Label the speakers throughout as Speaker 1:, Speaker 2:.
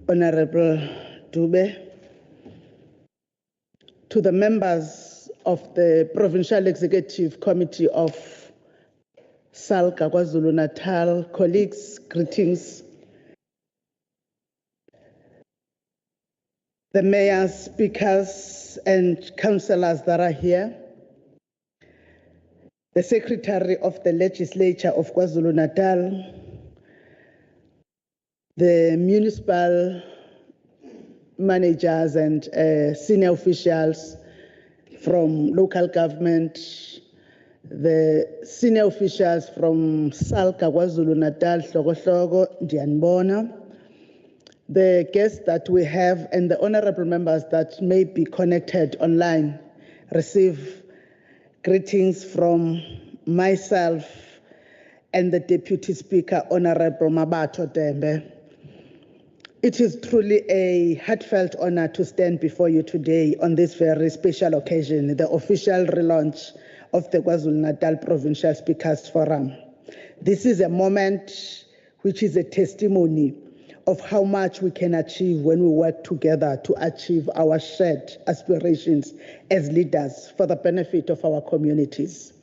Speaker 1: Honorable Dube, to the members of the Provincial Executive Committee of SALGA KwaZulu-Natal, colleagues, greetings. The mayors, speakers, and councillors that are here, the Secretary of the Legislature of KwaZulu-Natal, the municipal managers and senior officials from local government, the senior officials from SALGA KwaZulu-Natal, Hlogo Ndianibona, the guests that we have and the honorable members that may be connected online receive greetings from myself and the Deputy Speaker, Honorable Mabato Dembe. It is truly a heartfelt honor to stand before you today on this very special occasion, the official relaunch of the KwaZulu-Natal Provincial Speakers Forum. This is a moment which is a testimony of how much we can achieve when we work together to achieve our shared aspirations as leaders for the benefit of our communities.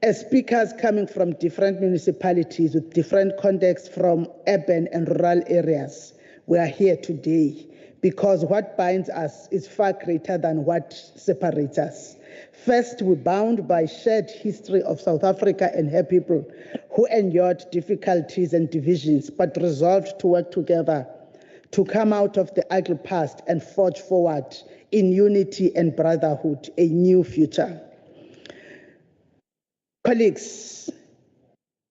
Speaker 1: As speakers coming from different municipalities with different contexts from urban and rural areas, we are here today because what binds us is far greater than what separates us. First, we're bound by shared history of South Africa and her people who endured difficulties and divisions, but resolved to work together to come out of the ugly past and forge forward in unity and brotherhood, a new future. Colleagues,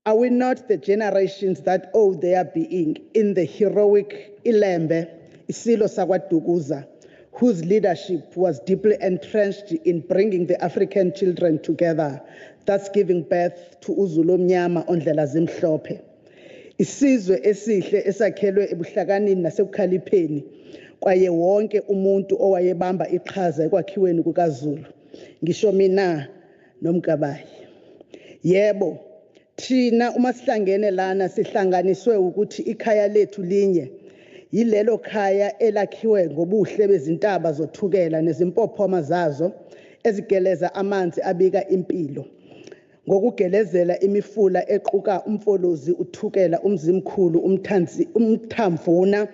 Speaker 1: are we not the generations that owe their being in the heroic Ilembe, Isilo Sakwadukuza, whose leadership was deeply entrenched in bringing the African children together, thus giving birth to uZulu Mnyama Ondlela Zimhlophe. Isizwe esihle esakhelwe ebuhlakanini nasekukhalipeni kwaye wonke umuntu owayebamba iqhaza ekwakhiweni kukaZulu. Ngisho mina noMkabayi. Yebo, thina uma sihlangene lana sihlanganiswe ukuthi ikhaya lethu linye. Yilelo khaya elakhiwe ngobuhle bezintaba zothukela nezimpophoma zazo ezigeleza amanzi abika impilo. Ngokugelezela imifula equka umfolozi uthukela umzimkhulu umthamvuna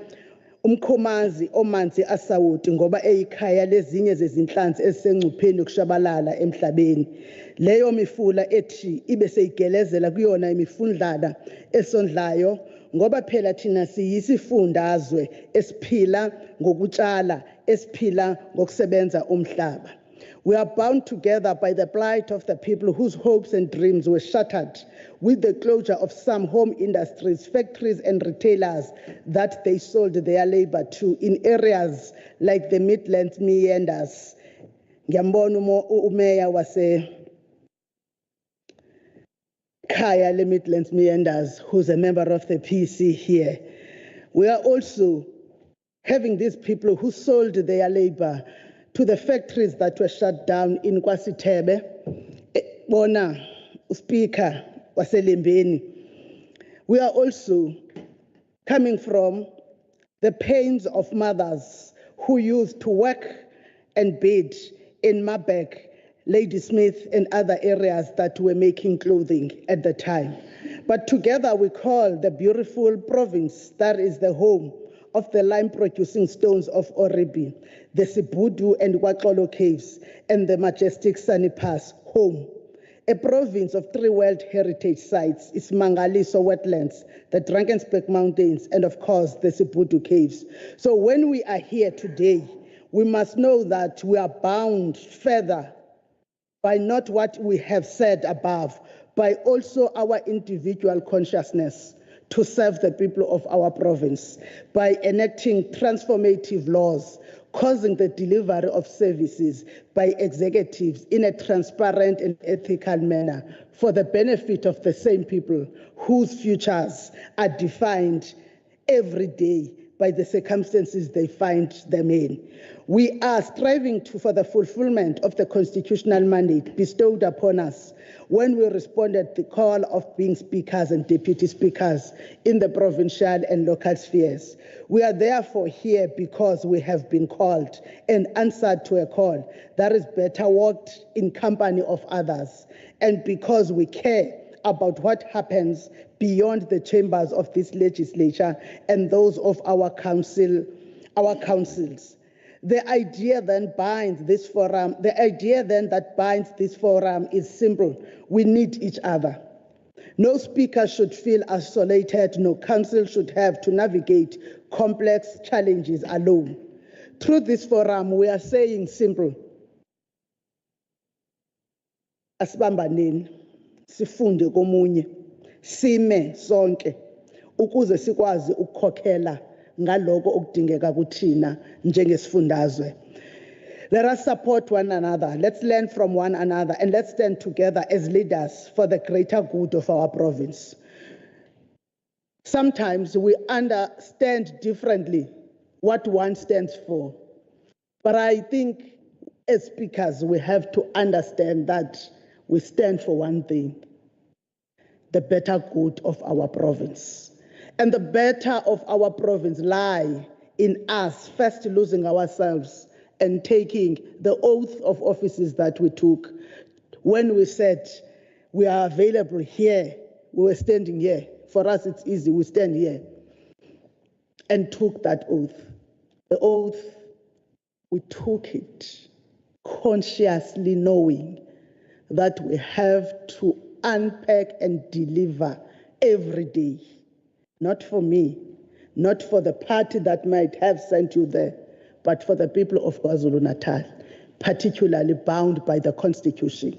Speaker 1: umkhomazi omanzi asawuti ngoba eyikhaya lezinye zezinhlanzi ezisengcupheni yokushabalala emhlabeni. Leyo mifula ethi ibe seyigelezela kuyona imifundlana esondlayo ngoba phela thina siyisifundazwe esiphila ngokutshala esiphila ngokusebenza umhlaba. We are bound together by the plight of the people whose hopes and dreams were shattered with the closure of some home industries, factories and retailers that they sold their labor to in areas like the Midlands meanders. Ngiyambona umeya wase Kaya le Midlands meanders, who's a member of the PC here. We are also having these people who sold their labor to the factories that were shut down in KwaSithebe, Bona, Speaker, Waselembeni. We are also coming from the pains of mothers who used to work and bid in Mabek, Ladysmith, and other areas that were making clothing at the time. But together we call the beautiful province that is the home of the lime-producing stones of Oribi, the Sibudu and Waxolo caves, and the majestic Sunny Pass home. A province of 3 World Heritage Sites is Mangaliso wetlands, the Drakensberg Mountains, and of course the Sibudu caves. So when we are here today, we must know that we are bound further by not what we have said above, by also our individual consciousness to serve the people of our province by enacting transformative laws, causing the delivery of services by executives in a transparent and ethical manner for the benefit of the same people whose futures are defined every day by the circumstances they find them in. We are striving for the fulfillment of the constitutional mandate bestowed upon us when we responded to the call of being speakers and deputy speakers in the provincial and local spheres. We are therefore here because we have been called and answered to a call that is better walked in company of others, and because we care about what happens beyond the chambers of this legislature and those of our councils. The idea then that binds this forum is simple. We need each other. No speaker should feel isolated, no council should have to navigate complex challenges alone. Through this forum, we are saying simple. Asibambaneni, sifunde komunye, sime sonke, ukuze sikwazi ukukhokhela ngaloko okudingeka kuthina njengesifundazwe. Let us support one another, let's learn from one another, and let's stand together as leaders for the greater good of our province. Sometimes we understand differently what one stands for, but I think as speakers we have to understand that we stand for one thing: the better good of our province. And the better of our province lie in us first losing ourselves and taking the oath of offices that we took. When we said we are available here, we were standing here. For us it's easy, we stand here. And took that oath. The oath, we took it consciously knowing that we have to unpack and deliver every day. Not for me, not for the party that might have sent you there, but for the people of KwaZulu-Natal, particularly bound by the Constitution.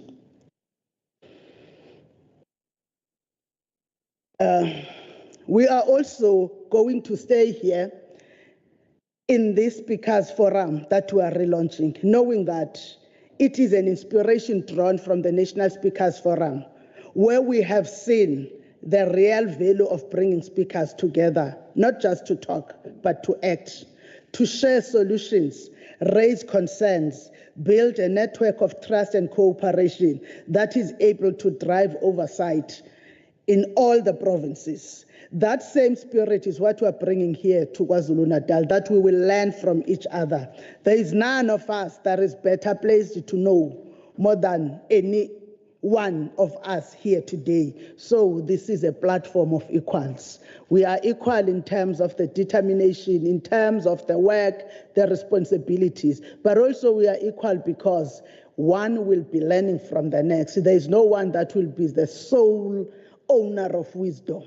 Speaker 1: We are also going to stay here in this Speakers Forum that we are relaunching, knowing that it is an inspiration drawn from the National Speakers Forum, where we have seen the real value of bringing speakers together, not just to talk, but to act, to share solutions, raise concerns, build a network of trust and cooperation that is able to drive oversight in all the provinces. That same spirit is what we are bringing here to KwaZulu-Natal, that we will learn from each other. There is none of us that is better placed to know more than any one of us here today. So this is a platform of equals. We are equal in terms of the determination, in terms of the work, the responsibilities, but also we are equal because one will be learning from the next. There is no one that will be the sole owner of wisdom.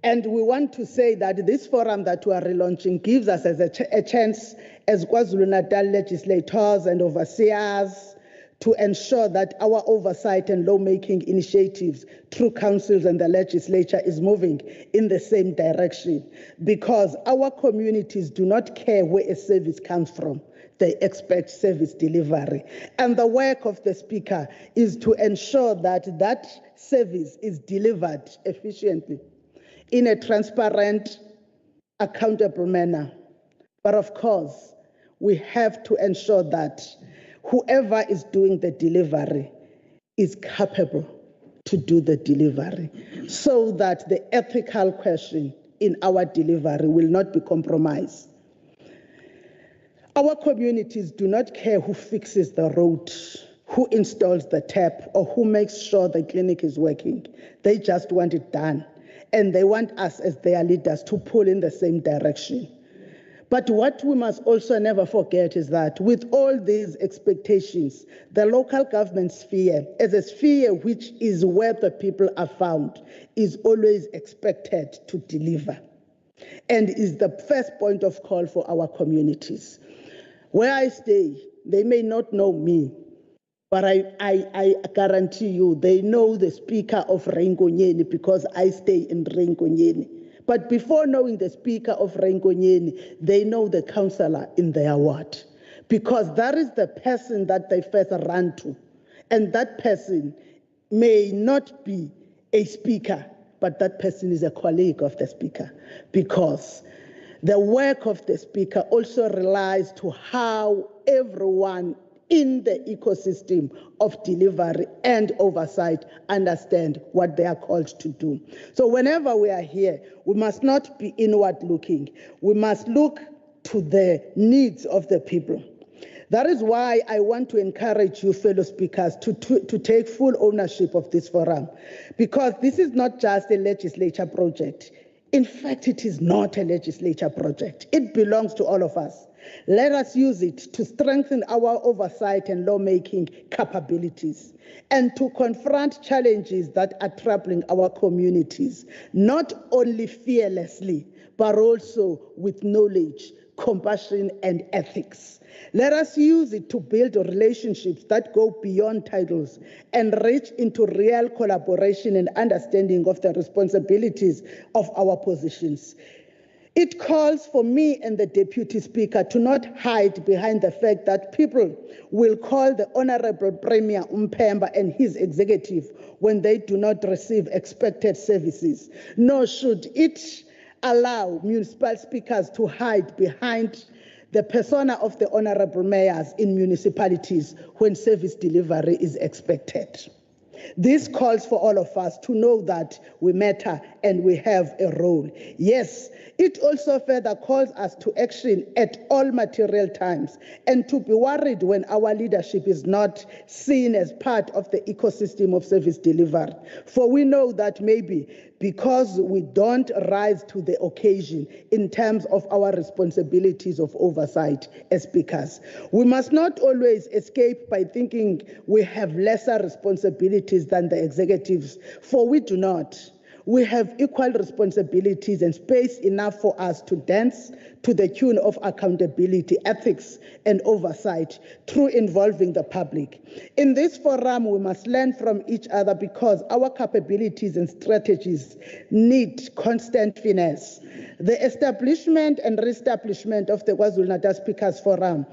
Speaker 1: And we want to say that this forum that we are relaunching gives us as a chance as KwaZulu-Natal legislators and overseers to ensure that our oversight and lawmaking initiatives through councils and the legislature is moving in the same direction, because our communities do not care where a service comes from. They expect service delivery. And the work of the speaker is to ensure that that service is delivered efficiently in a transparent, accountable manner. But of course, we have to ensure that whoever is doing the delivery is capable to do the delivery, so that the ethical question in our delivery will not be compromised. Our communities do not care who fixes the road, who installs the tap, or who makes sure the clinic is working. They just want it done. And they want us as their leaders to pull in the same direction. But what we must also never forget is that with all these expectations, the local government sphere, as a sphere which is where the people are found, is always expected to deliver and is the first point of call for our communities. Where I stay, they may not know me, but I guarantee you they know the Speaker of Renkonyeni because I stay in Renkonyeni. But before knowing the Speaker of Renkonyeni, they know the councillor in their ward, because that is the person that they first run to. And that person may not be a speaker, but that person is a colleague of the Speaker, because the work of the Speaker also relies to how everyone in the ecosystem of delivery and oversight understand what they are called to do. So whenever we are here, we must not be inward looking. We must look to the needs of the people. That is why I want to encourage you, fellow speakers, to take full ownership of this forum, because this is not just a legislature project. In fact, it is not a legislature project. It belongs to all of us. Let us use it to strengthen our oversight and lawmaking capabilities and to confront challenges that are troubling our communities, not only fearlessly, but also with knowledge, compassion, and ethics. Let us use it to build relationships that go beyond titles and reach into real collaboration and understanding of the responsibilities of our positions. It calls for me and the Deputy Speaker to not hide behind the fact that people will call the Honorable Premier Umpemba and his executive when they do not receive expected services, nor should it allow municipal speakers to hide behind the persona of the honorable mayors in municipalities when service delivery is expected. This calls for all of us to know that we matter and we have a role. Yes, it also further calls us to action at all material times and to be worried when our leadership is not seen as part of the ecosystem of service delivery. For we know that maybe because we don't rise to the occasion in terms of our responsibilities of oversight as speakers. We must not always escape by thinking we have lesser responsibilities than the executives, for we do not. We have equal responsibilities and space enough for us to dance to the tune of accountability, ethics, and oversight through involving the public. In this forum, we must learn from each other because our capabilities and strategies need constant finesse. The establishment and reestablishment of the KwaZulu-Natal Speakers Forum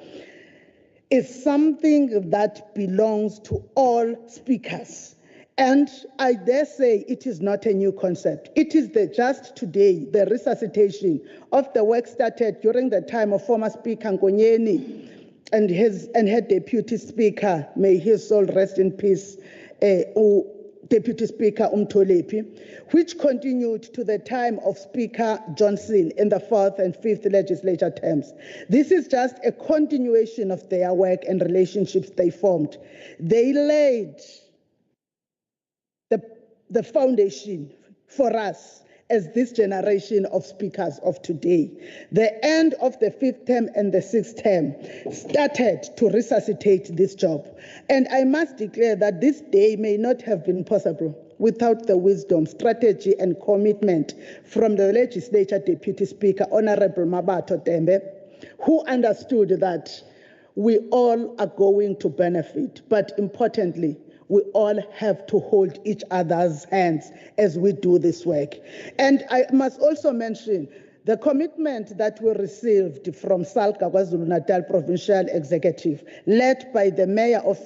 Speaker 1: is something that belongs to all speakers. And I dare say it is not a new concept. It is just today, the resuscitation of the work started during the time of former Speaker Nkonyeni and her Deputy Speaker, may his soul rest in peace, Deputy Speaker Umtolepi, which continued to the time of Speaker Johnson in the 4th and 5th legislature terms. This is just a continuation of their work and relationships they formed. They laid the foundation for us as this generation of speakers of today. The end of the 5th term and the 6th term started to resuscitate this job. And I must declare that this day may not have been possible without the wisdom, strategy, and commitment from the legislature Deputy Speaker, Honorable Mabato Tembe, who understood that we all are going to benefit, but importantly, we all have to hold each other's hands as we do this work. And I must also mention the commitment that we received from SALGA KwaZulu-Natal Provincial Executive, led by the Mayor of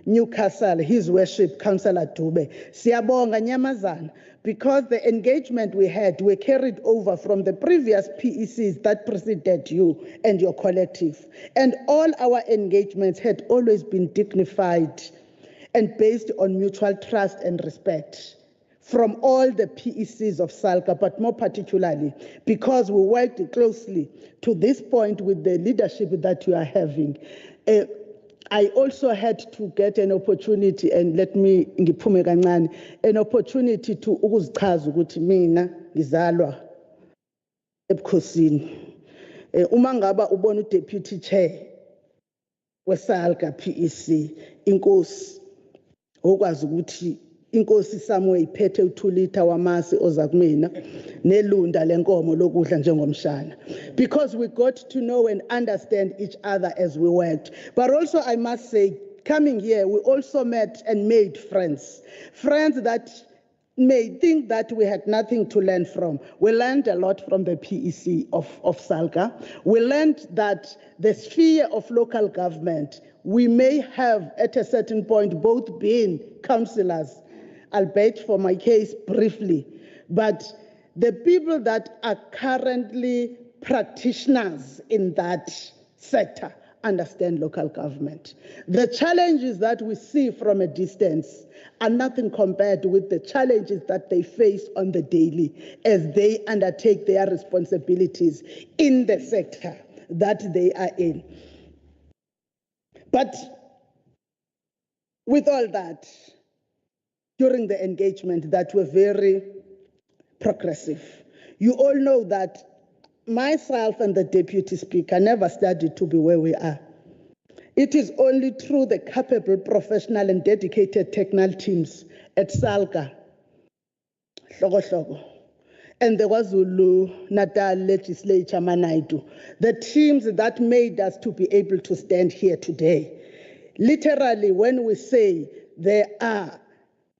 Speaker 1: Newcastle, His Worship Councillor Dube. Siyabonga Nyamazana, because the engagement we had were carried over from the previous PECs that preceded you and your collective. And all our engagements had always been dignified and based on mutual trust and respect from all the PECs of SALGA, but more particularly because we worked closely to this point with the leadership that you are having. I also had to get an opportunity, and let me ngiphume kancane, an opportunity to ukuzichaza ukuthi mina ngizalwa ebukhosini. Uma ngaba ubona uDeputy Chair weSALGA PEC, inkosi okwazi ukuthi inkosi somewhere iphethe u2 liter wamasi oza kumina nelunda lenkomo lokudla njengomshana, because we got to know and understand each other as we worked. But also I must say, coming here, we also met and made friends that may think that we had nothing to learn from. We learned a lot from the PEC of SALGA. We learned that the sphere of local government, we may have at a certain point both been councillors, albeit for my case briefly, but the people that are currently practitioners in that sector understand local government. The challenges that we see from a distance are nothing compared with the challenges that they face on the daily as they undertake their responsibilities in the sector that they are in. But with all that, during the engagement that were very progressive. You all know that myself and the Deputy Speaker never studied to be where we are. It is only through the capable, professional and dedicated technical teams at SALGA, and the KwaZulu-Natal legislature, Manaidu, the teams that made us to be able to stand here today. Literally, when we say there are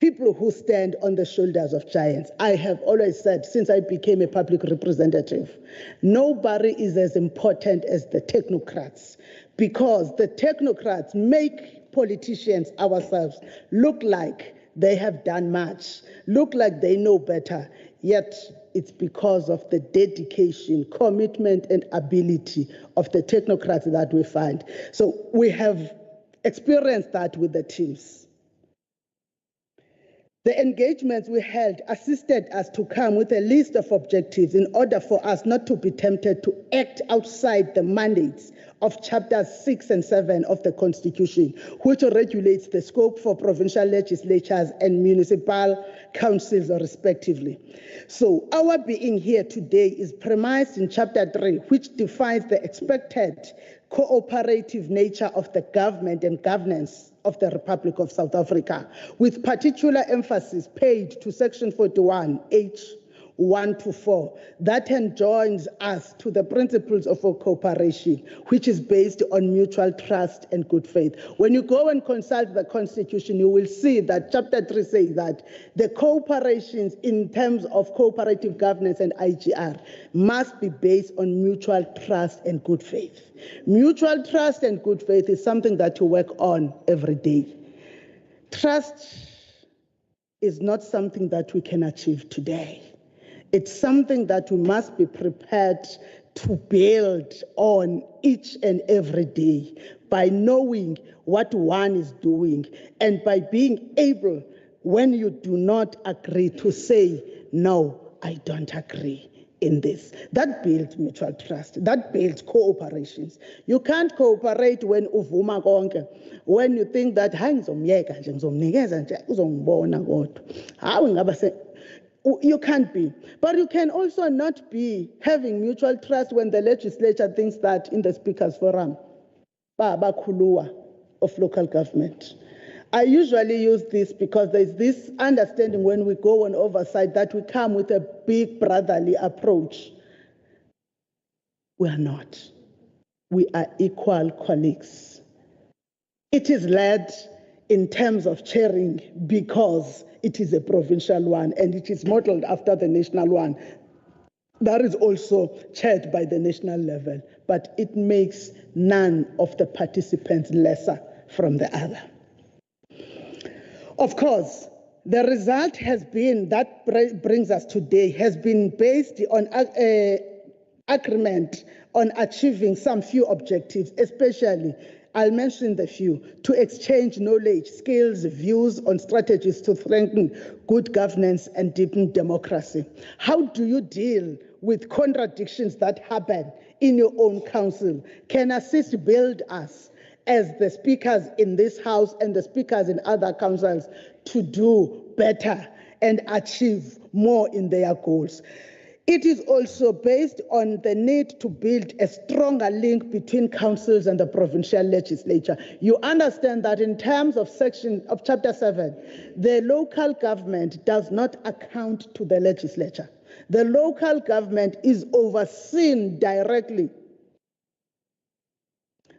Speaker 1: people who stand on the shoulders of giants, I have always said since I became a public representative, nobody is as important as the technocrats, because the technocrats make politicians ourselves look like they have done much, look like they know better, yet it's because of the dedication, commitment, and ability of the technocrats that we find. So we have experienced that with the teams. The engagements we held assisted us to come with a list of objectives in order for us not to be tempted to act outside the mandates of chapters 6 and 7 of the Constitution, which regulates the scope for provincial legislatures and municipal councils respectively. So our being here today is premised in chapter 3, which defines the expected cooperative nature of the government and governance of the Republic of South Africa, with particular emphasis paid to Section 41H 1 to 4, that enjoins us to the principles of cooperation, which is based on mutual trust and good faith. When you go and consult the Constitution, you will see that Chapter 3 says that the cooperations in terms of cooperative governance and IGR must be based on mutual trust and good faith. Mutual trust and good faith is something that you work on every day. Trust is not something that we can achieve today. It's something that we must be prepared to build on each and every day by knowing what one is doing and by being able, when you do not agree, to say, no, I don't agree in this. That builds mutual trust. That builds cooperations. You can't cooperate when uvuma konke, when you think that hayi ngizomyeka nje ngizomnikeza nje uzongibona kodwa. Hayi ngaba se you can't be. But you can also not be having mutual trust when the legislature thinks that in the Speaker's Forum, Baba Kulua of local government. I usually use this because there's this understanding when we go on oversight that we come with a big brotherly approach. We are not. We are equal colleagues. It is led in terms of chairing because it is a provincial one and it is modeled after the national one. That is also chaired by the national level, but it makes none of the participants lesser from the other. Of course, the result has been, that brings us today, has been based on agreement on achieving some few objectives, especially, I'll mention the few, to exchange knowledge, skills, views on strategies to strengthen good governance and deepen democracy. How do you deal with contradictions that happen in your own council? Can assist build us as the speakers in this house and the speakers in other councils to do better and achieve more in their goals. It is also based on the need to build a stronger link between councils and the provincial legislature. You understand that in terms of chapter 7, the local government does not account to the legislature. The local government is overseen directly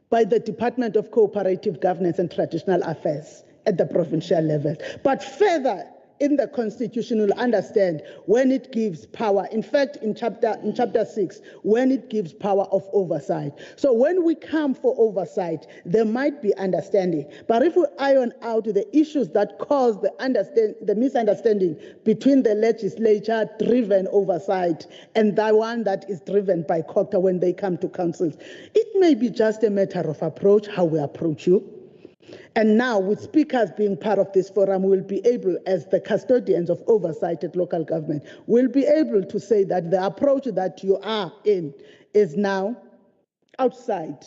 Speaker 1: by the Department of Cooperative Governance and Traditional Affairs at the provincial level. But further, in the Constitution, you'll understand when it gives power. In fact, in chapter 6, when it gives power of oversight. So when we come for oversight, there might be understanding. But if we iron out the issues that cause the misunderstanding between the legislature-driven oversight and the one that is driven by COCTA when they come to councils, it may be just a matter of approach, how we approach you. And now, with speakers being part of this forum, we'll be able, as the custodians of oversight at local government, we'll be able to say that the approach that you are in is now outside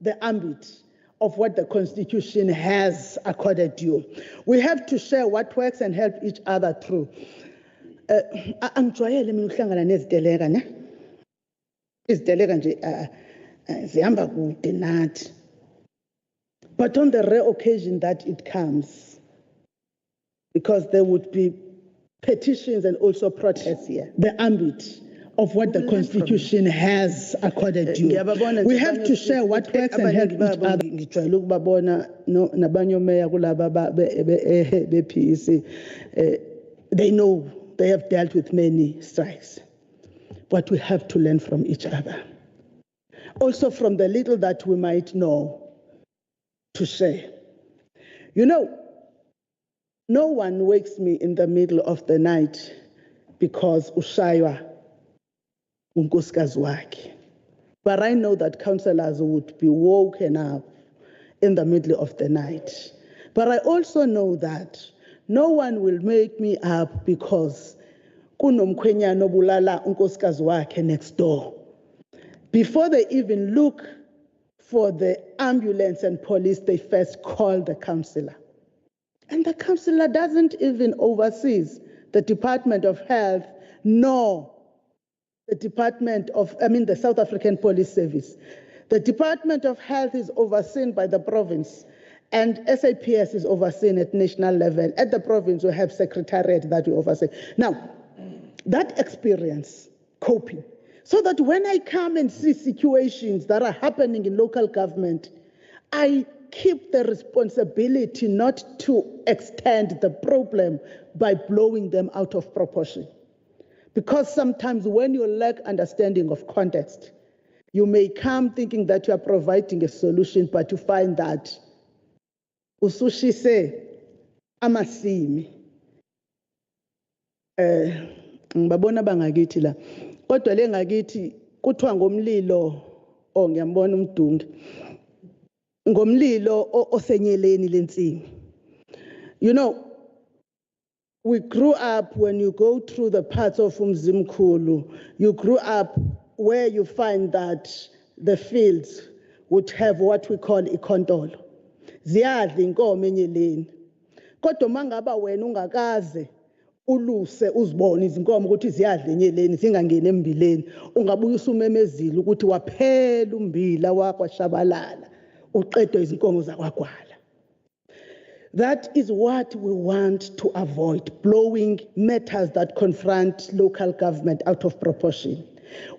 Speaker 1: the ambit of what the Constitution has accorded you. We have to share what works and help each other through. Angijwayele mina ukuhlangana neziteleka ne. Iziteleka nje zihamba kude nathi. But on the rare occasion that it comes, because there would be petitions and also protests here, the ambit of what the Constitution has accorded you. We have to share what works and help each other. Ngijwayele ukubabona nabanye omeya kulaba be-PEC. They know they have dealt with many strikes, but we have to learn from each other. Also from the little that we might know, to share. You know, no one wakes me in the middle of the night because ushaywa unkosikazi wakhe. But I know that councillors would be woken up in the middle of the night. But I also know that no one will wake me up because kunomkhwenyana obulala unkosikazi wakhe next door. Before they even look for the ambulance and police, they first call the councillor. And the councillor doesn't even oversee the Department of Health, nor the South African Police Service. The Department of Health is overseen by the province, and SAPS is overseen at national level. At the province, we have secretariat that we oversee. Now, that experience, coping, so that when I come and see situations that are happening in local government, I keep the responsibility not to extend the problem by blowing them out of proportion. Because sometimes when you lack understanding of context, you may come thinking that you are providing a solution, but you find that usushise amasimi. Ngibabona bangakithi la. Kodwa le ngakithi kuthiwa ngomlilo ngiyambona umdungi. Ngomlilo osenyeleni lensimi. You know, we grew up, when you go through the parts of Umzimkhulu, you grew up where you find that the fields would have what we call ikontolo. Ziyadla inkomo enyeleni. Kodwa mangaba wena ungakaze uluse uzibone izinkomo ukuthi ziyadla enyeleni zingangeni embileni, ungabuya usumemezile ukuthi waphela umbila wakwashabalala uqedwe izinkomo zakwagwala. That is what we want to avoid, blowing matters that confront local government out of proportion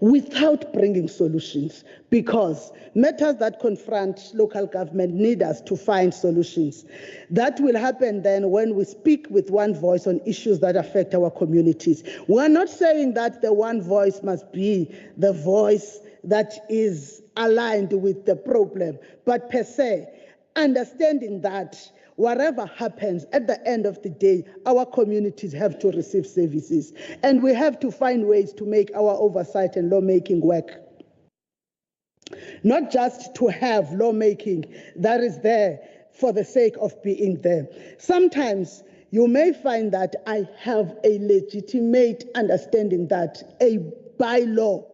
Speaker 1: without bringing solutions, because matters that confront local government need us to find solutions. That will happen then when we speak with one voice on issues that affect our communities. We are not saying that the one voice must be the voice that is aligned with the problem, but per se, understanding that whatever happens, at the end of the day, our communities have to receive services. And we have to find ways to make our oversight and lawmaking work. Not just to have lawmaking that is there for the sake of being there. Sometimes you may find that I have a legitimate understanding that a bylaw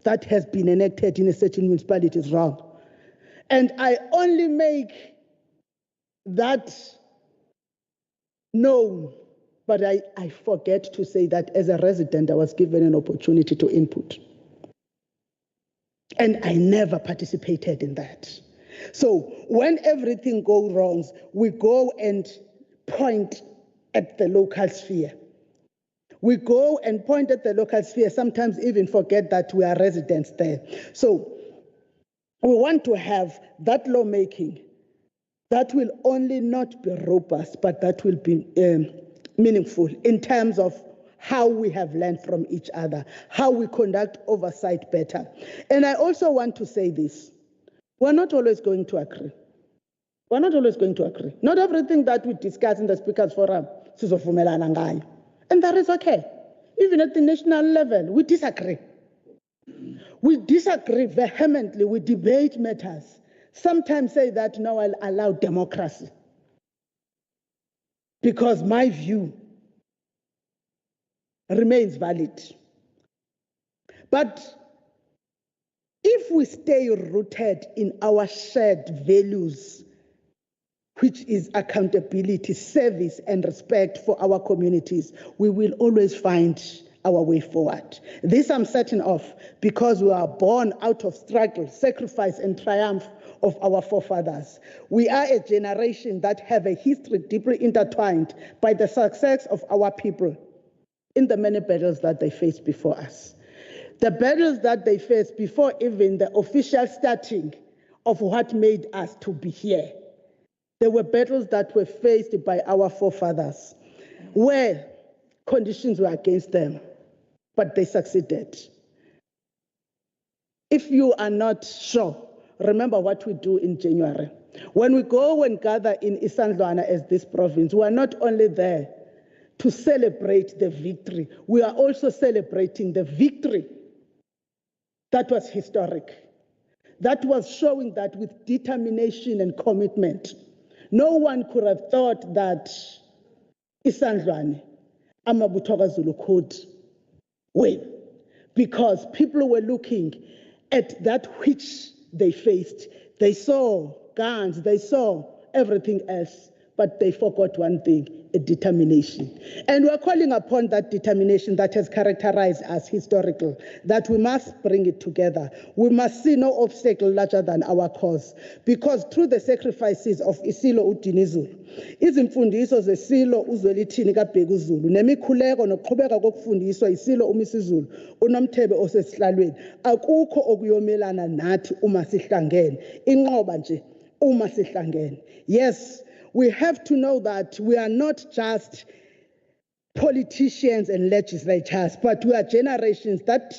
Speaker 1: that has been enacted in a certain municipality is wrong. And I only make that known, but I forget to say that as a resident, I was given an opportunity to input. And I never participated in that. So when everything goes wrong, we go and point at the local sphere. We go and point at the local sphere, sometimes even forget that we are residents there. So we want to have that lawmaking that will only not be robust, but that will be meaningful in terms of how we have learned from each other, how we conduct oversight better. And I also want to say this. We're not always going to agree. We're not always going to agree. Not everything that we discuss in the Speakers Forum, and that is okay. Even at the national level, we disagree. We disagree vehemently. We debate matters. Sometimes say that, no, I'll allow democracy. Because my view remains valid. But if we stay rooted in our shared values, which is accountability, service, and respect for our communities, we will always find our way forward. This I'm certain of because we are born out of struggle, sacrifice, and triumph of our forefathers. We are a generation that have a history deeply intertwined by the success of our people in the many battles that they faced before us. The battles that they faced before even the official starting of what made us to be here. There were battles that were faced by our forefathers where conditions were against them, but they succeeded. If you are not sure, remember what we do in January. When we go and gather in Isandlwana as this province, we are not only there to celebrate the victory, we are also celebrating the victory that was historic, that was showing that with determination and commitment. No one could have thought that Isandlwana, Amabutho KwaZulu could win, because people were looking at that which they faced. They saw guns, they saw everything else, but they forgot one thing, a determination. And we're calling upon that determination that has characterized us historically, that we must bring it together. We must see no obstacle larger than our cause, because through the sacrifices of Isilo Udinizulu, izimfundiso zesilo uzwelithini kaBheka uZulu, nemikhuleko nokuqhubeka kokufundiswa isilo uMisizulu uNomthebe osesihlalweni, akukho okuyomelana nathi uma sihlangene, inqoba nje uma sihlangene. Yes, we have to know that we are not just politicians and legislators, but we are generations that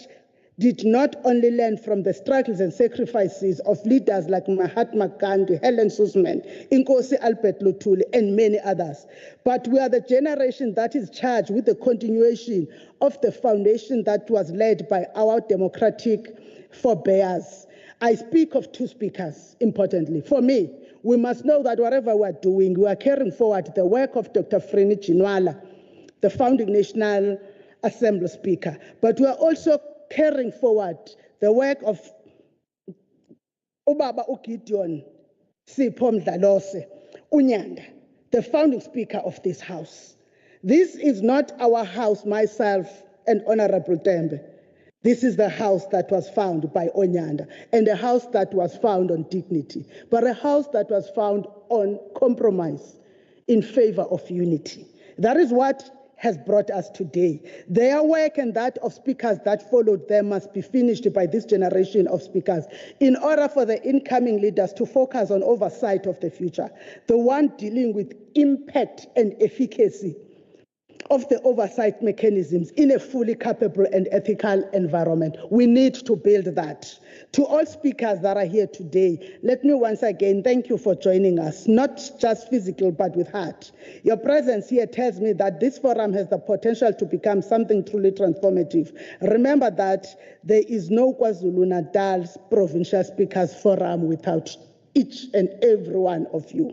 Speaker 1: did not only learn from the struggles and sacrifices of leaders like Mahatma Gandhi, Helen Suzman, Inkosi Albert Luthuli, and many others, but we are the generation that is charged with the continuation of the foundation that was led by our democratic forebears. I speak of two speakers, importantly. For me, we must know that whatever we are doing, we are carrying forward the work of Dr. Freni Chinwala, the founding National Assembly Speaker, but we are also carrying forward the work of Ubaba Gideon Sipho Mdlalose Unyanda, the founding Speaker of this House. This is not our house, myself and Honorable Tembe. This is the house that was found by Onyanda, and a house that was found on dignity, but a house that was found on compromise in favor of unity. That is what has brought us today. Their work and that of speakers that followed them must be finished by this generation of speakers in order for the incoming leaders to focus on oversight of the future, the one dealing with impact and efficacy of the oversight mechanisms in a fully capable and ethical environment. We need to build that. To all speakers that are here today, let me once again thank you for joining us, not just physical, but with heart. Your presence here tells me that this forum has the potential to become something truly transformative. Remember that there is no KwaZulu-Natal Provincial Speakers Forum without each and every one of you.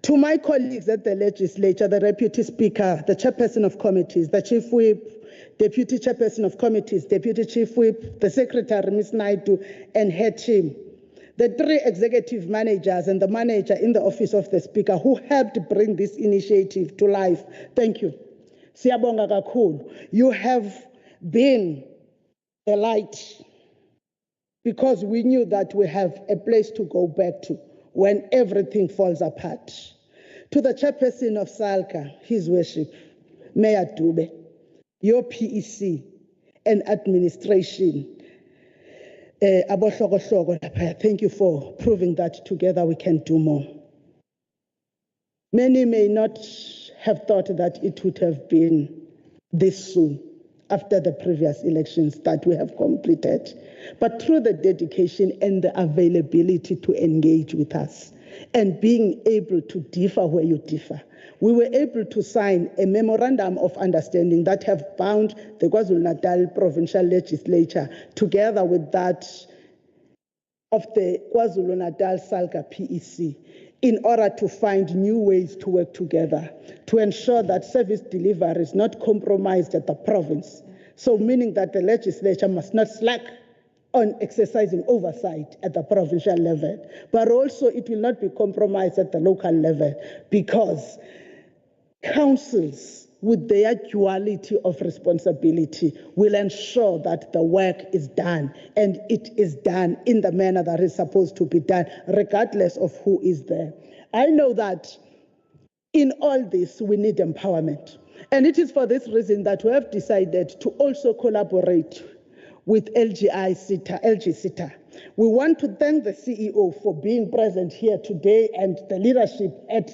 Speaker 1: To my colleagues at the legislature, the deputy speaker, the chairperson of committees, the chief whip, deputy chairperson of committees, deputy chief whip, the secretary, Ms. Naidu, and her team, the three executive managers and the manager in the office of the speaker who helped bring this initiative to life. Thank you. Siyabonga kakhulu. You have been the light, because we knew that we have a place to go back to when everything falls apart. To the chairperson of SALCA, His Worship, Mayor Dube, your PEC and administration, thank you for proving that together we can do more. Many may not have thought that it would have been this soon after the previous elections that we have completed. But through the dedication and the availability to engage with us and being able to differ where you differ, we were able to sign a memorandum of understanding that have bound the KwaZulu-Natal provincial legislature together with that of the KwaZulu-Natal SALGA PEC in order to find new ways to work together to ensure that service delivery is not compromised at the province. So meaning that the legislature must not slack on exercising oversight at the provincial level, but also it will not be compromised at the local level, because councils with their duality of responsibility will ensure that the work is done, and it is done in the manner that is supposed to be done, regardless of who is there. I know that in all this, we need empowerment. And it is for this reason that we have decided to also collaborate with LG SITA. We want to thank the CEO for being present here today and the leadership at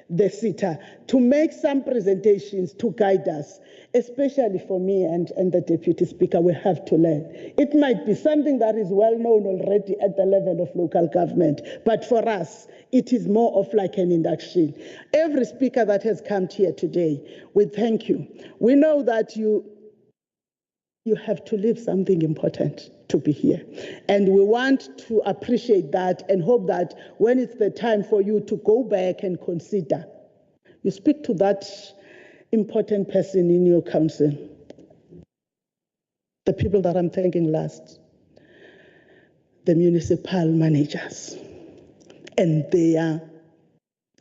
Speaker 1: the SITA to make some presentations to guide us, especially for me and the Deputy Speaker. We have to learn. It might be something that is well known already at the level of local government, but for us, it is more of like an induction. Every speaker that has come here today, we thank you. We know that you have to leave something important to be here. And we want to appreciate that and hope that when it's the time for you to go back and consider, you speak to that important person in your council. The people that I'm thanking last, the municipal managers and their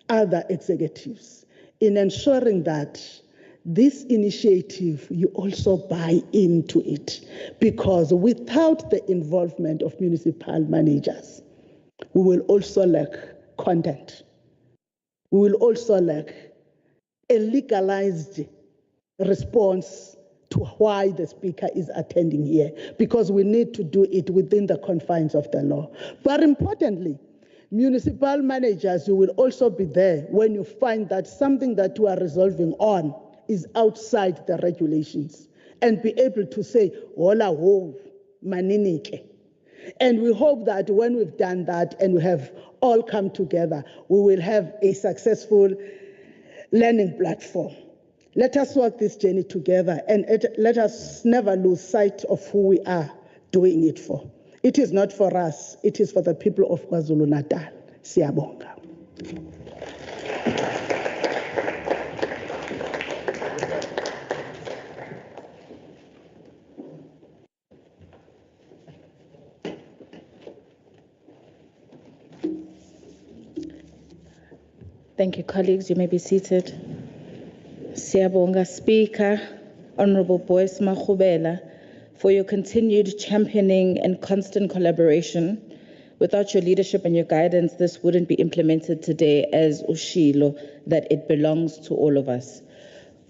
Speaker 1: other executives, in ensuring that this initiative, you also buy into it, because without the involvement of municipal managers, we will also lack content. We will also lack a legalized response to why the speaker is attending here, because we need to do it within the confines of the law. But importantly, municipal managers, you will also be there when you find that something that you are resolving on is outside the regulations, and be able to say, hola ho, maninike. And we hope that when we've done that and we have all come together, we will have a successful learning platform. Let us walk this journey together, and let us never lose sight of who we are doing it for. It is not for us, it is for the people of KwaZulu-Natal. Siyabonga.
Speaker 2: Thank you, colleagues. You may be seated. Siyabonga, Speaker, Honorable Boyce Makhubela, for your continued championing and constant collaboration. Without your leadership and your guidance, this wouldn't be implemented today, as Ushilo, that it belongs to all of us.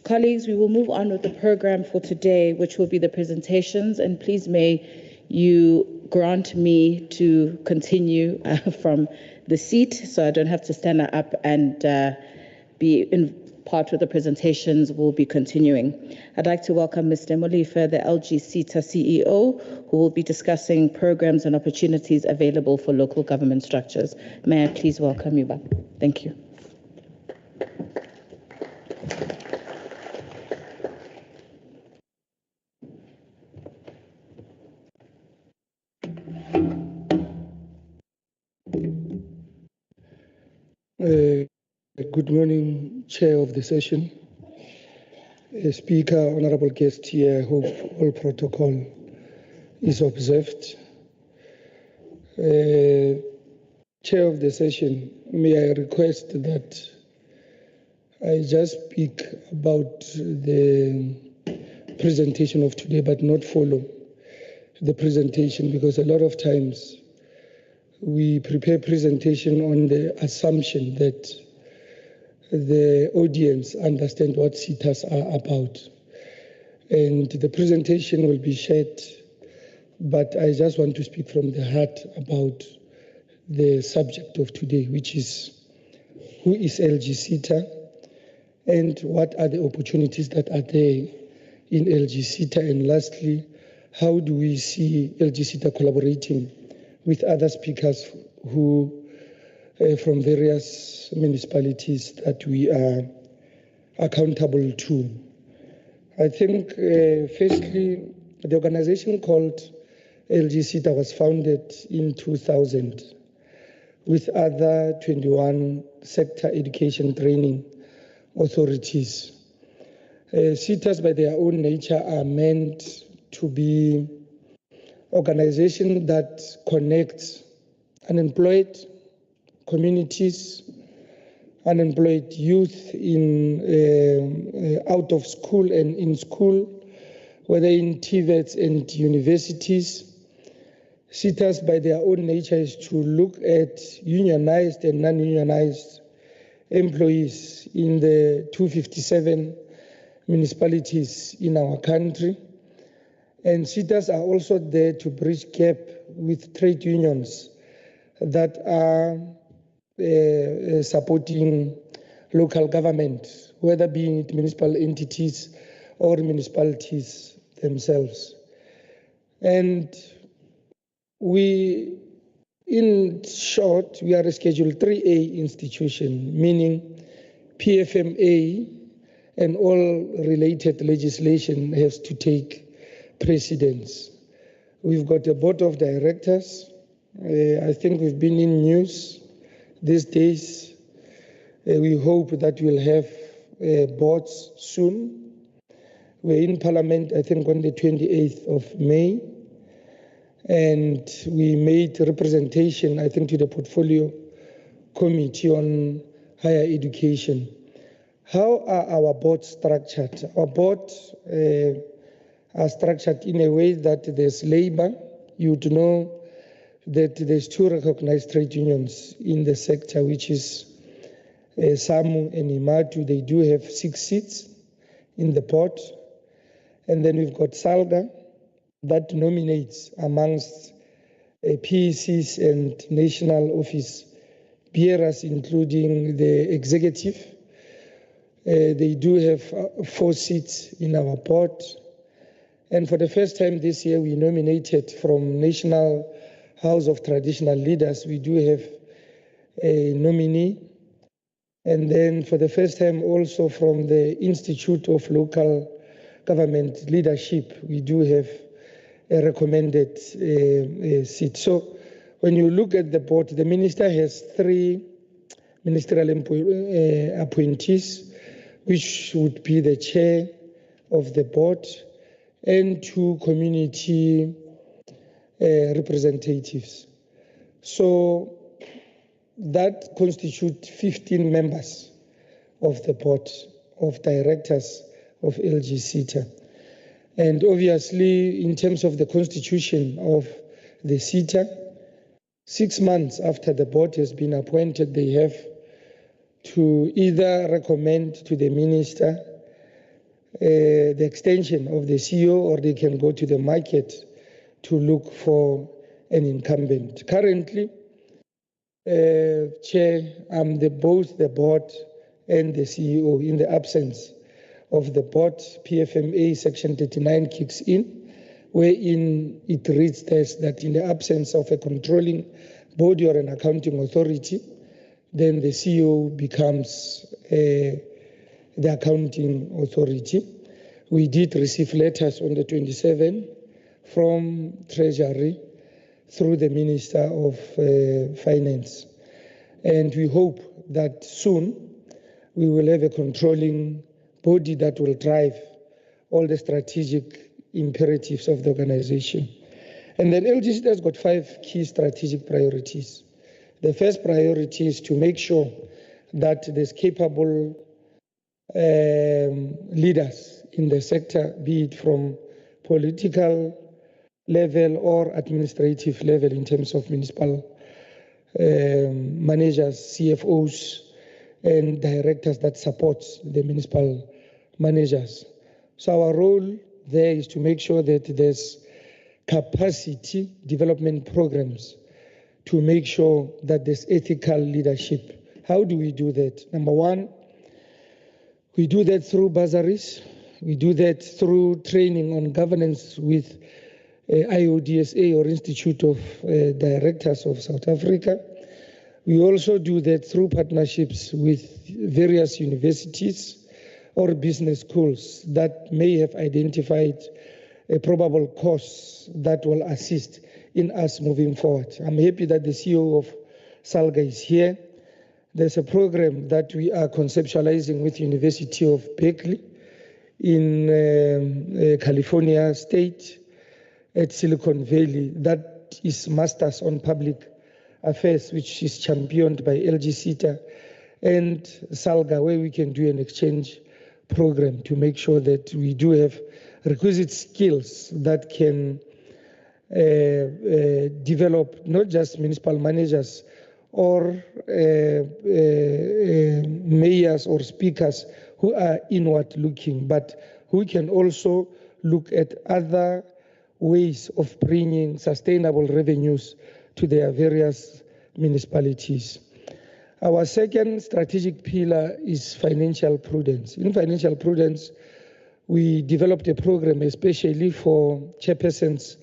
Speaker 2: Colleagues, we will move on with the program for today, which will be the presentations, and please may you grant me to continue from the seat, so I don't have to stand up and be in part with the presentations. We'll be continuing. I'd like to welcome Mr. Molife, the LG SITA CEO, who will be discussing programs and opportunities available for local government structures. May I please welcome you back? Thank you.
Speaker 3: Good morning, Chair of the session, Speaker, honorable guest here. I hope all protocol is observed. Chair of the session, may I request that I just speak about the presentation of today, but not follow the presentation, because a lot of times we prepare presentation on the assumption that the audience understand what SITAs are about. And the presentation will be shared, but I just want to speak from the heart about the subject of today, which is who is LG-SETA, and what are the opportunities that are there in LG-SETA, and lastly, how do we see LG-SETA collaborating with other speakers who from various municipalities that we are accountable to. I think, firstly, the organization called LG-SETA was founded in 2000 with other 21 sector education training authorities. SETAs, by their own nature, are meant to be organizations that connect unemployed communities, unemployed youth in out of school and in school, whether in TVETs and universities. SETAs, by their own nature, is to look at unionized and non-unionized employees in the 257 municipalities in our country. And SETAs are also there to bridge gap with trade unions that are supporting local government, whether being it municipal entities or municipalities themselves. And we, in short, we are a Schedule 3A institution, meaning PFMA and all related legislation has to take precedence. We've got a board of directors. I think we've been in news these days. We hope that we'll have boards soon. We're in Parliament, I think, on the 28th of May. And we made representation, I think, to the Portfolio Committee on Higher Education. How are our boards structured? Our boards are structured in a way that there's labor. You'd know that there's two recognized trade unions in the sector, which is SAMU and IMATU. They do have 6 seats in the board. And then we've got SALGA that nominates amongst PECs and national office bearers, including the executive. They do have 4 seats in our board. And for the first time this year, we nominated from National House of Traditional Leaders. We do have a nominee. And then for the first time also from the Institute of Local Government Leadership, we do have a recommended seat. So when you look at the board, the minister has 3 ministerial appointees, which would be the chair of the board and 2 community representatives. So that constitutes 15 members of the board of directors of LG-SETA. And obviously, in terms of the constitution of the SETA, 6 months after the board has been appointed, they have to either recommend to the minister the extension of the CEO, or they can go to the market to look for an incumbent. Currently, Chair, I'm both the board and the CEO. In the absence of the board, PFMA Section 39 kicks in, wherein it reads that in the absence of a controlling body or an accounting authority, then the CEO becomes the accounting authority. We did receive letters on the 27th from Treasury through the Minister of Finance. And we hope that soon we will have a controlling body that will drive all the strategic imperatives of the organization. And then LG-SETA has got 5 key strategic priorities. The first priority is to make sure that there's capable leaders in the sector, be it from political level or administrative level in terms of municipal managers, CFOs, and directors that support the municipal managers. So our role there is to make sure that there's capacity development programs to make sure that there's ethical leadership How do we do that? Number one, we do that through bursaries. We do that through training on governance with IODSA, or Institute of Directors of South Africa. We also do that through partnerships with various universities or business schools that may have identified probable costs that will assist in us moving forward. I'm happy that the CEO of SALGA is here. There's a program that we are conceptualizing with University of Berkeley in California State at Silicon Valley. That is Masters on Public Affairs, which is championed by LG and SALGA, where we can do an exchange program to make sure that we do have requisite skills that can develop not just municipal managers or mayors or speakers who are inward looking, but who can also look at other ways of bringing sustainable revenues to their various municipalities. Our second strategic pillar is financial prudence. In financial prudence, we developed a program especially for chairpersons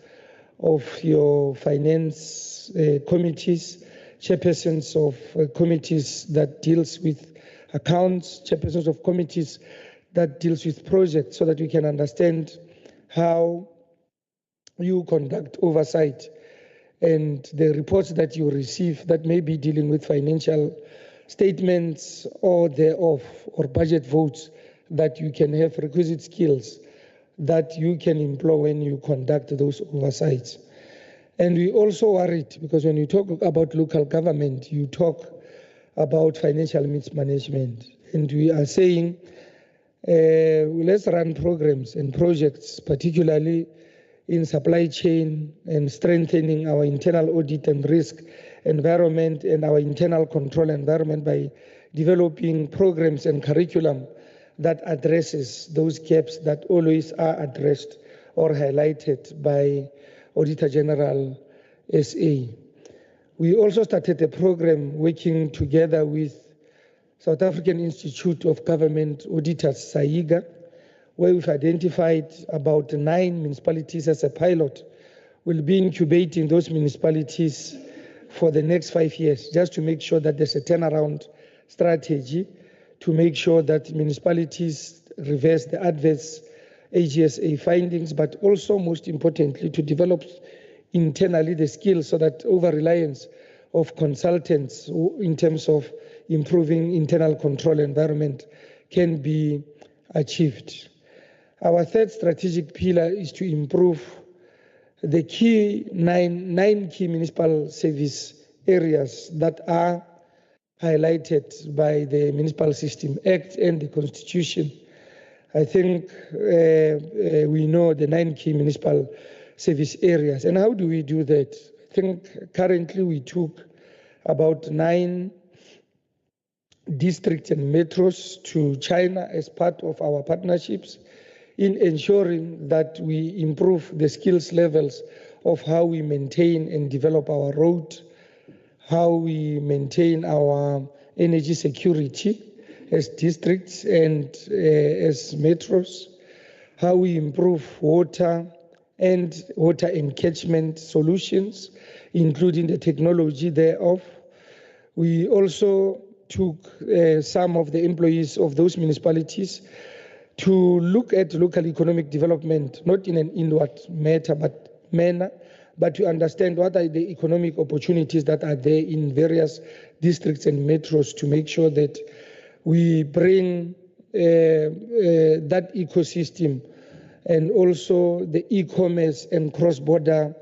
Speaker 3: of your finance committees, chairpersons of committees that deals with accounts, chairpersons of committees that deals with projects, so that we can understand how you conduct oversight and the reports that you receive that may be dealing with financial statements or thereof, or budget votes, that you can have requisite skills that you can employ when you conduct those oversights. And we also worried, because when you talk about local government, you talk about financial mismanagement. And we are saying, let's run programs and projects, particularly in supply chain and strengthening our internal audit and risk environment and our internal control environment by developing programs and curriculum that addresses those gaps that always are addressed or highlighted by Auditor General SA. We also started a program working together with South African Institute of Government Auditors, SAIGA, where we've identified about 9 municipalities as a pilot. We'll be incubating those municipalities for the next 5 years, just to make sure that there's a turnaround strategy to make sure that municipalities reverse the adverse AGSA findings, but also, most importantly, to develop internally the skills so that over-reliance of consultants in terms of improving internal control environment can be achieved. Our third strategic pillar is to improve the key nine key municipal service areas that are highlighted by the Municipal System Act and the Constitution. I think we know the 9 key municipal service areas. And how do we do that? I think currently we took about 9 districts and metros to China as part of our partnerships in ensuring that we improve the skills levels of how we maintain and develop our road, how we maintain our energy security as districts and as metros, how we improve water and water encatchment solutions, including the technology thereof. We also took some of the employees of those municipalities to look at local economic development, not in an inward manner, but to understand what are the economic opportunities that are there in various districts and metros, to make sure that we bring that ecosystem and also the e-commerce and cross-border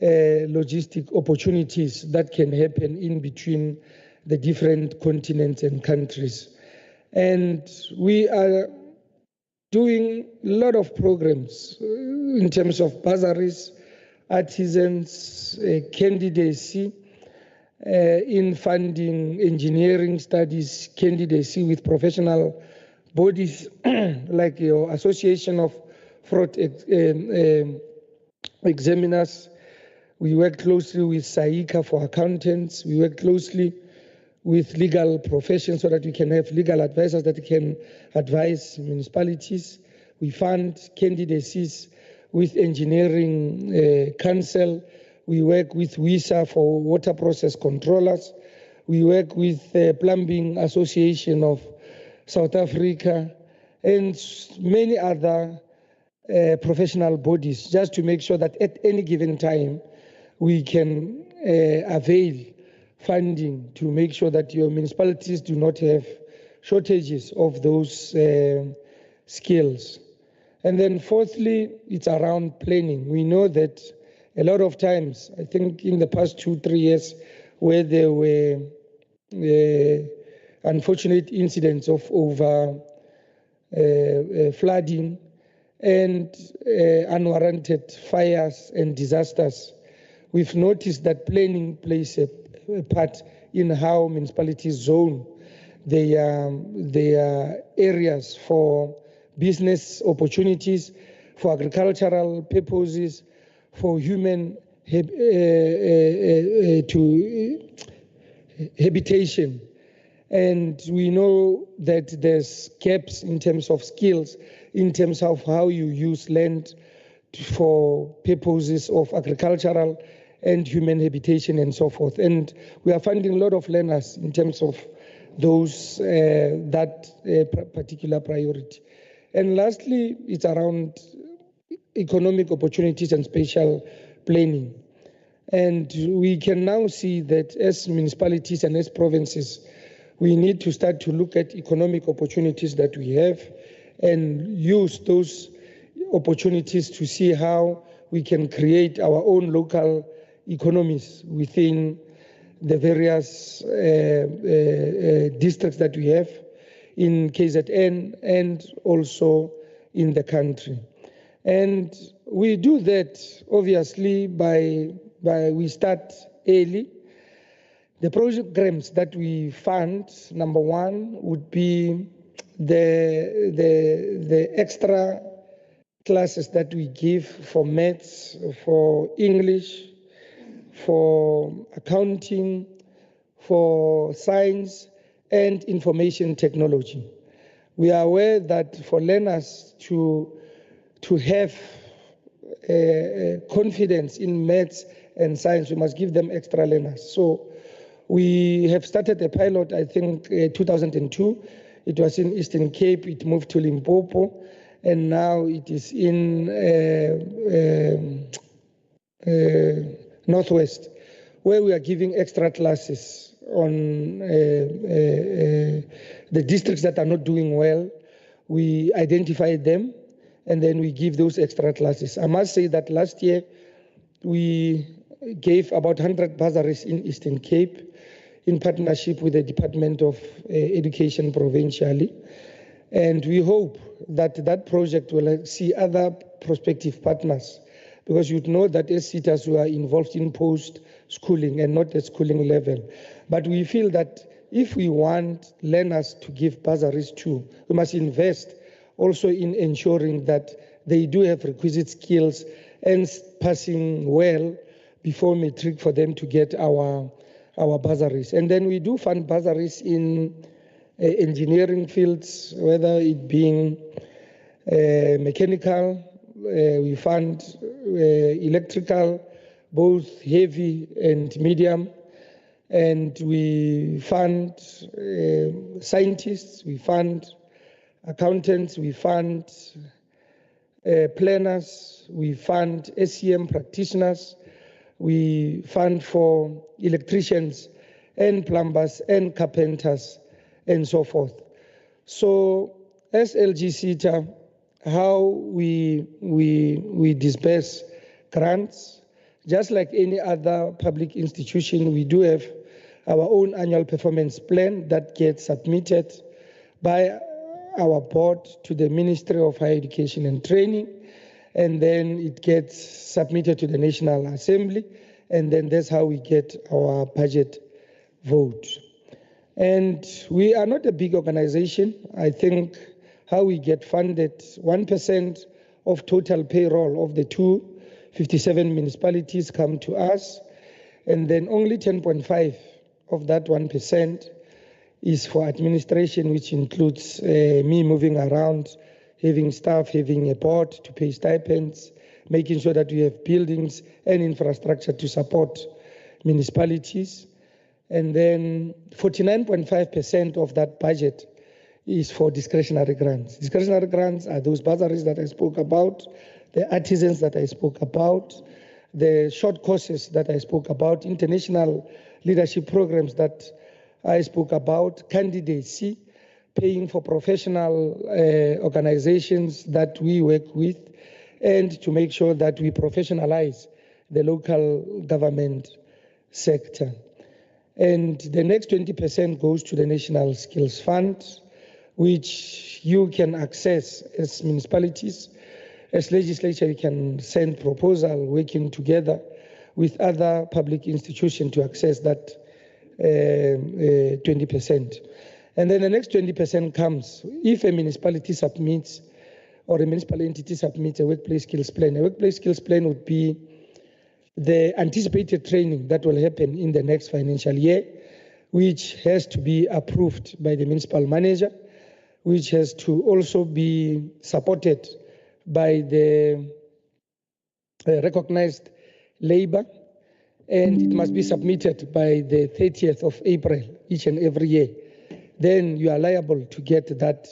Speaker 3: logistic opportunities that can happen in between the different continents and countries. And we are doing a lot of programs in terms of bursaries, artisans, candidacy, in funding engineering studies, candidacy with professional bodies like your Association of Fraud Examiners. We work closely with SAICA for accountants. We work closely with legal professions so that we can have legal advisors that can advise municipalities. We fund candidacies with engineering council. We work with WISA for water process controllers. We work with Plumbing Association of South Africa and many other professional bodies, just to make sure that at any given time we can avail funding to make sure that your municipalities do not have shortages of those skills. And then fourthly, it's around planning. We know that a lot of times, I think in the past 2-3 years, where there were unfortunate incidents of over flooding and unwarranted fires and disasters, we've noticed that planning plays a part in how municipalities zone their areas for business opportunities, for agricultural purposes, for human habitation. And we know that there's gaps in terms of skills, in terms of how you use land for purposes of agricultural and human habitation and so forth. And we are finding a lot of learners in terms of those, that particular priority. And lastly, it's around economic opportunities and spatial planning. And we can now see that as municipalities and as provinces, we need to start to look at economic opportunities that we have and use those opportunities to see how we can create our own local economies within the various districts that we have in KZN and also in the country. And we do that obviously by we start early. The programs that we fund, number one, would be the extra classes that we give for maths, for English, for accounting, for science and information technology. We are aware that for learners to have confidence in maths and science, we must give them extra learners. So we have started a pilot, I think 2002. It was in Eastern Cape, it moved to Limpopo, and now it is in Northwest, where we are giving extra classes on the districts that are not doing well. We identify them, and then we give those extra classes. I must say that last year, we gave about 100 bursaries in Eastern Cape in partnership with the Department of Education provincially. And we hope that that project will see other prospective partners, because you'd know that as SETAs we are involved in post-schooling and not at schooling level. But we feel that if we want learners to give bursaries too, we must invest also in ensuring that they do have requisite skills and passing well before matric for them to get our bursaries. And then we do fund bursaries in engineering fields, whether it being mechanical, we fund electrical, both heavy and medium, and we fund scientists, we fund accountants, we fund planners, we fund SEM practitioners, we fund for electricians and plumbers and carpenters and so forth. So as LG SETA, how we disperse grants, just like any other public institution, we do have our own annual performance plan that gets submitted by our board to the Ministry of Higher Education and Training, and then it gets submitted to the National Assembly, and then that's how we get our budget vote. And we are not a big organization. I think how we get funded, 1% of total payroll of the 257 municipalities come to us, and then only 10.5 of that 1% is for administration, which includes me moving around, having staff, having a board to pay stipends, making sure that we have buildings and infrastructure to support municipalities. And then 49.5% of that budget is for discretionary grants. Discretionary grants are those bursaries that I spoke about, the artisans that I spoke about, the short courses that I spoke about, international leadership programs that I spoke about, candidacy, paying for professional organizations that we work with, and to make sure that we professionalize the local government sector. And the next 20% goes to the National Skills Fund, which you can access as municipalities. As legislature, you can send proposal working together with other public institutions to access that 20%. And then the next 20% comes if a municipality submits or a municipal entity submits a workplace skills plan. A workplace skills plan would be the anticipated training that will happen in the next financial year, which has to be approved by the municipal manager, which has to also be supported by the recognized labor, and it must be submitted by the 30th of April each and every year. Then you are liable to get that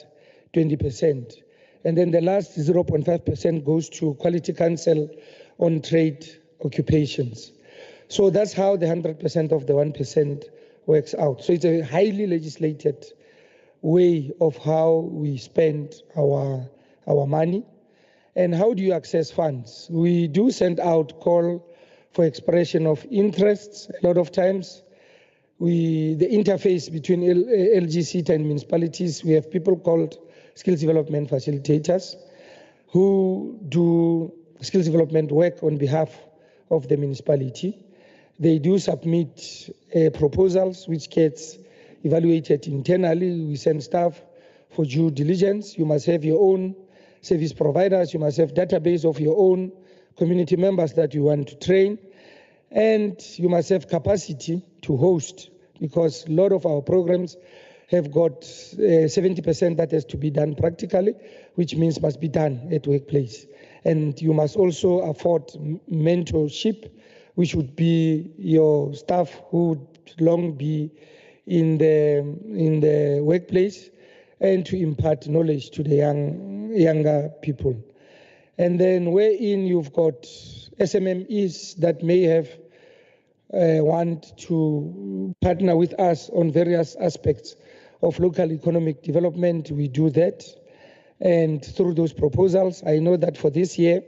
Speaker 3: 20%. And then the last 0.5% goes to Quality Council on Trade Occupations. So that's how the 100% of the 1% works out. So it's a highly legislated way of how we spend our money. And how do you access funds? We do send out call for expression of interests. A lot of times, the interface between LGC and municipalities, we have people called skills development facilitators who do skills development work on behalf of the municipality. They do submit proposals which gets evaluated internally. We send staff for due diligence. You must have your own service providers. You must have database of your own community members that you want to train. And you must have capacity to host, because a lot of our programs have got 70% that has to be done practically, which means must be done at workplace. And you must also afford mentorship, which would be your staff who would long be in the workplace, and to impart knowledge to the younger people. And then wherein you've got SMMEs that may have want to partner with us on various aspects of local economic development, we do that. And through those proposals, I know that for this year,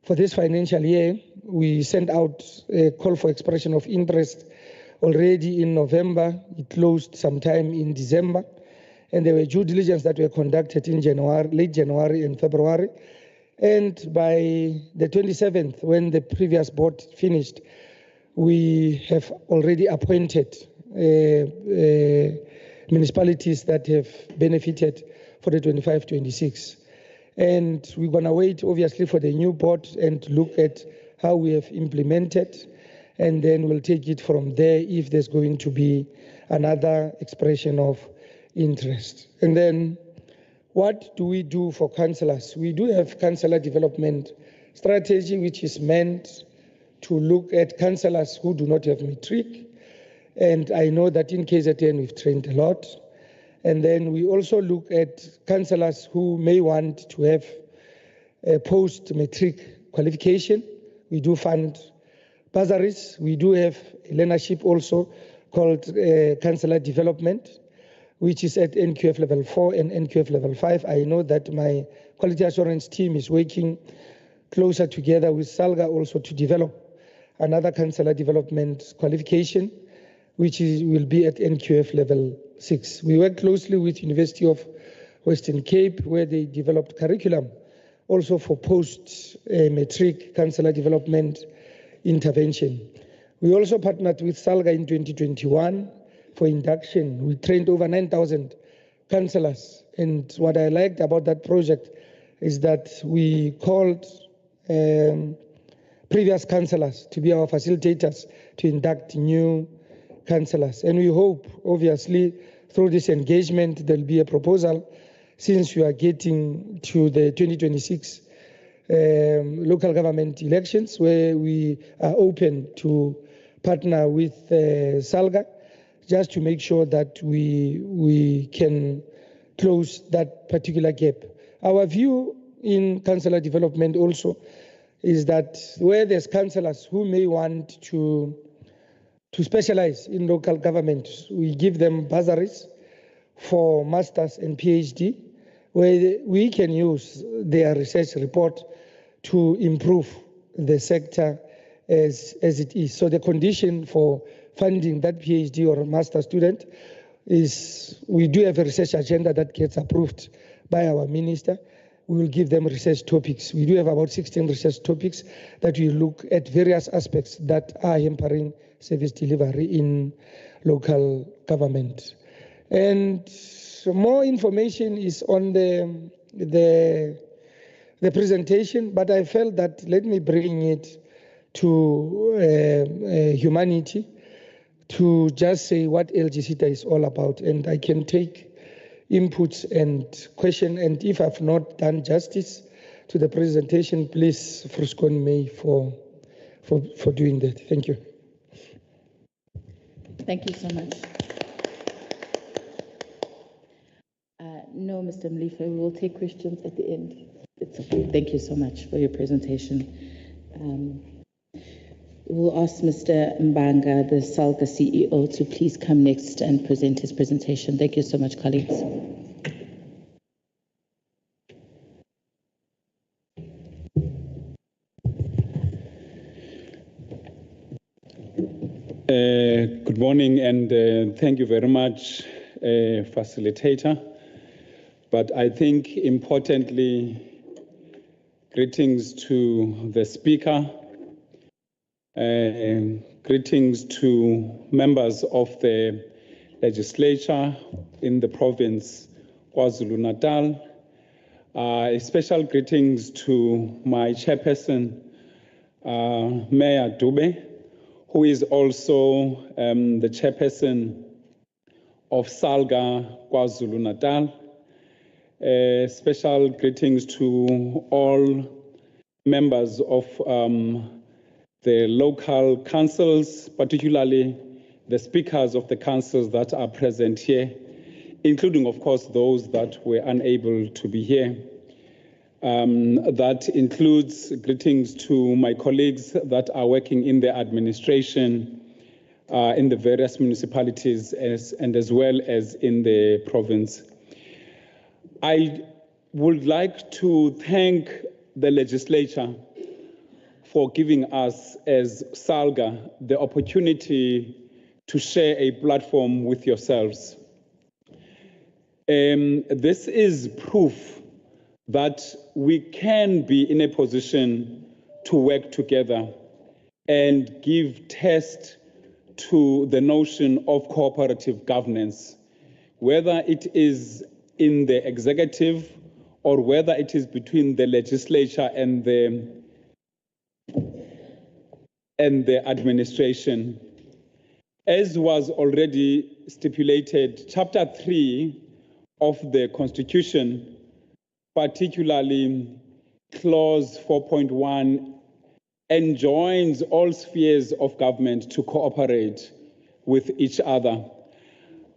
Speaker 3: for this financial year, we sent out a call for expression of interest already in November. It closed sometime in December. And there were due diligence that were conducted in January, late January and February. And by the 27th, when the previous board finished, we have already appointed municipalities that have benefited for the 25-26. And we're going to wait, obviously, for the new board and look at how we have implemented. And then we'll take it from there if there's going to be another expression of interest. And then what do we do for councillors? We do have councillor development strategy, which is meant to look at councillors who do not have matric. And I know that in KZN we've trained a lot. And then we also look at councillors who may want to have a post-matric qualification. We do fund bursaries. We do have a learnership also called councillor development, which is at NQF level 4 and NQF level 5. I know that my quality assurance team is working closer together with SALGA also to develop another councillor development qualification, which will be at NQF level 6. We work closely with University of Western Cape, where they developed curriculum also for post-matric councillor development intervention. We also partnered with SALGA in 2021 for induction. We trained over 9,000 councillors. And what I liked about that project is that we called previous councillors to be our facilitators to induct new councillors. And we hope, obviously, through this engagement, there'll be a proposal, since we are getting to the 2026 local government elections, where we are open to partner with SALGA, just to make sure that we can close that particular gap. Our view in councillor development also is that where there's councillors who may want to specialize in local government, we give them bursaries for masters and PhD, where we can use their research report to improve the sector as it is. So the condition for funding that PhD or master student is we do have a research agenda that gets approved by our minister. We will give them research topics. We do have about 16 research topics that we look at various aspects that are hampering service delivery in local government. And more information is on the presentation, but I felt that let me bring it to humanity to just say what LGCTA is all about. And I can take inputs and questions, and if I've not done justice to the presentation, please fruscon me for doing that. Thank you.
Speaker 2: Thank you so much. No, Mr. Mlife, we will take questions at the end. It's okay. Thank you so much for your presentation. We'll ask Mr. Mbanga, the SALGA CEO, to please come next and present his presentation. Thank you so much, colleagues.
Speaker 4: Good morning, and thank you very much, facilitator. But I think importantly, greetings to the speaker, greetings to members of the legislature in the province KwaZulu-Natal, special greetings to my chairperson, Mayor Dube, who is also the chairperson of SALGA KwaZulu-Natal. Special greetings to all members of the local councils, particularly the speakers of the councils that are present here, including, of course, those that were unable to be here. That includes greetings to my colleagues that are working in the administration in the various municipalities and as well as in the province. I would like to thank the legislature for giving us as SALGA the opportunity to share a platform with yourselves. This is proof that we can be in a position to work together and give test to the notion of cooperative governance, whether it is in the executive or whether it is between the legislature and the administration. As was already stipulated, Chapter 3 of the Constitution, particularly Clause 4.1, enjoins all spheres of government to cooperate with each other.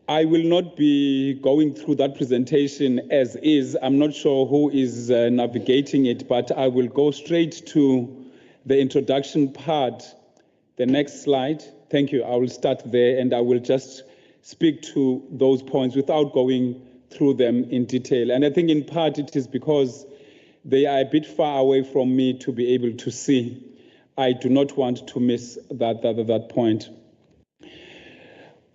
Speaker 4: I will not be going through that presentation as is. I'm not sure who is navigating it, but I will go straight to the introduction part. The next slide. Thank you. I will start there and I will just speak to those points without going through them in detail. And I think in part it is because they are a bit far away from me to be able to see. I do not want to miss that point.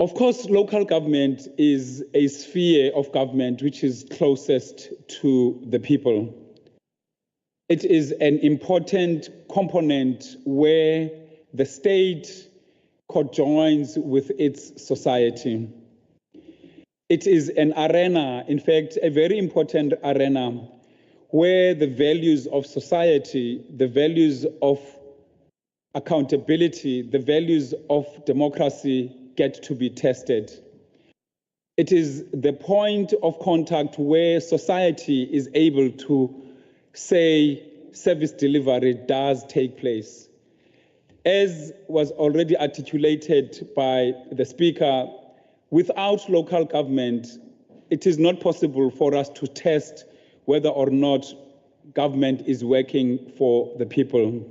Speaker 4: Of course, local government is a sphere of government which is closest to the people. It is an important component where the state conjoins with its society. It is an arena, in fact, a very important arena, where the values of society, the values of accountability, the values of democracy get to be tested. It is the point of contact where society is able to say service delivery does take place. As was already articulated by the speaker, without local government, it is not possible for us to test whether or not government is working for the people.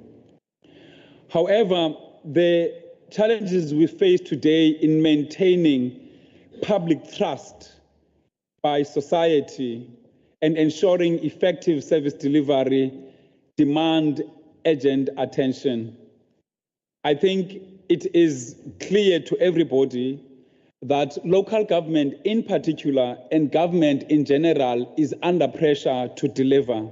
Speaker 4: However, the challenges we face today in maintaining public trust by society and ensuring effective service delivery demand urgent attention. I think it is clear to everybody that local government in particular and government in general is under pressure to deliver.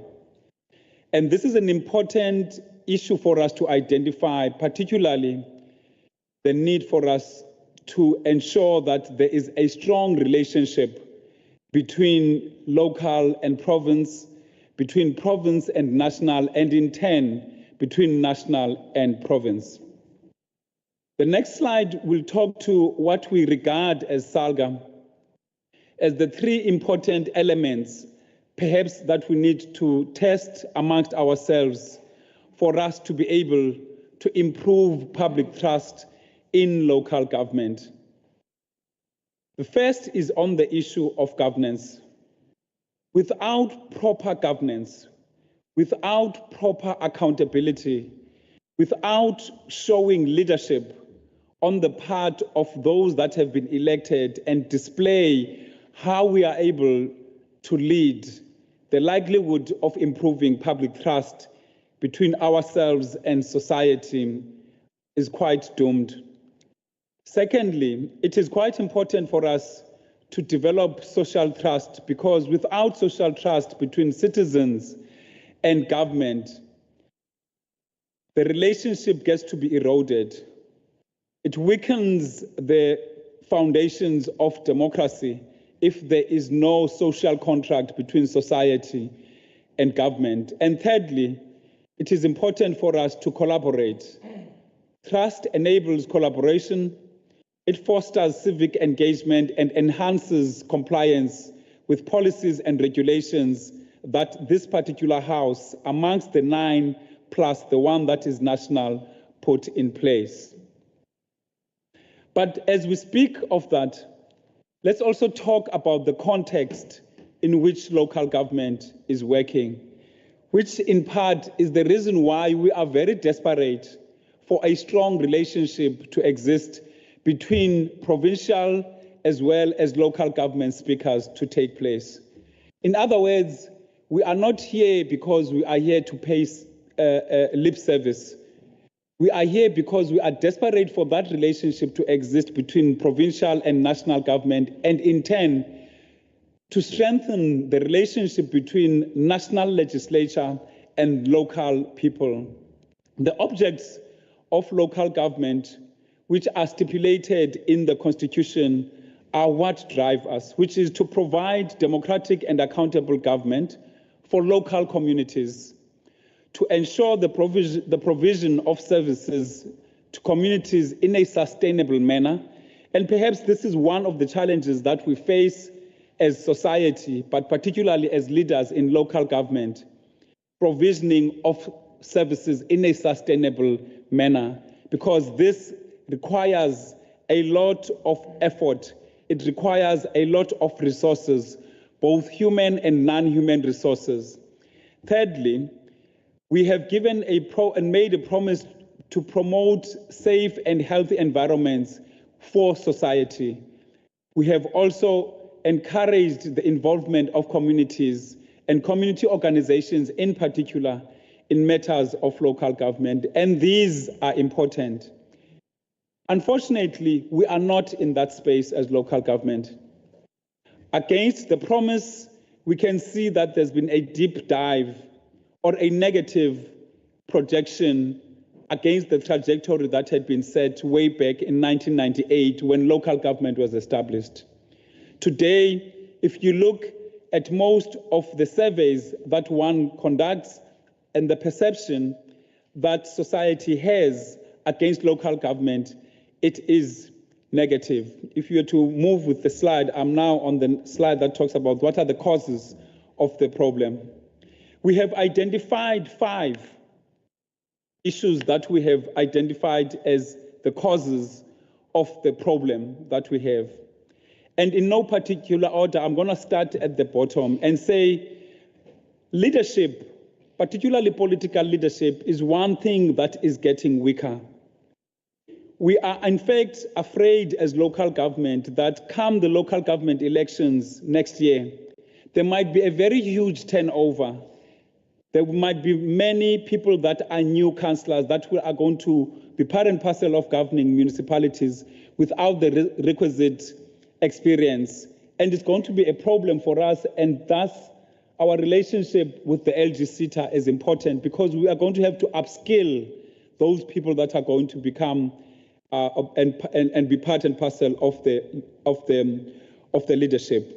Speaker 4: And this is an important issue for us to identify, particularly the need for us to ensure that there is a strong relationship between local and province, between province and national, and in turn, between national and province. The next slide will talk to what we regard as SALGA, as the three important elements, perhaps that we need to test amongst ourselves for us to be able to improve public trust in local government. The first is on the issue of governance. Without proper governance, without proper accountability, without showing leadership on the part of those that have been elected and display how we are able to lead, the likelihood of improving public trust between ourselves and society is quite doomed. Secondly, it is quite important for us to develop social trust, because without social trust between citizens and government, the relationship gets to be eroded. It weakens the foundations of democracy if there is no social contract between society and government. And thirdly, it is important for us to collaborate. Trust enables collaboration. It fosters civic engagement and enhances compliance with policies and regulations that this particular House, amongst the 9 plus the one that is national, put in place. But as we speak of that, let's also talk about the context in which local government is working, which in part is the reason why we are very desperate for a strong relationship to exist between provincial as well as local government speakers to take place. In other words, we are not here because we are here to pay lip service. We are here because we are desperate for that relationship to exist between provincial and national government, and in turn, to strengthen the relationship between national legislature and local people. The objects of local government, which are stipulated in the Constitution, are what drive us, which is to provide democratic and accountable government for local communities, to ensure the provision of services to communities in a sustainable manner. And perhaps this is one of the challenges that we face as society, but particularly as leaders in local government, provisioning of services in a sustainable manner, because this requires a lot of effort. It requires a lot of resources, both human and non-human resources. Thirdly, we have given and made a promise to promote safe and healthy environments for society. We have also encouraged the involvement of communities and community organizations in particular in matters of local government, and these are important. Unfortunately, we are not in that space as local government. Against the promise, we can see that there's been a deep dive or a negative projection against the trajectory that had been set way back in 1998 when local government was established. Today, if you look at most of the surveys that one conducts and the perception that society has against local government, it is negative. If you were to move with the slide, I'm now on the slide that talks about what are the causes of the problem. We have identified 5 issues that we have identified as the causes of the problem that we have. And in no particular order, I'm going to start at the bottom and say leadership, particularly political leadership, is one thing that is getting weaker. We are, in fact, afraid as local government that come the local government elections next year, there might be a very huge turnover. There might be many people that are new councillors that are going to be part and parcel of governing municipalities without the requisite experience. And it's going to be a problem for us, and thus our relationship with the LG SETA is important because we are going to have to upskill those people that are going to become and be part and parcel of the leadership.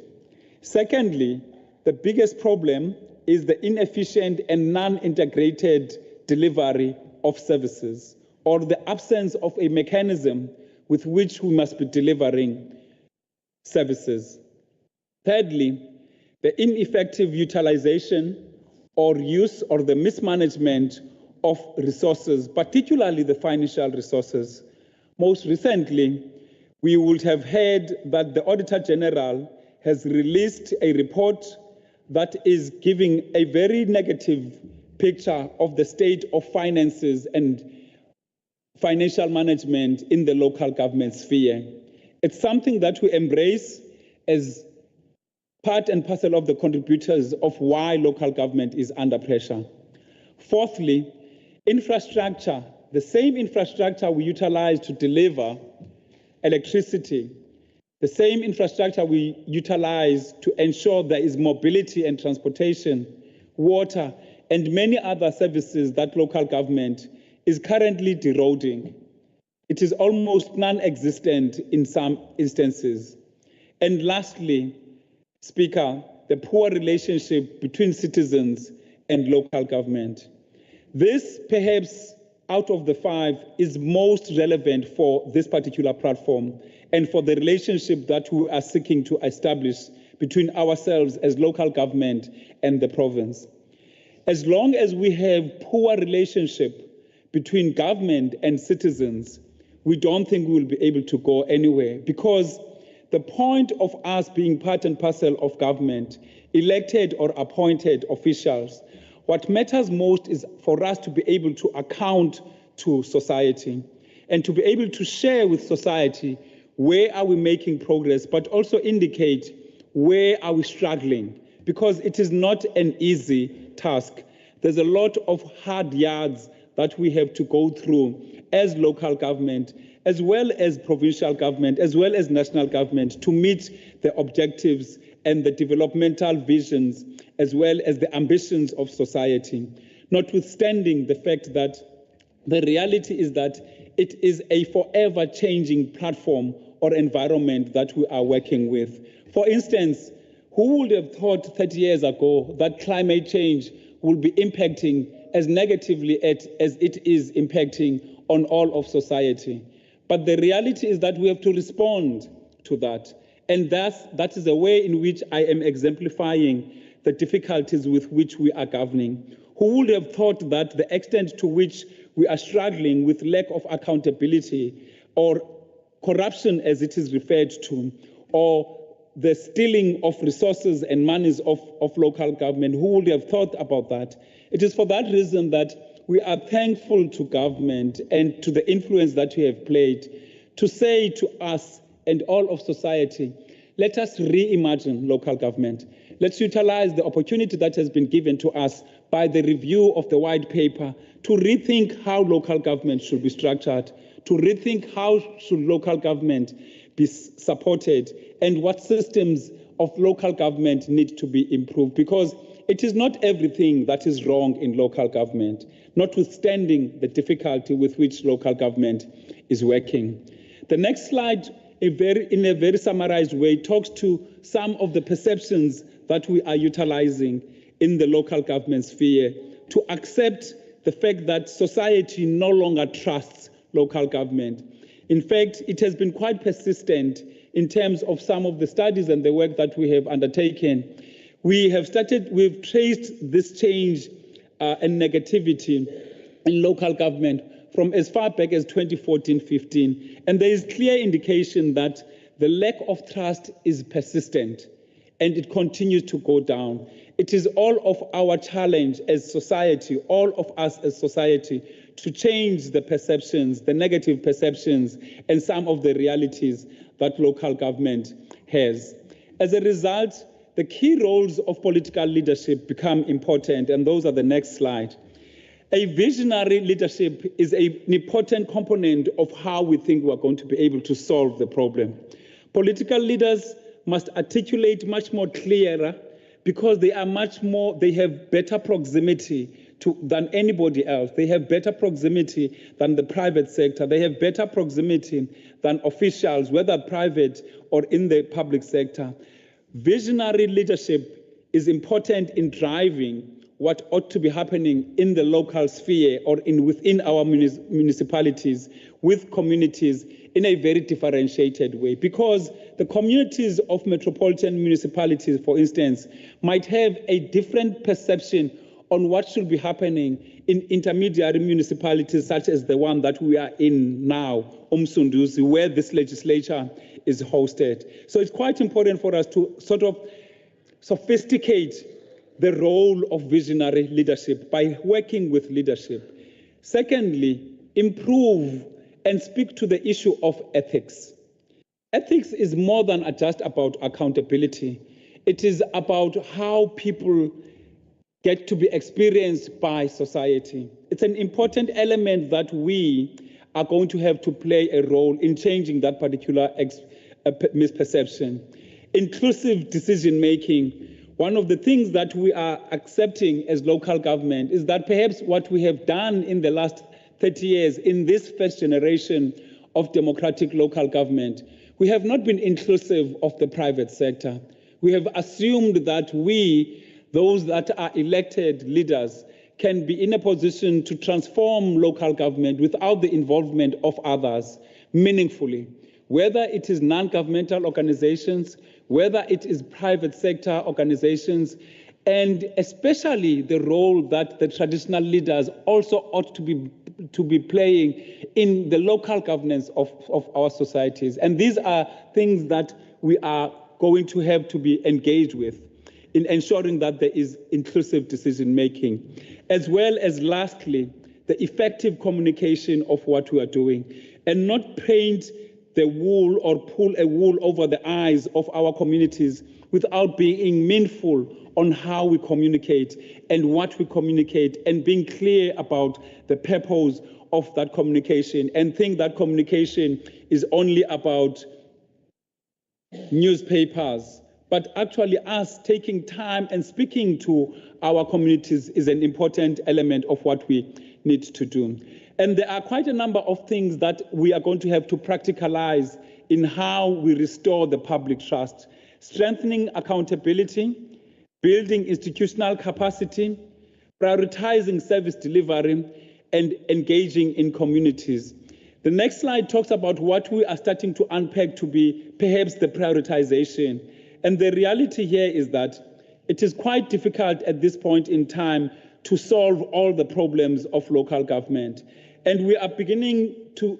Speaker 4: Secondly, the biggest problem is the inefficient and non-integrated delivery of services, or the absence of a mechanism with which we must be delivering services. Thirdly, the ineffective utilization or use or the mismanagement of resources, particularly the financial resources. Most recently, we would have heard that the Auditor General has released a report that is giving a very negative picture of the state of finances and financial management in the local government sphere. It's something that we embrace as part and parcel of the contributors of why local government is under pressure. Fourthly, infrastructure, the same infrastructure we utilize to deliver electricity, the same infrastructure we utilize to ensure there is mobility and transportation, water, and many other services that local government is currently eroding. It is almost non-existent in some instances. And lastly, Speaker, the poor relationship between citizens and local government. This, perhaps, out of the 5, is most relevant for this particular platform and for the relationship that we are seeking to establish between ourselves as local government and the province. As long as we have poor relationship between government and citizens, we don't think we will be able to go anywhere, because the point of us being part and parcel of government, elected or appointed officials, what matters most is for us to be able to account to society and to be able to share with society where are we making progress, but also indicate where are we struggling, because it is not an easy task. There's a lot of hard yards that we have to go through as local government, as well as provincial government, as well as national government, to meet the objectives and the developmental visions, as well as the ambitions of society. Notwithstanding the fact that the reality is that it is a forever changing platform or environment that we are working with. For instance, who would have thought 30 years ago that climate change will be impacting as negatively as it is impacting on all of society? But the reality is that we have to respond to that. And that is a way in which I am exemplifying the difficulties with which we are governing. Who would have thought that the extent to which we are struggling with lack of accountability or corruption, as it is referred to, or the stealing of resources and monies of local government, who would have thought about that? It is for that reason that we are thankful to government and to the influence that we have played to say to us and all of society, let us reimagine local government. Let's utilize the opportunity that has been given to us by the review of the white paper to rethink how local government should be structured, to rethink how should local government be supported, and what systems of local government need to be improved, because it is not everything that is wrong in local government, notwithstanding the difficulty with which local government is working. The next slide, in a very summarized way, talks to some of the perceptions that we are utilizing in the local government sphere to accept the fact that society no longer trusts local government. In fact, it has been quite persistent in terms of some of the studies and the work that we have undertaken. We've traced this change and negativity in local government from as far back as 2014-15. And there is clear indication that the lack of trust is persistent and it continues to go down. It is all of our challenge as society, all of us as society, to change the perceptions, the negative perceptions, and some of the realities that local government has. As a result, the key roles of political leadership become important, and those are the next slide. A visionary leadership is an important component of how we think we're going to be able to solve the problem. Political leaders must articulate much more clearer because they have better proximity than anybody else. They have better proximity than the private sector. They have better proximity than officials, whether private or in the public sector. Visionary leadership is important in driving what ought to be happening in the local sphere or within our municipalities with communities in a very differentiated way, because the communities of metropolitan municipalities, for instance, might have a different perception on what should be happening in intermediary municipalities such as the one that we are in now, Umsunduzi, where this legislature is hosted. So it's quite important for us to sort of sophisticate the role of visionary leadership by working with leadership. Secondly, improve and speak to the issue of ethics. Ethics is more than just about accountability. It is about how people get to be experienced by society. It's an important element that we are going to have to play a role in changing that particular misperception. Inclusive decision-making. One of the things that we are accepting as local government is that perhaps what we have done in the last 30 years in this first generation of democratic local government, we have not been inclusive of the private sector. We have assumed that we, those that are elected leaders, can be in a position to transform local government without the involvement of others meaningfully, whether it is non-governmental organizations, whether it is private sector organizations, and especially the role that the traditional leaders also ought to be playing in the local governance of our societies. And these are things that we are going to have to be engaged with in ensuring that there is inclusive decision-making, as well as, lastly, the effective communication of what we are doing, and not paint the wool or pull a wool over the eyes of our communities without being meaningful on how we communicate and what we communicate, and being clear about the purpose of that communication, and think that communication is only about newspapers, but actually us taking time and speaking to our communities is an important element of what we need to do. And there are quite a number of things that we are going to have to practicalize in how we restore the public trust, strengthening accountability, building institutional capacity, prioritizing service delivery, and engaging in communities. The next slide talks about what we are starting to unpack to be perhaps the prioritization. And the reality here is that it is quite difficult at this point in time to solve all the problems of local government. And we are beginning to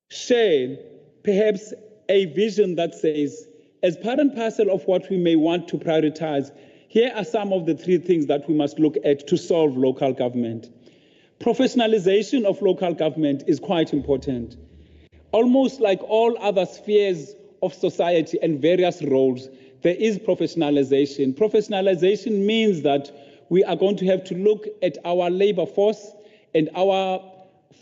Speaker 4: share perhaps a vision that says, as part and parcel of what we may want to prioritize, here are some of the three things that we must look at to solve local government. Professionalization of local government is quite important. Almost like all other spheres of society and various roles, there is professionalization. Professionalization means that we are going to have to look at our labor force and our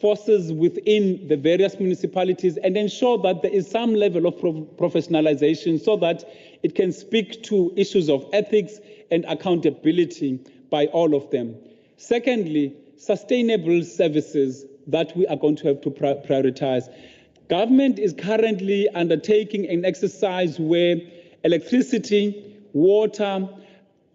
Speaker 4: forces within the various municipalities and ensure that there is some level of professionalization so that it can speak to issues of ethics and accountability by all of them. Secondly, sustainable services that we are going to have to prioritize. Government is currently undertaking an exercise where electricity, water,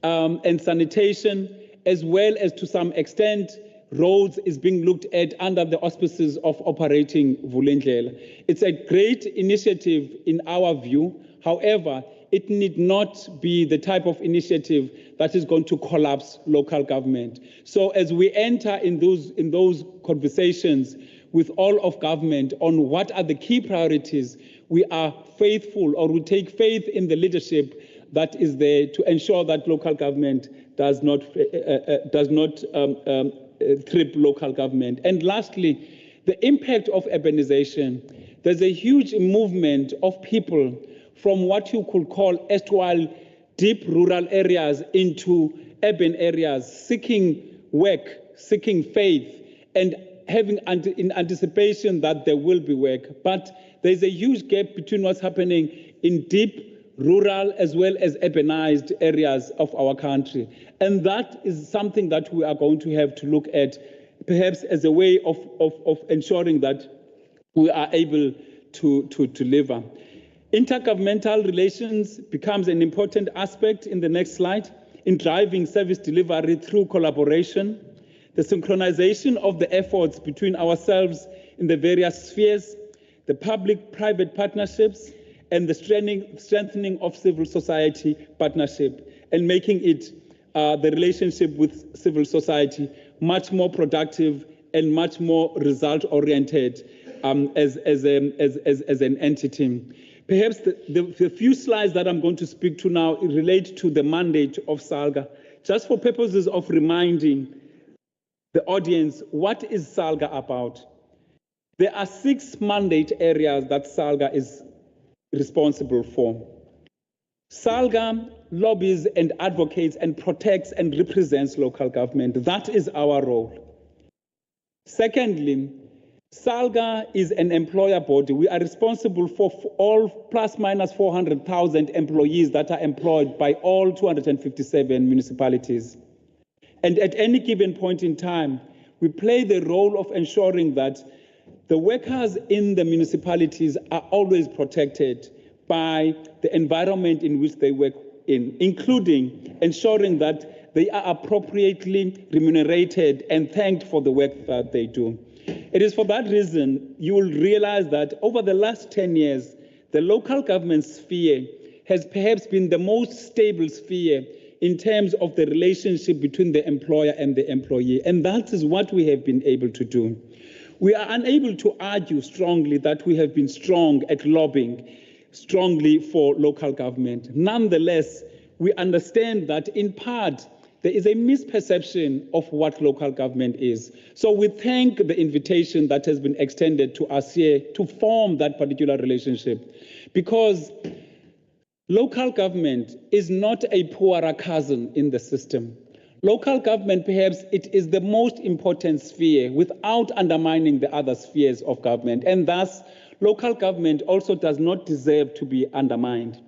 Speaker 4: and sanitation, as well as to some extent roads is being looked at under the auspices of operating Vulindlela. It's a great initiative in our view. However, it need not be the type of initiative that is going to collapse local government. So as we enter in those conversations with all of government on what are the key priorities, we are faithful, or we take faith in the leadership that is there to ensure that local government does not trip local government. And lastly, the impact of urbanization. There's a huge movement of people from what you could call erstwhile deep rural areas into urban areas, seeking work, seeking faith, and having in anticipation that there will be work. But there's a huge gap between what's happening in deep rural as well as urbanized areas of our country. And that is something that we are going to have to look at, perhaps as a way of ensuring that we are able to deliver. Intergovernmental relations becomes an important aspect in the next slide in driving service delivery through collaboration, the synchronization of the efforts between ourselves in the various spheres, the public-private partnerships, and the strengthening of civil society partnership, and making it the relationship with civil society much more productive and much more result-oriented as an entity. Perhaps the few slides that I'm going to speak to now relate to the mandate of SALGA. Just for purposes of reminding the audience, what is SALGA about? There are 6 mandate areas that SALGA is responsible for. SALGA lobbies and advocates and protects and represents local government. That is our role. Secondly, SALGA is an employer body. We are responsible for all plus minus 400,000 employees that are employed by all 257 municipalities. And at any given point in time, we play the role of ensuring that the workers in the municipalities are always protected by the environment in which they work in, including ensuring that they are appropriately remunerated and thanked for the work that they do. It is for that reason you will realize that over the last 10 years, the local government sphere has perhaps been the most stable sphere in terms of the relationship between the employer and the employee. And that is what we have been able to do. We are unable to argue strongly that we have been strong at lobbying strongly for local government. Nonetheless, we understand that in part, there is a misperception of what local government is. So we thank the invitation that has been extended to us here to form that particular relationship, because local government is not a poorer cousin in the system. Local government, perhaps, it is the most important sphere without undermining the other spheres of government, and thus local government also does not deserve to be undermined.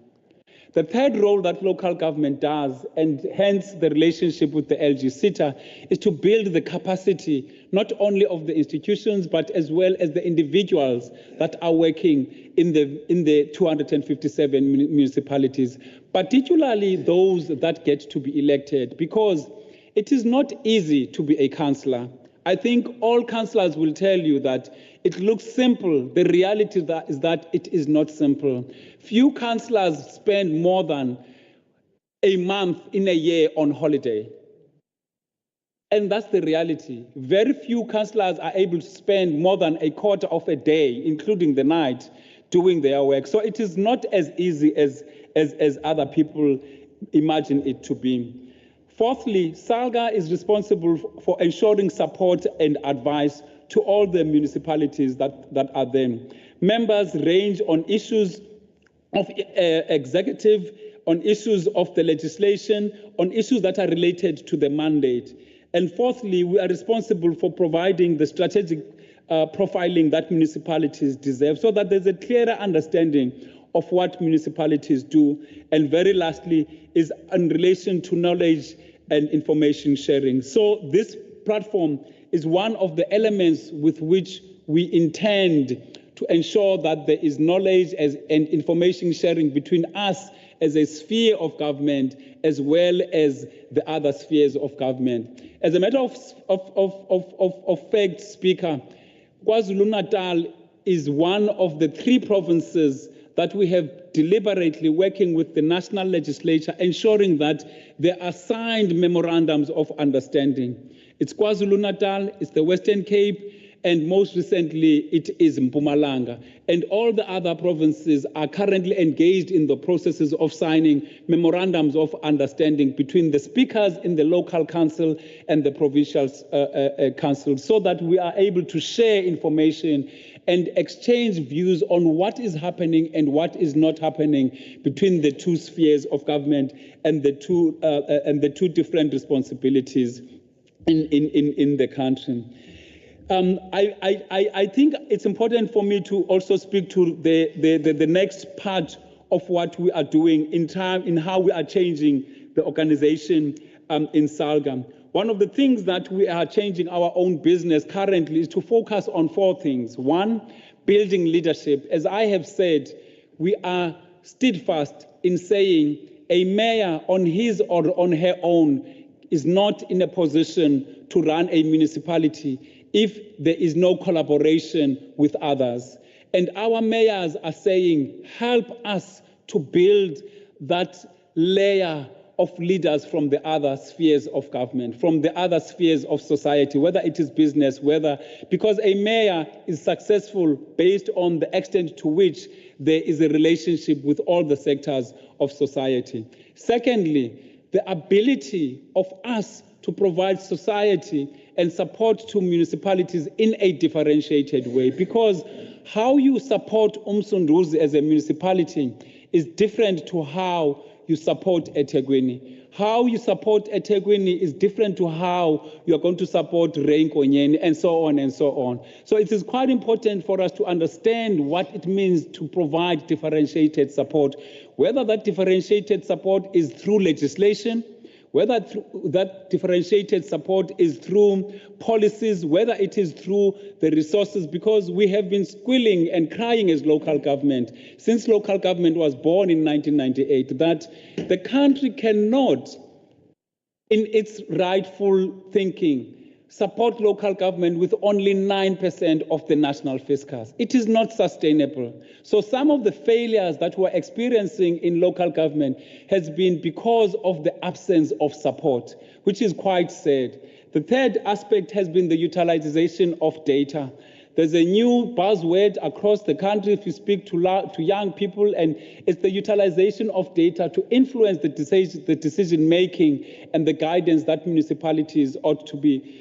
Speaker 4: The third role that local government does, and hence the relationship with the LG SITA, is to build the capacity not only of the institutions, but as well as the individuals that are working in the 257 municipalities, particularly those that get to be elected, because it is not easy to be a councillor. I think all councillors will tell you that it looks simple. The reality is that it is not simple. Few councillors spend more than a month in a year on holiday. And that's the reality. Very few councillors are able to spend more than a quarter of a day, including the night, doing their work. So it is not as easy as other people imagine it to be. Fourthly, SALGA is responsible for ensuring support and advice to all the municipalities that are there. Members range on issues of executive, on issues of the legislation, on issues that are related to the mandate. And fourthly, we are responsible for providing the strategic profiling that municipalities deserve, so that there's a clearer understanding of what municipalities do. And very lastly is in relation to knowledge and information sharing. So this platform is one of the elements with which we intend to ensure that there is knowledge and information sharing between us as a sphere of government as well as the other spheres of government. As a matter of fact, Speaker, KwaZulu-Natal is one of the 3 provinces that we have deliberately working with the national legislature, ensuring that there are signed memorandums of understanding. It's KwaZulu-Natal, it's the Western Cape, and most recently it is Mpumalanga. And all the other provinces are currently engaged in the processes of signing memorandums of understanding between the speakers in the local council and the provincial council, so that we are able to share information and exchange views on what is happening and what is not happening between the 2 spheres of government and the two different responsibilities in the country. I think it's important for me to also speak to the next part of what we are doing in how we are changing the organization in SALGA. One of the things that we are changing our own business currently is to focus on 4 things. 1, building leadership. As I have said, we are steadfast in saying a mayor on his or on her own is not in a position to run a municipality if there is no collaboration with others. And our mayors are saying, help us to build that layer of leaders from the other spheres of government, from the other spheres of society, whether it is business, because a mayor is successful based on the extent to which there is a relationship with all the sectors of society. Secondly, the ability of us to provide society and support to municipalities in a differentiated way, because how you support Umsunduzi as a municipality is different to how you support eThekwini. How you support eThekwini is different to how you are going to support Reinkonyeni, and so on and so on. So it is quite important for us to understand what it means to provide differentiated support, whether that differentiated support is through legislation, whether that differentiated support is through policies, whether it is through the resources, because we have been squealing and crying as local government since local government was born in 1998 that the country cannot, in its rightful thinking, support local government with only 9% of the national fiscus. It is not sustainable. So some of the failures that we're experiencing in local government has been because of the absence of support, which is quite sad. The third aspect has been the utilization of data. There's a new buzzword across the country if you speak to young people, and it's the utilization of data to influence the decision-making and the guidance that municipalities ought to be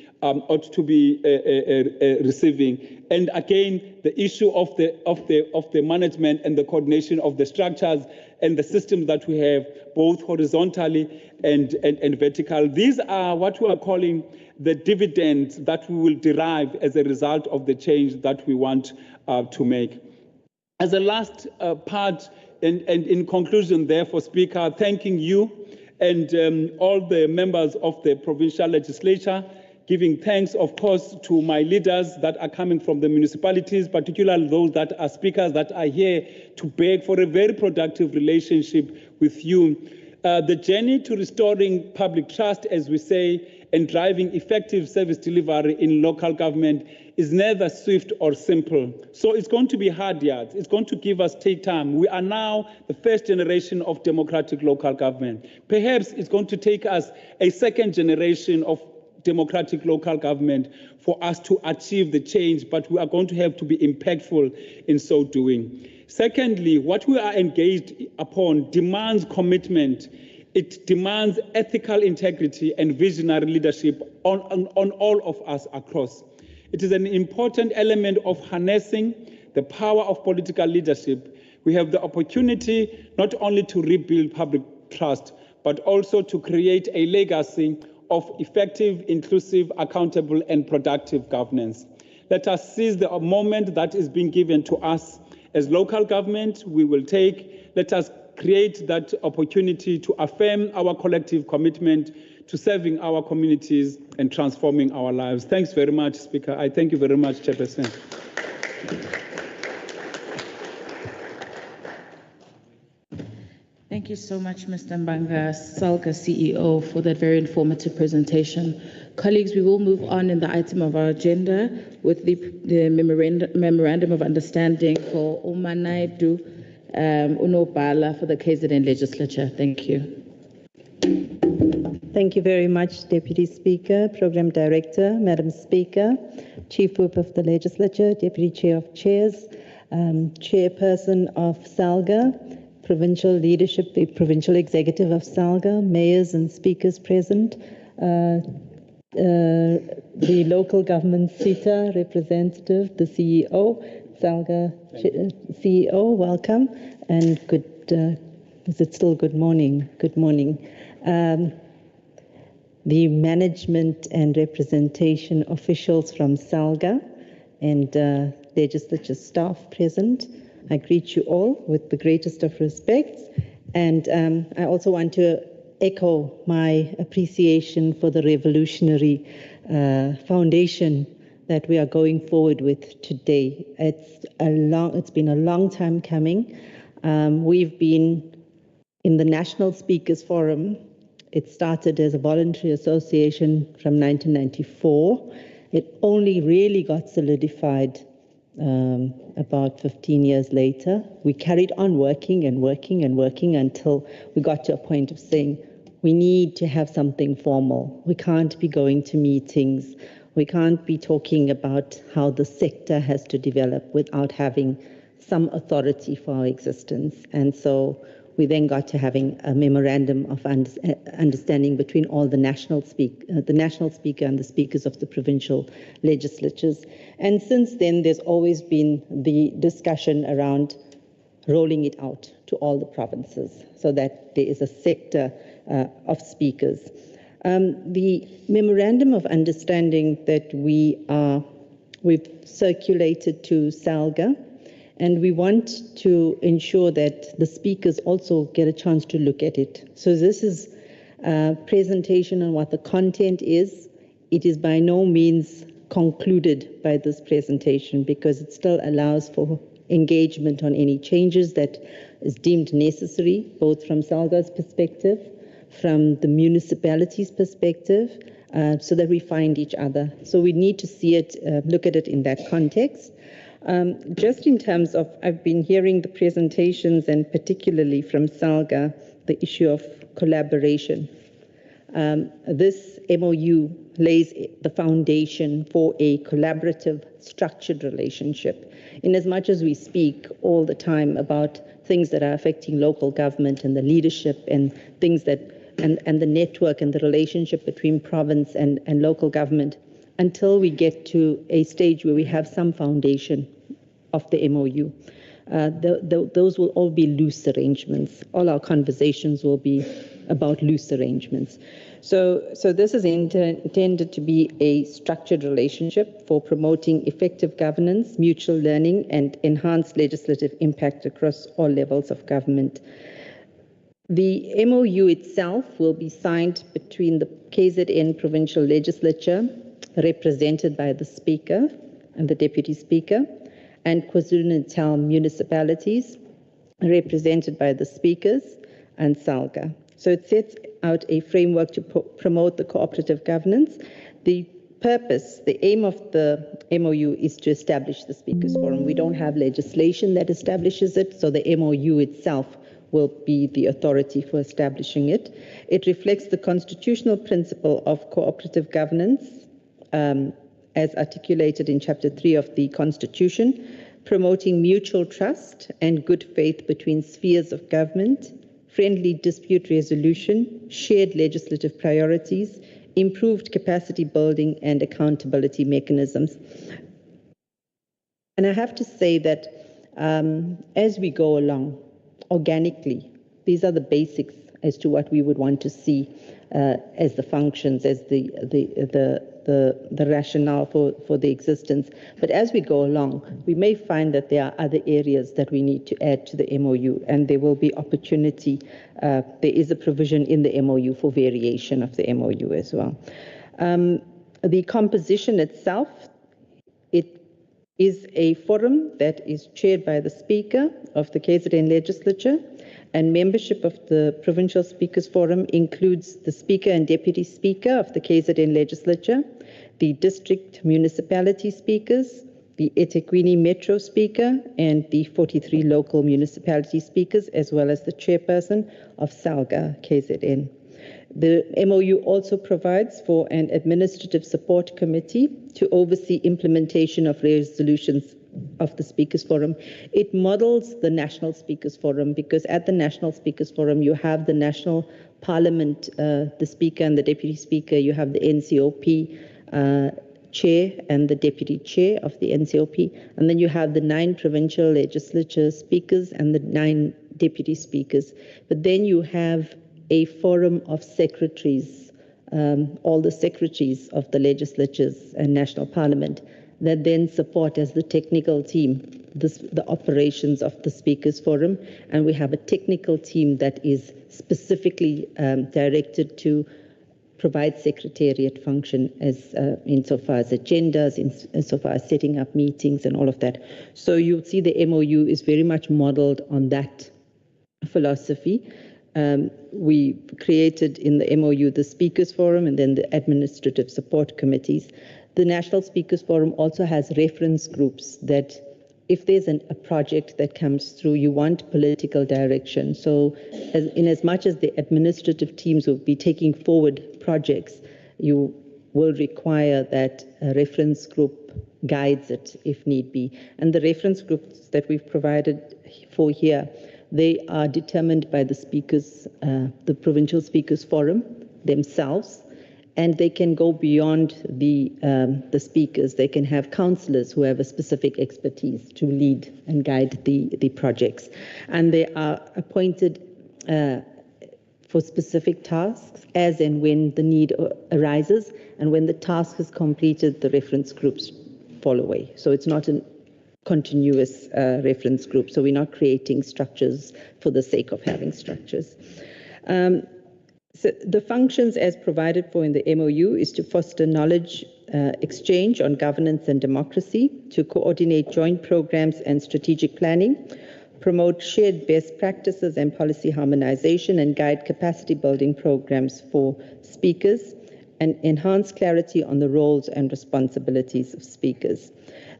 Speaker 4: receiving. And again, the issue of the management and the coordination of the structures and the systems that we have, both horizontally and vertical. These are what we are calling the dividends that we will derive as a result of the change that we want to make. As a last part, and in conclusion, therefore, Speaker, thanking you and all the members of the provincial legislature, giving thanks, of course, to my leaders that are coming from the municipalities, particularly those that are speakers that are here to beg for a very productive relationship with you. The journey to restoring public trust, as we say, and driving effective service delivery in local government is neither swift or simple. So it's going to be hard yards. It's going to take time. We are now the first generation of democratic local government. Perhaps it's going to take us a second generation of democratic local government for us to achieve the change, but we are going to have to be impactful in so doing. Secondly, what we are engaged upon demands commitment. It demands ethical integrity and visionary leadership on all of us across. It is an important element of harnessing the power of political leadership. We have the opportunity not only to rebuild public trust, but also to create a legacy of effective, inclusive, accountable, and productive governance. Let us seize the moment that is being given to us as local government. We will take. Let us create that opportunity to affirm our collective commitment to serving our communities and transforming our lives. Thanks very much, Speaker. I thank you very much, Chairperson.
Speaker 2: Thank you so much, Mr. Mbanga Salga, CEO, for that very informative presentation. Colleagues, we will move on in the item of our agenda with the memorandum of understanding for Umanaidu Unobala for the KZN legislature. Thank you.
Speaker 5: Thank you very much, Deputy Speaker, Program Director, Madam Speaker, Chief Whip of the Legislature, Deputy Chair of Chairs, Chairperson of SALGA, Provincial Leadership, the Provincial Executive of SALGA, Mayors and Speakers present, the Local Government SITA representative, the CEO, SALGA CEO, welcome, and good, is it still good morning? Good morning. The management and representation officials from SALGA and legislature staff present, I greet you all with the greatest of respects. And I also want to echo my appreciation for the revolutionary foundation that we are going forward with today. It's been a long time coming. We've been in the National Speakers Forum. It started as a voluntary association from 1994. It only really got solidified about 15 years later. We carried on working and working and working until we got to a point of saying, we need to have something formal. We can't be going to meetings. We can't be talking about how the sector has to develop without having some authority for our existence. And so we then got to having a memorandum of understanding between all the national speaker and the speakers of the provincial legislatures. And since then, there's always been the discussion around rolling it out to all the provinces so that there is a sector of speakers. The memorandum of understanding that we've circulated to SALGA, and we want to ensure that the speakers also get a chance to look at it. So this is a presentation on what the content is. It is by no means concluded by this presentation because it still allows for engagement on any changes that is deemed necessary, both from SALGA's perspective, from the municipality's perspective, so that we find each other. So we need to see it, look at it in that context. Just in terms of, I've been hearing the presentations and particularly from SALGA, the issue of collaboration. This MOU lays the foundation for a collaborative, structured relationship. In as much as we speak all the time about things that are affecting local government and the leadership and things that, and the network and the relationship between province and local government, until we get to a stage where we have some foundation of the MOU. Those will all be loose arrangements. All our conversations will be about loose arrangements. So this is intended to be a structured relationship for promoting effective governance, mutual learning, and enhanced legislative impact across all levels of government. The MOU itself will be signed between the KZN Provincial Legislature, represented by the Speaker and the Deputy Speaker, and KwaZulu-Natal municipalities, represented by the Speakers and SALGA. So it sets out a framework to promote the cooperative governance. The purpose, the aim of the MOU is to establish the Speakers Forum. We don't have legislation that establishes it, so the MOU itself will be the authority for establishing it. It reflects the constitutional principle of cooperative governance, as articulated in Chapter 3 of the Constitution, promoting mutual trust and good faith between spheres of government, friendly dispute resolution, shared legislative priorities, improved capacity building, and accountability mechanisms. And I have to say that as we go along, organically, these are the basics as to what we would want to see as the functions, as the rationale for the existence. But as we go along, we may find that there are other areas that we need to add to the MOU, and there will be opportunity. There is a provision in the MOU for variation of the MOU as well. The composition itself, it is a forum that is chaired by the Speaker of the KZN Legislature, And membership of the Provincial Speakers Forum includes the Speaker and Deputy Speaker of the KZN Legislature, the District Municipality Speakers, the eThekwini Metro Speaker, and the 43 local municipality speakers, as well as the Chairperson of SALGA KZN. The MOU also provides for an administrative support committee to oversee implementation of resolutions of the Speakers Forum. It models the National Speakers Forum, because at the National Speakers Forum you have the National Parliament, the Speaker and the Deputy Speaker, you have the NCOP Chair and the Deputy Chair of the NCOP, and then you have the 9 provincial legislature speakers and the 9 deputy speakers. But then you have a forum of secretaries, all the secretaries of the legislatures and national parliament, that then support as the technical team the operations of the Speakers Forum. And we have a technical team that is specifically directed to provide secretariat function as insofar as agendas, insofar as setting up meetings and all of that. So you'll see the MOU is very much modeled on that philosophy. We created in the MOU the Speakers Forum and then the administrative support committees. The National Speakers Forum also has reference groups that if there's a project that comes through, you want political direction. So in as much as the administrative teams will be taking forward projects, you will require that a reference group guides it if need be. And the reference groups that we've provided for here, they are determined by the speakers, the Provincial Speakers Forum themselves, and they can go beyond the speakers. They can have councillors who have a specific expertise to lead and guide the projects. And they are appointed for specific tasks as and when the need arises, and when the task is completed, the reference groups fall away. So it's not a continuous reference group. So we're not creating structures for the sake of having structures. So the functions as provided for in the MOU is to foster knowledge exchange on governance and democracy, to coordinate joint programs and strategic planning, promote shared best practices and policy harmonization, and guide capacity building programs for speakers, and enhance clarity on the roles and responsibilities of speakers.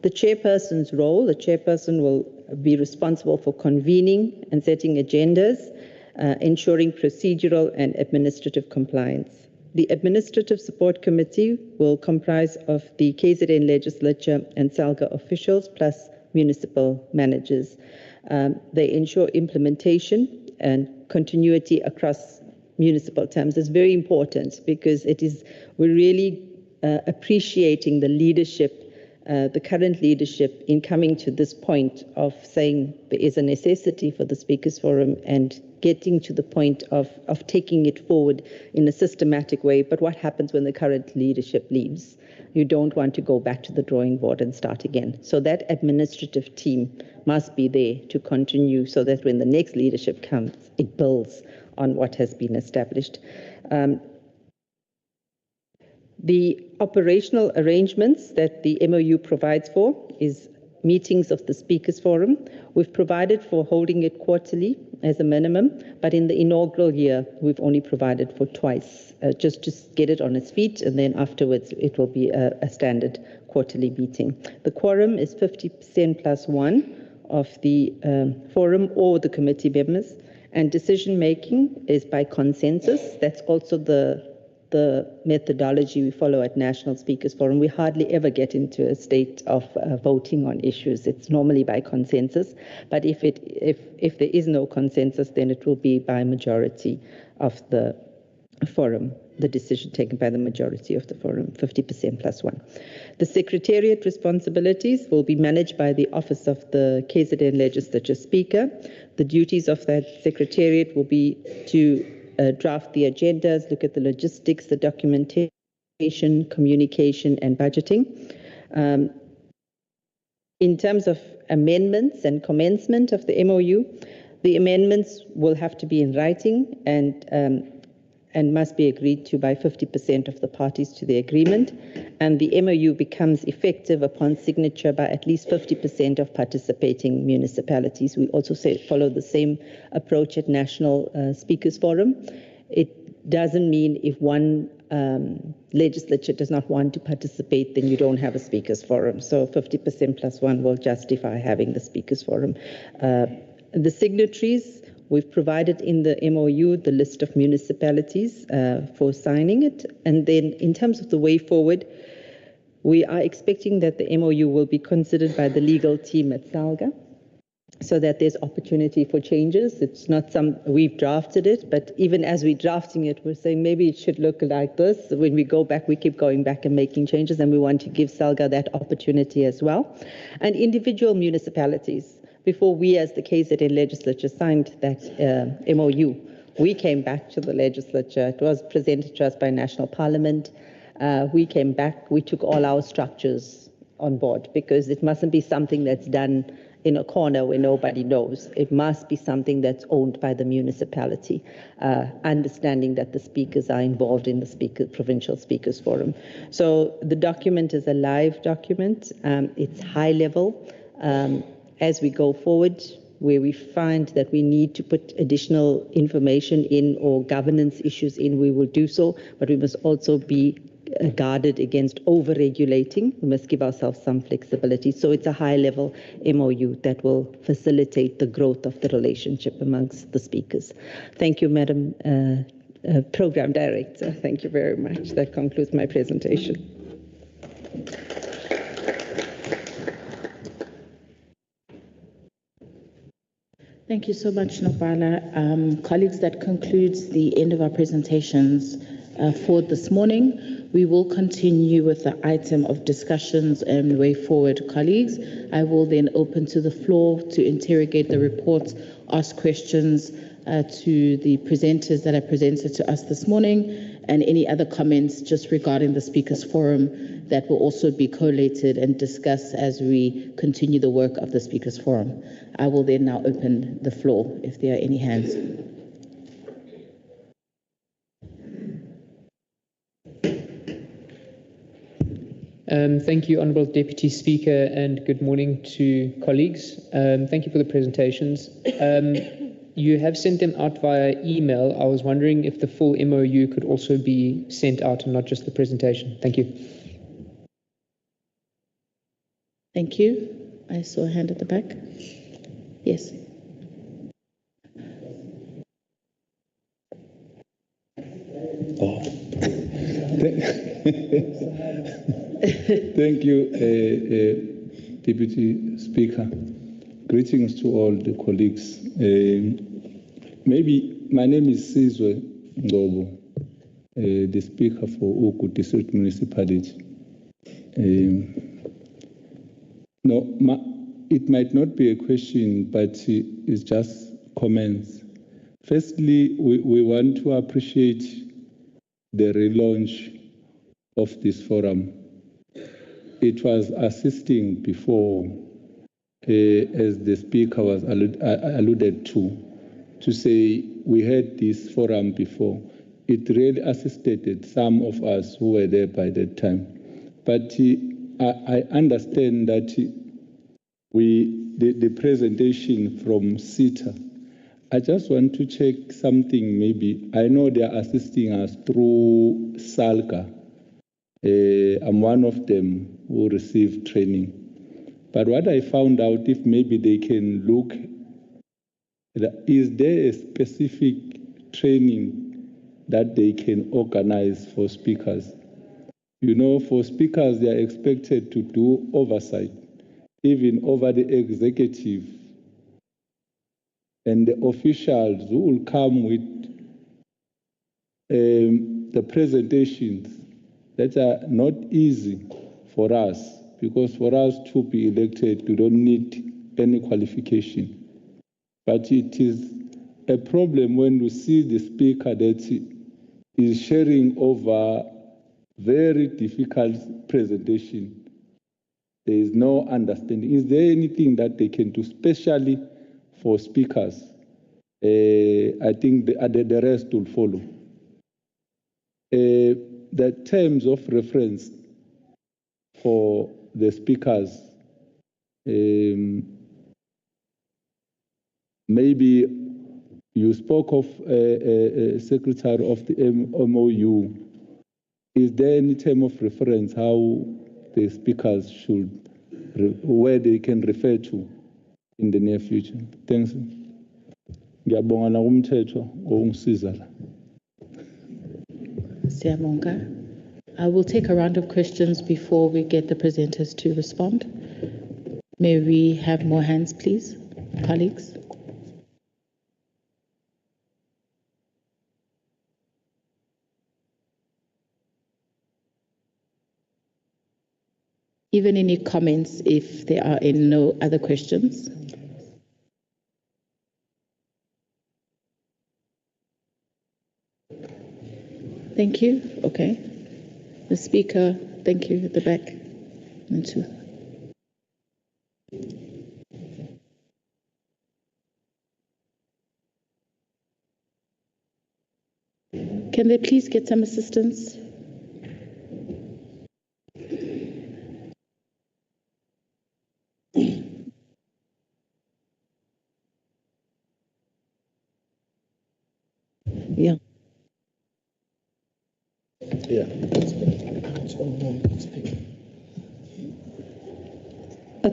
Speaker 5: The chairperson's role, the chairperson will be responsible for convening and setting agendas, ensuring procedural and administrative compliance. The Administrative Support Committee will comprise of the KZN Legislature and SALGA officials plus municipal managers. They ensure implementation and continuity across municipal terms. It's very important because we're really appreciating the leadership, the current leadership in coming to this point of saying there is a necessity for the Speakers Forum and getting to the point of taking it forward in a systematic way. But what happens when the current leadership leaves? You don't want to go back to the drawing board and start again. So that administrative team must be there to continue so that when the next leadership comes, it builds on what has been established. The operational arrangements that the MOU provides for is meetings of the Speakers Forum. We've provided for holding it quarterly as a minimum, but in the inaugural year, we've only provided for twice, just to get it on its feet, and then afterwards it will be a standard quarterly meeting. The quorum is 50% plus 1 of the forum or the committee members, and decision-making is by consensus. That's also the methodology we follow at National Speakers Forum. We hardly ever get into a state of voting on issues. It's normally by consensus, but if there is no consensus, then it will be by majority of the forum, the decision taken by the majority of the forum, 50% plus 1. The Secretariat responsibilities will be managed by the Office of the KZN Legislature Speaker. The duties of that Secretariat will be to draft the agendas, look at the logistics, the documentation, communication, and budgeting. In terms of amendments and commencement of the MOU, the amendments will have to be in writing, and and must be agreed to by 50% of the parties to the agreement, and the MOU becomes effective upon signature by at least 50% of participating municipalities. We also follow the same approach at National Speakers Forum. It doesn't mean if one legislature does not want to participate, then you don't have a Speakers Forum. So 50% plus one will justify having the Speakers Forum. The signatories, we've provided in the MOU the list of municipalities for signing it. And then in terms of the way forward, we are expecting that the MOU will be considered by the legal team at SALGA, so that there's opportunity for changes. It's not we've drafted it, but even as we're drafting it, we're saying maybe it should look like this. When we go back, we keep going back and making changes, and we want to give SALGA that opportunity as well. And individual municipalities, before we as the KZN legislature signed that MOU, we came back to the legislature. It was presented to us by National Parliament. We came back, we took all our structures on board, because it mustn't be something that's done in a corner where nobody knows. It must be something that's owned by the municipality, understanding that the speakers are involved in the Provincial Speakers Forum. So the document is a live document. It's high level. As we go forward, where we find that we need to put additional information in or governance issues in, we will do so, but we must also be guarded against over-regulating. We must give ourselves some flexibility. So it's a high-level MOU that will facilitate the growth of the relationship amongst the speakers. Thank you, Madam Program Director. Thank you very much. That concludes my presentation.
Speaker 2: Thank you so much, Nopala. Colleagues, that concludes the end of our presentations for this morning. We will continue with the item of discussions and way forward, colleagues. I will then open to the floor to interrogate the reports, ask questions to the presenters that are presented to us this morning, and any other comments just regarding the Speakers Forum that will also be collated and discussed as we continue the work of the Speakers Forum. I will then now open the floor if there are any hands.
Speaker 6: Thank you, Honourable Deputy Speaker, and good morning to colleagues. Thank you for the presentations. You have sent them out via email. I was wondering if the full MOU could also be sent out and not just the presentation. Thank you.
Speaker 2: Thank you. I saw a hand at the back. Yes.
Speaker 7: Thank you, Deputy Speaker. Greetings to all the colleagues. Maybe my name is Sizwe Ngobo, the Speaker for Oku District Municipality. It might not be a question, but it's just comments. Firstly, we want to appreciate the relaunch of this forum. It was assisting before, as the speaker was alluded to say we had this forum before. It really assisted some of us who were there by that time. But I understand that the presentation from CETA, I just want to check something maybe. I know they are assisting us through SALGA. I'm one of them who received training. But what I found out, if maybe they can look, is there a specific training that they can organize for speakers? You know, for speakers, they are expected to do oversight, even over the executive and the officials who will come with the presentations that are not easy for us, because for us to be elected, we don't need any qualification. But it is a problem when we see the speaker that is sharing over very difficult presentation. There is no understanding. Is there anything that they can do, especially for speakers? I think the rest will follow. the terms of reference for the speakers, maybe you spoke of a secretary of the MOU. Is there any term of reference how the speakers should, where they can refer to in the near future? Thanks. Ngiyabonga na kumthetho ngongisiza la.
Speaker 2: Siyabonga. I will take a round of questions before we get the presenters to respond. May we have more hands, please, colleagues? Even any comments if there are no other questions. Thank you. Okay. The speaker, thank you, at the back. And two. Can they please get some assistance? Yeah.
Speaker 7: Yeah.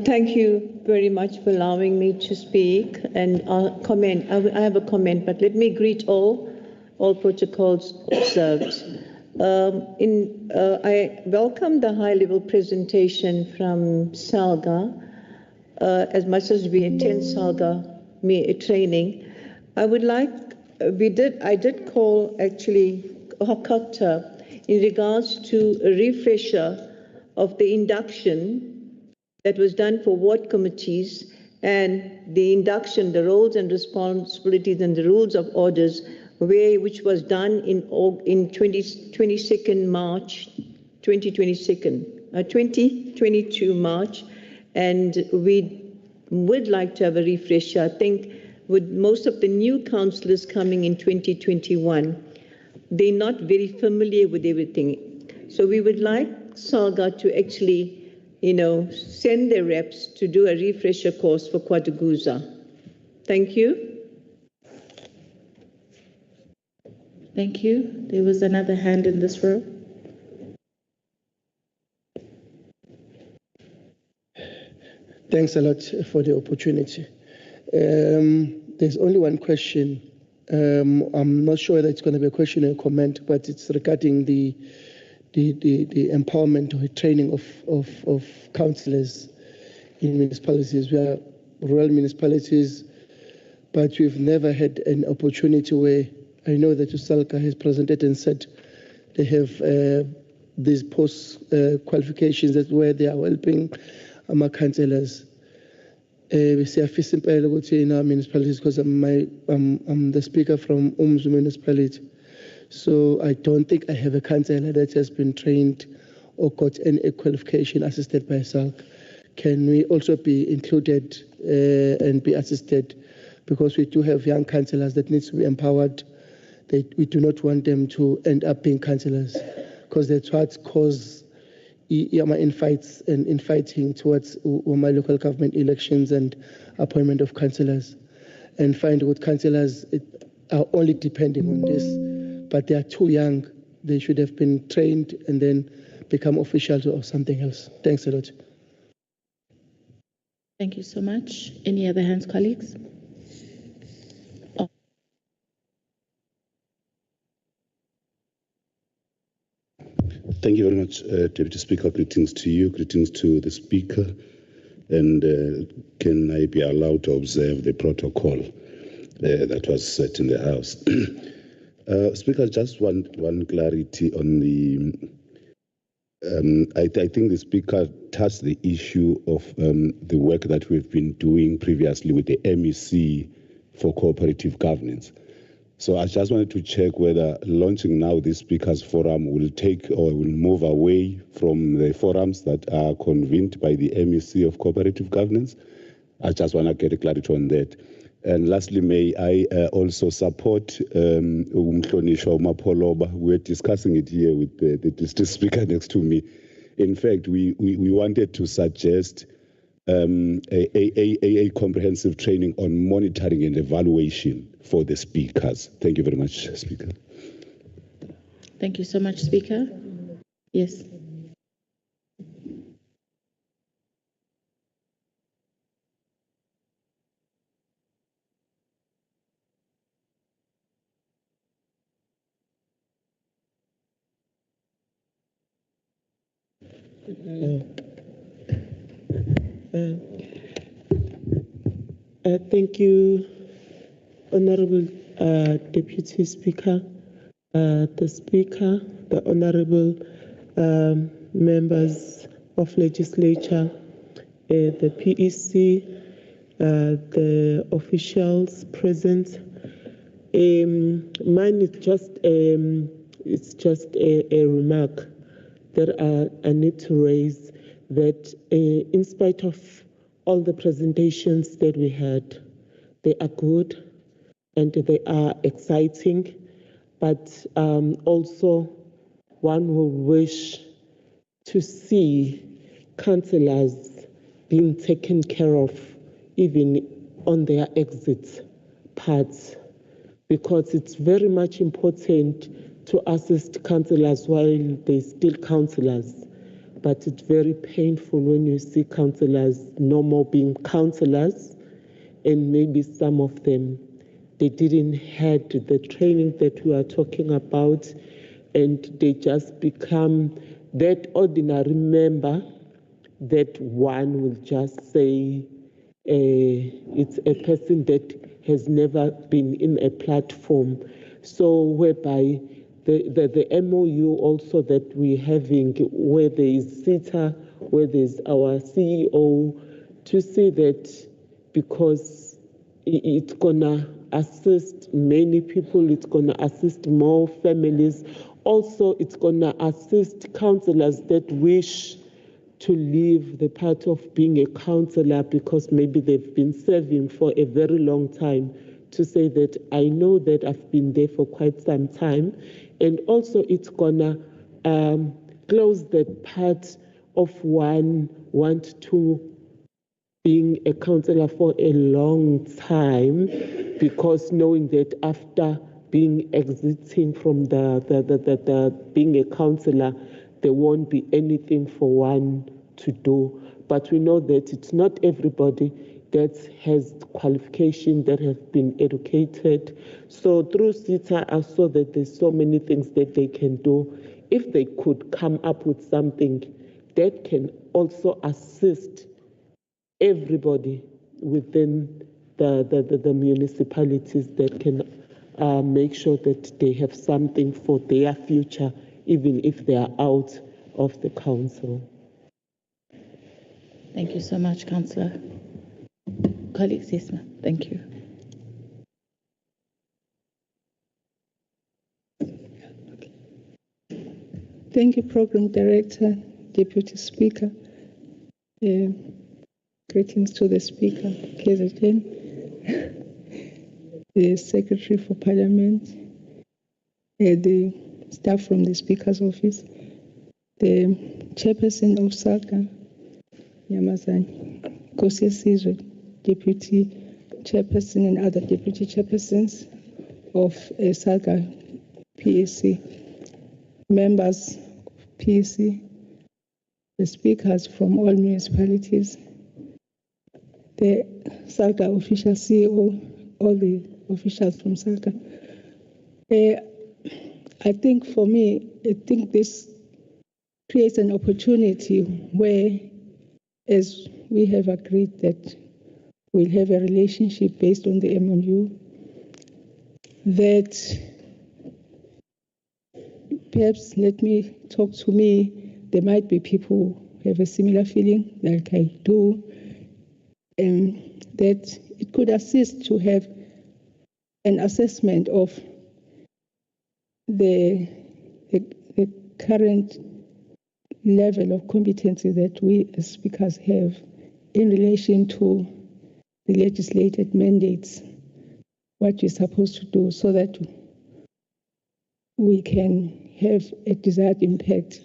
Speaker 8: Thank you very much for allowing me to speak and comment. I have a comment, but let me greet all protocols observed. I welcome the high-level presentation from SALGA. As much as we attend SALGA training, I would like, I did call actually Hakata in regards to a refresher of the induction that was done for ward committees and the induction, the roles and responsibilities and the rules of orders, which was done in 22nd March, 2022 March, and we would like to have a refresher. I think with most of the new councillors coming in 2021, they're not very familiar with everything. So we would like SALGA to actually, send their reps to do a refresher course for KwaZulu-Natal. Thank you.
Speaker 2: Thank you. There was another hand in this row.
Speaker 3: Thanks a lot for the opportunity. There's only one question. I'm not sure that it's going to be a question or a comment, but it's regarding the empowerment or training of councillors in municipalities. We are rural municipalities, but we've never had an opportunity where I know that SALGA has presented and said they have these post qualifications that where they are helping our councillors. We see a fist in our municipalities because I'm the speaker from Umzu municipality. So I don't think I have a councillor that has been trained or got any qualification assisted by SALGA. Can we also be included and be assisted? Because we do have young councillors that need to be empowered. We do not want them to end up being councillors because that's what cause infights and infighting towards my local government elections and appointment of councillors. And find good councillors are only depending on this, but they are too young. They should have been trained and then become officials or something else. Thanks a lot.
Speaker 2: Thank you so much. Any other hands, colleagues?
Speaker 9: Thank you very much, Deputy Speaker. Greetings to you, greetings to the Speaker. And can I be allowed to observe the protocol that was set in the House? Speaker, just one clarity on the... I think the Speaker touched the issue of the work that we've been doing previously with the MEC for cooperative governance. So I just wanted to check whether launching now this Speakers Forum will take or will move away from the forums that are convened by the MEC of cooperative governance. I just want to get a clarity on that. And lastly, may I also support Umhlonishwa Mapoloba. We're discussing it here with the district speaker next to me. In fact, we wanted to suggest a comprehensive training on monitoring and evaluation for the speakers. Thank you very much, Speaker.
Speaker 2: Thank you so much, Speaker. Yes.
Speaker 10: Thank you, Honorable Deputy Speaker, the Speaker, the Honorable members of Legislature, the PEC, the officials present. Mine is just a remark that I need to raise, that in spite of all the presentations that we had, they are good and they are exciting, but also one will wish to see councillors being taken care of even on their exit parts, because it's very much important to assist councillors while they're still councillors. But it's very painful when you see councillors no more being councillors, and maybe some of them, they didn't have the training that we are talking about, and they just become that ordinary member that one will just say it's a person that has never been in a platform. So whereby the MOU also that we're having, where there is SITA, where there's our CEO, to see that, because it's gonna assist many people, it's gonna assist more families. Also, it's gonna assist councillors that wish to leave the part of being a councillor because maybe they've been serving for a very long time, to say that I know that I've been there for quite some time. And also it's gonna close that part of one want to being a councillor for a long time, because knowing that after being exiting from the being a councillor, there won't be anything for one to do. But we know that it's not everybody that has qualification, that have been educated. So through SITA, I saw that there's so many things that they can do. If they could come up with something that can also assist everybody within the municipalities, that can make sure that they have something for their future, even if they are out of the council.
Speaker 2: Thank you so much, Councillor. Colleagues, yes, ma'am. Thank you.
Speaker 11: Thank you, Program Director, Deputy Speaker. Greetings to the Speaker, KZN, the Secretary for Parliament, the staff from the Speaker's Office, the Chairperson of SALGA, Nyamazan, Kosesizwe, Deputy Chairperson, and other Deputy Chairpersons of SALGA PEC, members of PEC, the speakers from all municipalities, the SALGA official CEO, all the officials from SALGA. I think for me, I think this creates an opportunity where, as we have agreed that we'll have a relationship based on the MOU, that perhaps, let me talk to me, there might be people who have a similar feeling like I do, and that it could assist to have an assessment of the current level of competency that we as speakers have in relation to the legislated mandates what we're supposed to do so that we can have a desired impact.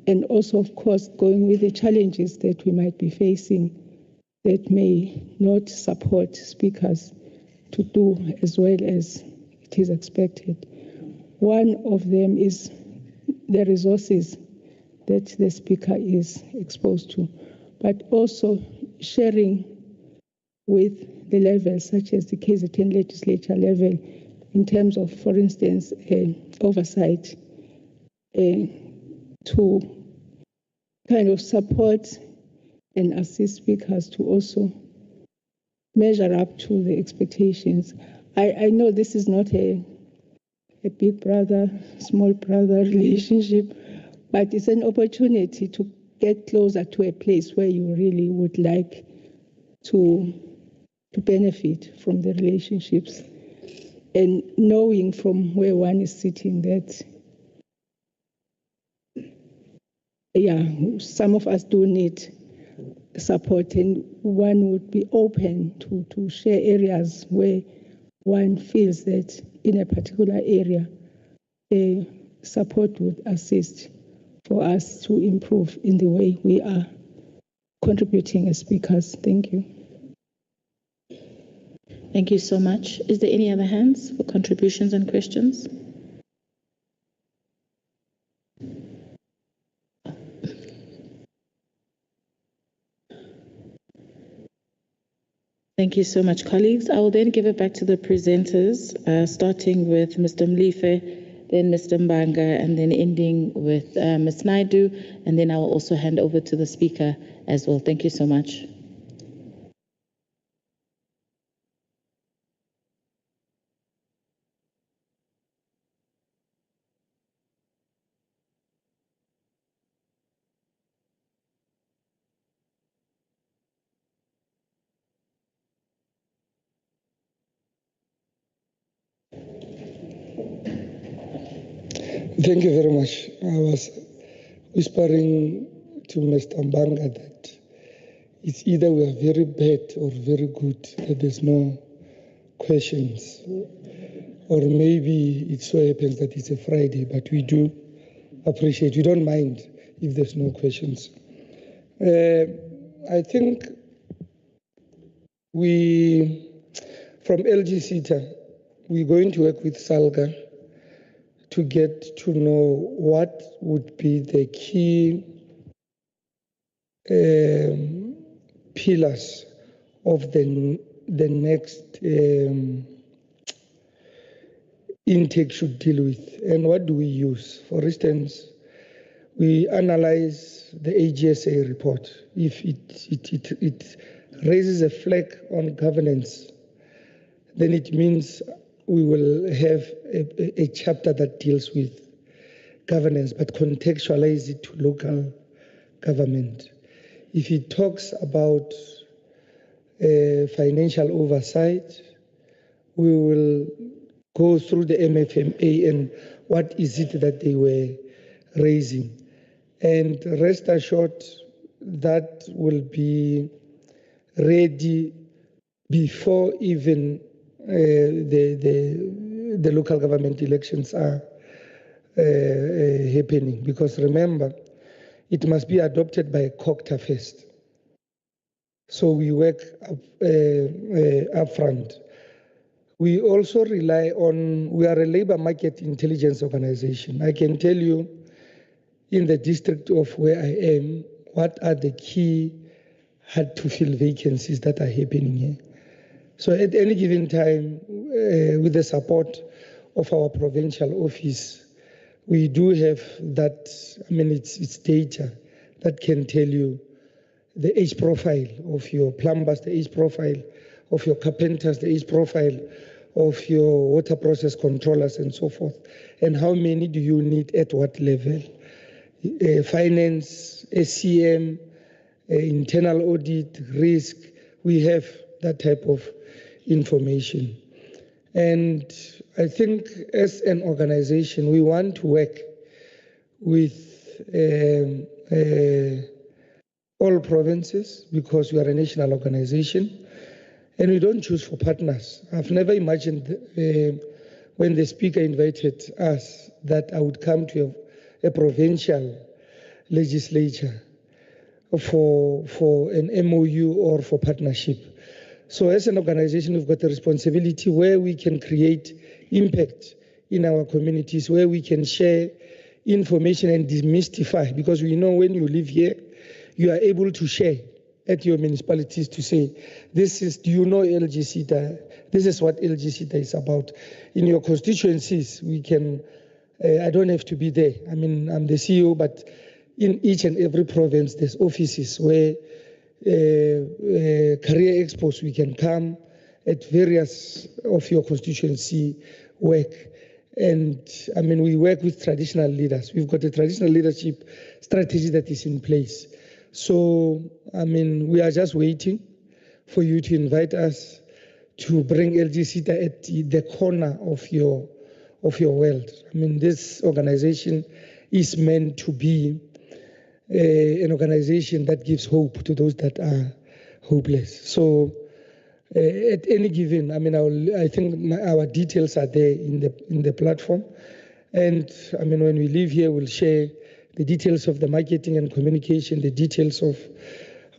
Speaker 11: And also, of course, going with the challenges that we might be facing that may not support speakers to do as well as it is expected. One of them is the resources that the speaker is exposed to, but also sharing with the levels, such as the KZN legislature level, in terms of, for instance, oversight, to kind of support and assist speakers to also measure up to the expectations. I know this is not a big brother, small brother relationship, but it's an opportunity to get closer to a place where you really would like to benefit from the relationships, and knowing from where one is sitting that, some of us do need support, and one would be open to share areas where one feels that in a particular area, support would assist for us to improve in the way we are contributing as speakers. Thank you.
Speaker 2: Thank you so much. Is there any other hands for contributions and questions? Thank you so much, colleagues. I will then give it back to the presenters, starting with Mr. Mlife, then Mr. Mbanga, and then ending with Ms. Naidu, and then I will also hand over to the speaker as well. Thank you so much.
Speaker 3: Thank you very much. I was whispering to Mr. Mbanga that it's either we are very bad or very good, that there's no questions. Or maybe it so happens that it's a Friday, but we do appreciate, we don't mind if there's no questions. I think from LG CETA, we're going to work with SALGA to get to know what would be the key pillars of the next intake should deal with, and what do we use. For instance, we analyze the AGSA report. If it raises a flag on governance, then it means we will have a chapter that deals with governance, but contextualize it to local government. If it talks about financial oversight, we will go through the MFMA and what is it that they were raising. And rest assured, that will be ready before even the local government elections are happening. Because remember, it must be adopted by COCTA first. So we work upfront. We also rely on, we are a labor market intelligence organization. I can tell you in the district of where I am, what are the key hard to fill vacancies that are happening here. So at any given time, with the support of our provincial office, we do have that, it's data that can tell you the age profile of your plumbers, the age profile of your carpenters, the age profile of your water process controllers and so forth, and how many do you need at what level. Finance, SCM, internal audit, risk, we have that type of information. And I think as an organization, we want to work with all provinces because we are a national organization. And we don't choose for partners. I've never imagined when the speaker invited us that I would come to a provincial legislature for an MOU or for partnership. So as an organization, we've got a responsibility where we can create impact in our communities, where we can share information and demystify, because we know when you live here, you are able to share at your municipalities to say, this is, do you know LGCTA? This is what LGCTA is about. In your constituencies, we can, I don't have to be there. I mean, I'm the CEO, but in each and every province, there's offices where career expos, we can come at various of your constituency work. And I mean, we work with traditional leaders. We've got a traditional leadership strategy that is in place. So, I mean, we are just waiting for you to invite us to bring LGCTA at the corner of your world. I mean, this organization is meant to be an organization that gives hope to those that are hopeless. So, at any given, I mean, I think our details are there in the platform, and I mean, when we leave here, we'll share the details of the marketing and communication, the details of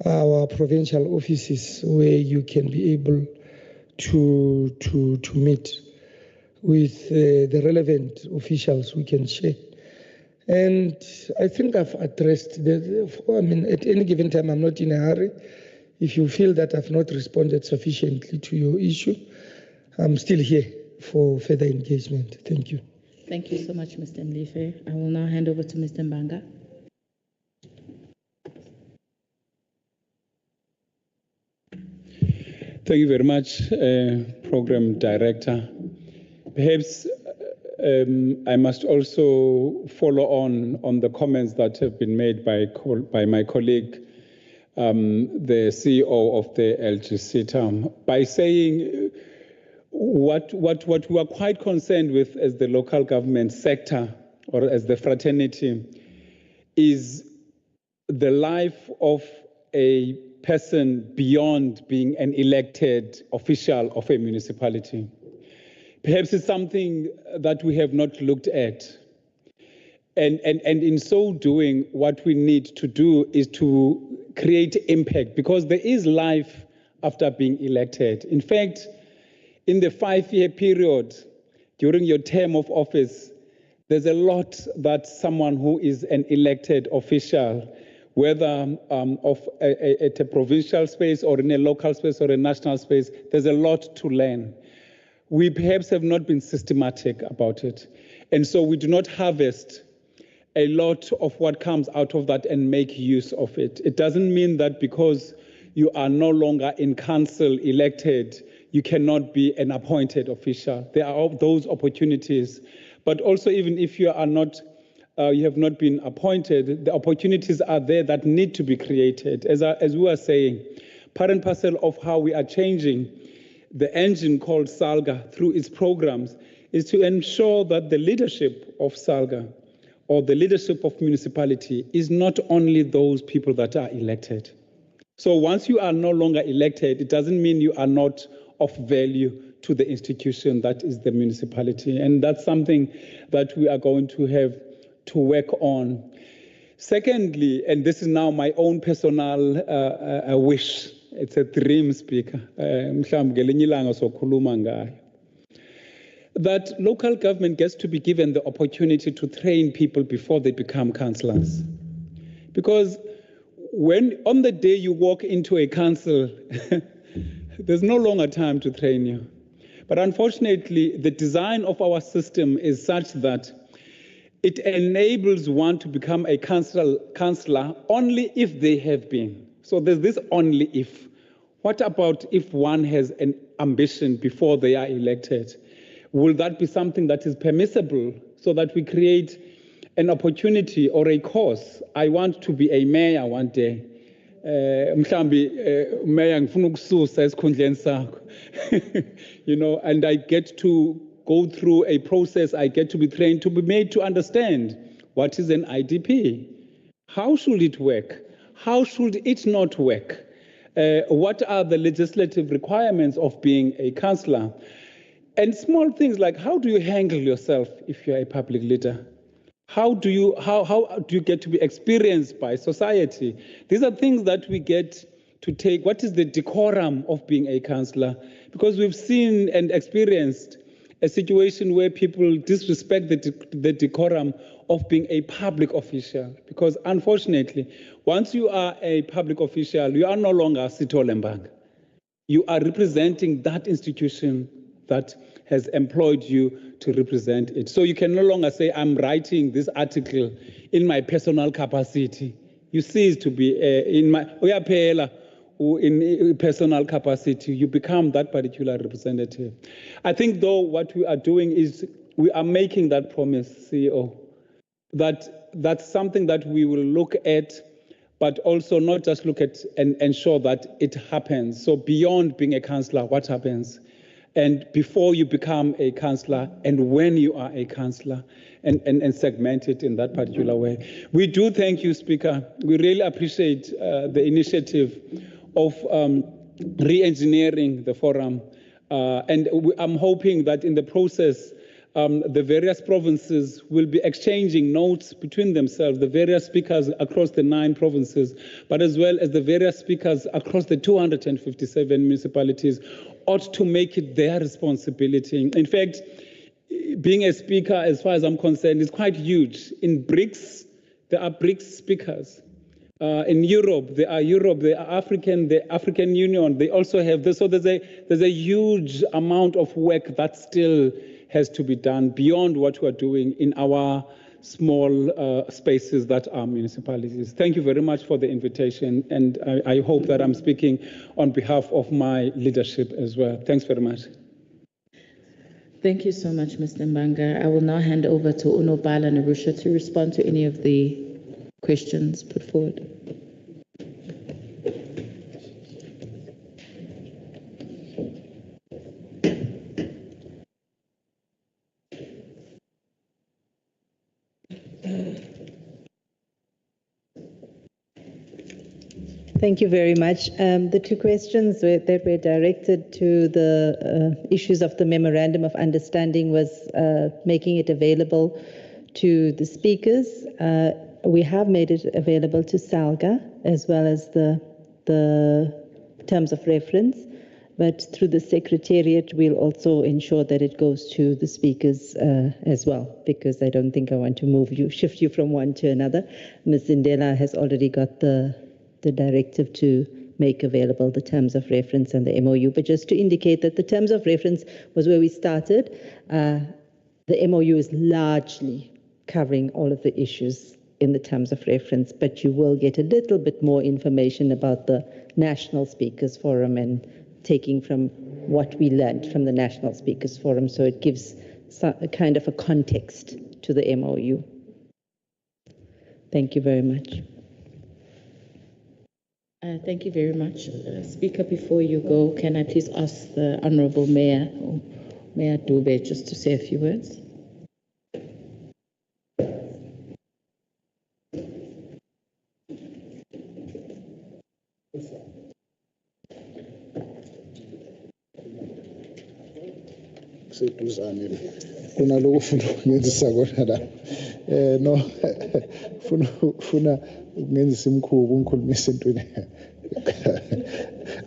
Speaker 3: our provincial offices where you can be able to meet with the relevant officials we can share. And I think I've addressed I mean, at any given time, I'm not in a hurry. If you feel that I've not responded sufficiently to your issue, I'm still here for further engagement. Thank you.
Speaker 2: Thank you so much, Mr. Mlife. I will now hand over to Mr. Mbanga.
Speaker 4: Thank you very much, Program Director. Perhaps I must also follow on the comments that have been made by my colleague, the CEO of the LGCTA, by saying what we are quite concerned with as the local government sector or as the fraternity is the life of a person beyond being an elected official of a municipality. Perhaps it's something that we have not looked at. And in so doing, what we need to do is to create impact, because there is life after being elected. In fact, in the 5-year period during your term of office, there's a lot that someone who is an elected official, whether at a provincial space or in a local space or a national space, there's a lot to learn. We perhaps have not been systematic about it. And so we do not harvest a lot of what comes out of that and make use of it. It doesn't mean that because you are no longer in council elected, you cannot be an appointed official. There are those opportunities. But also, even if you are not, you have not been appointed, the opportunities are there that need to be created. As we were saying, part and parcel of how we are changing the engine called SALGA through its programs is to ensure that the leadership of SALGA or the leadership of municipality is not only those people that are elected. So once you are no longer elected, it doesn't mean you are not of value to the institution that is the municipality. And that's something that we are going to have to work on. Secondly, and this is now my own personal wish, it's a dream, Speaker, that local government gets to be given the opportunity to train people before they become councillors. Because when on the day you walk into a council, there's no longer time to train you. But unfortunately, the design of our system is such that it enables one to become a councillor only if they have been. So there's this only if. What about if one has an ambition before they are elected? Will that be something that is permissible so that we create an opportunity or a course? I want to be a mayor one day. Mayor ngifuna ukususa esikhundleni sakho. You know, and I get to go through a process, I get to be trained, to be made to understand what is an IDP. How should it work? How should it not work? What are the legislative requirements of being a councillor? And small things like, how do you handle yourself if you're a public leader? How do you get to be experienced by society? These are things that we get to take. What is the decorum of being a councillor? Because we've seen and experienced a situation where people disrespect the decorum of being a public official. Because unfortunately, once you are a public official, you are no longer Sitho Lembang. You are representing that institution that has employed you to represent it. So you can no longer say, I'm writing this article in my personal capacity. You cease to be in personal capacity. You become that particular representative. I think, though, what we are doing is we are making that promise, CEO, that's something that we will look at, but also not just look at and ensure that it happens. So beyond being a councillor, what happens? And before you become a councillor and when you are a councillor, and segment it in that particular way. We do thank you, Speaker. We really appreciate the initiative of re-engineering the forum. I'm hoping that in the process, the various provinces will be exchanging notes between themselves, the various speakers across the 9 provinces, but as well as the various speakers across the 257 municipalities ought to make it their responsibility. In fact, being a speaker, as far as I'm concerned, is quite huge. In BRICS, there are BRICS speakers. In Europe, the African Union, they also have this. So there's a huge amount of work that still has to be done beyond what we are doing in our small spaces that are municipalities. Thank you very much for the invitation, and I hope that I'm speaking on behalf of my leadership as well. Thanks very much.
Speaker 2: Thank you so much, Mr. Mbanga. I will now hand over to Unobhala Narusha to respond to any of the questions put forward.
Speaker 5: Thank you very much. The 2 questions that were directed to the issues of the Memorandum of Understanding was making it available to the speakers. We have made it available to SALGA as well as the terms of reference, but through the Secretariat, we'll also ensure that it goes to the speakers as well, because I don't think I want to shift you from one to another. Ms. Zindela has already got the directive to make available the terms of reference and the MOU. But just to indicate that the terms of reference was where we started. The MOU is largely covering all of the issues in the terms of reference, but you will get a little bit more information about the National Speakers Forum and taking from what we learned from the National Speakers Forum, so it gives a kind of a context to the MOU. Thank you very much.
Speaker 2: Thank you very much. Speaker, before you go, can I please ask the Honourable Mayor, or Mayor Dube, just to say a few words?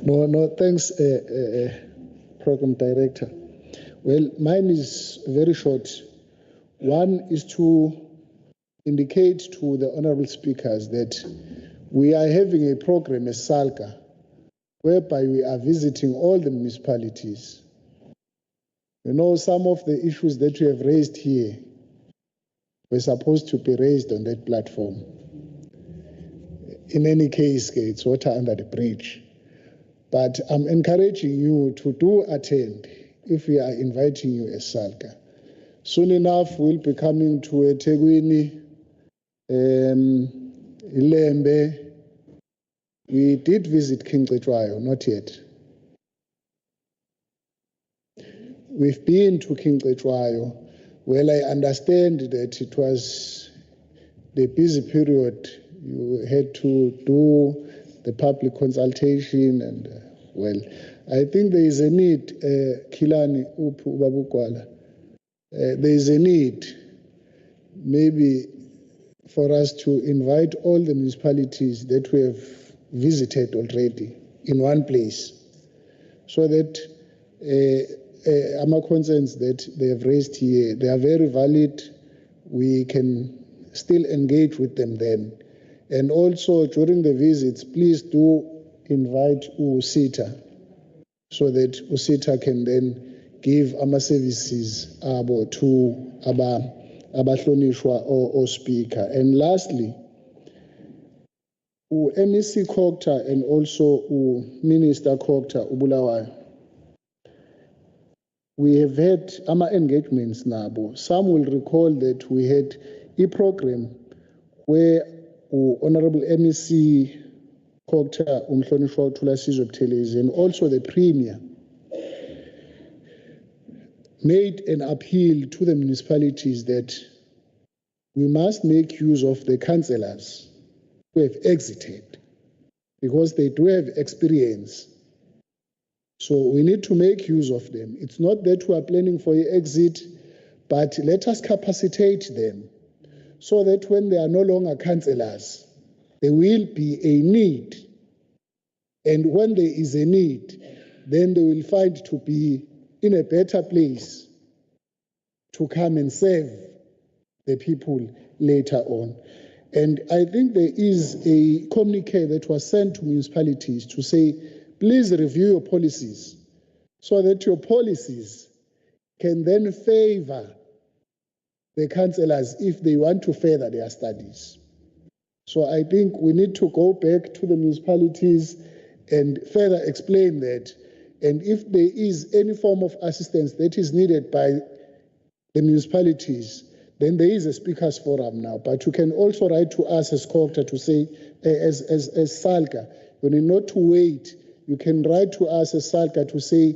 Speaker 12: No, thanks, Program Director. Well, mine is very short. One is to indicate to the honorable speakers that we are having a program as SALGA, whereby we are visiting all the municipalities. You know, some of the issues that we have raised here were supposed to be raised on that platform. In any case, it's water under the bridge. But I'm encouraging you to do attend if we are inviting you as SALGA. Soon enough, we'll be coming to eThekwini, Ilembe. We did visit King Cetshwayo, not yet. We've been to King Cetshwayo. Well, I understand that it was the busy period. You had to do the public consultation, and well, I think there is a need, Kilani Ubabukwala, there is a need maybe for us to invite all the municipalities that we have visited already in one place, so that our concerns that they have raised here, they are very valid. We can still engage with them then. And also during the visits, please do invite USITA, so that USITA can then give our services to abahlonishwa or speaker. And lastly, MEC Kokta and also Minister Kokta Ubulawayo, we have had our engagements nabo. Some will recall that we had a program where Honorable MEC Kokta Umhlonishwa Thulasizwe Buthelezi and also the Premier made an appeal to the municipalities that we must make use of the councillors who have exited, because they do have experience. So we need to make use of them. It's not that we are planning for an exit, but let us capacitate them so that when they are no longer councillors, there will be a need. And when there is a need, then they will find to be in a better place to come and serve the people later on. And I think there is a communique that was sent to municipalities to say, please review your policies so that your policies can then favor the councillors if they want to further their studies. So I think we need to go back to the municipalities and further explain that. And if there is any form of assistance that is needed by the municipalities, then there is a speakers forum now. But you can also write to us as Kokta to say, as SALGA, you need not to wait. You can write to us as SALGA to say,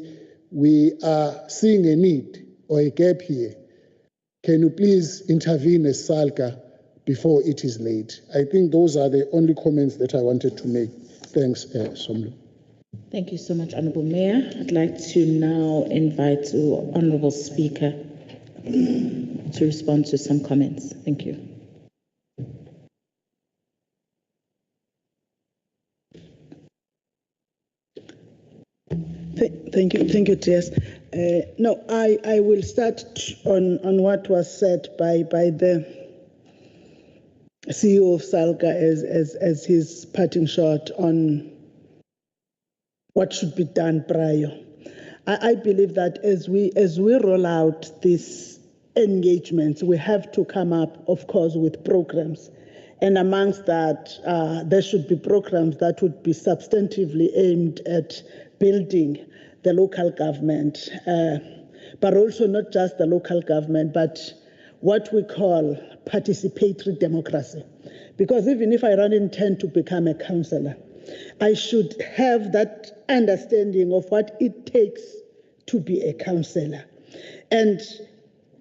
Speaker 12: we are seeing a need or a gap here. Can you please intervene as SALGA before it is late? I think those are the only comments that I wanted to make. Thanks, Somlu.
Speaker 2: Thank you so much, Honourable Mayor. I'd like to now invite the Honourable Speaker to respond to some comments. Thank you.
Speaker 1: Thank you, Jess. No, I will start on what was said by the CEO of SALGA as his parting shot on what should be done prior. I believe that as we roll out these engagements, we have to come up, of course, with programs. And amongst that, there should be programs that would be substantively aimed at building the local government, but also not just the local government, but what we call participatory democracy. Because even if I don't intend to become a councillor, I should have that understanding of what it takes to be a councillor and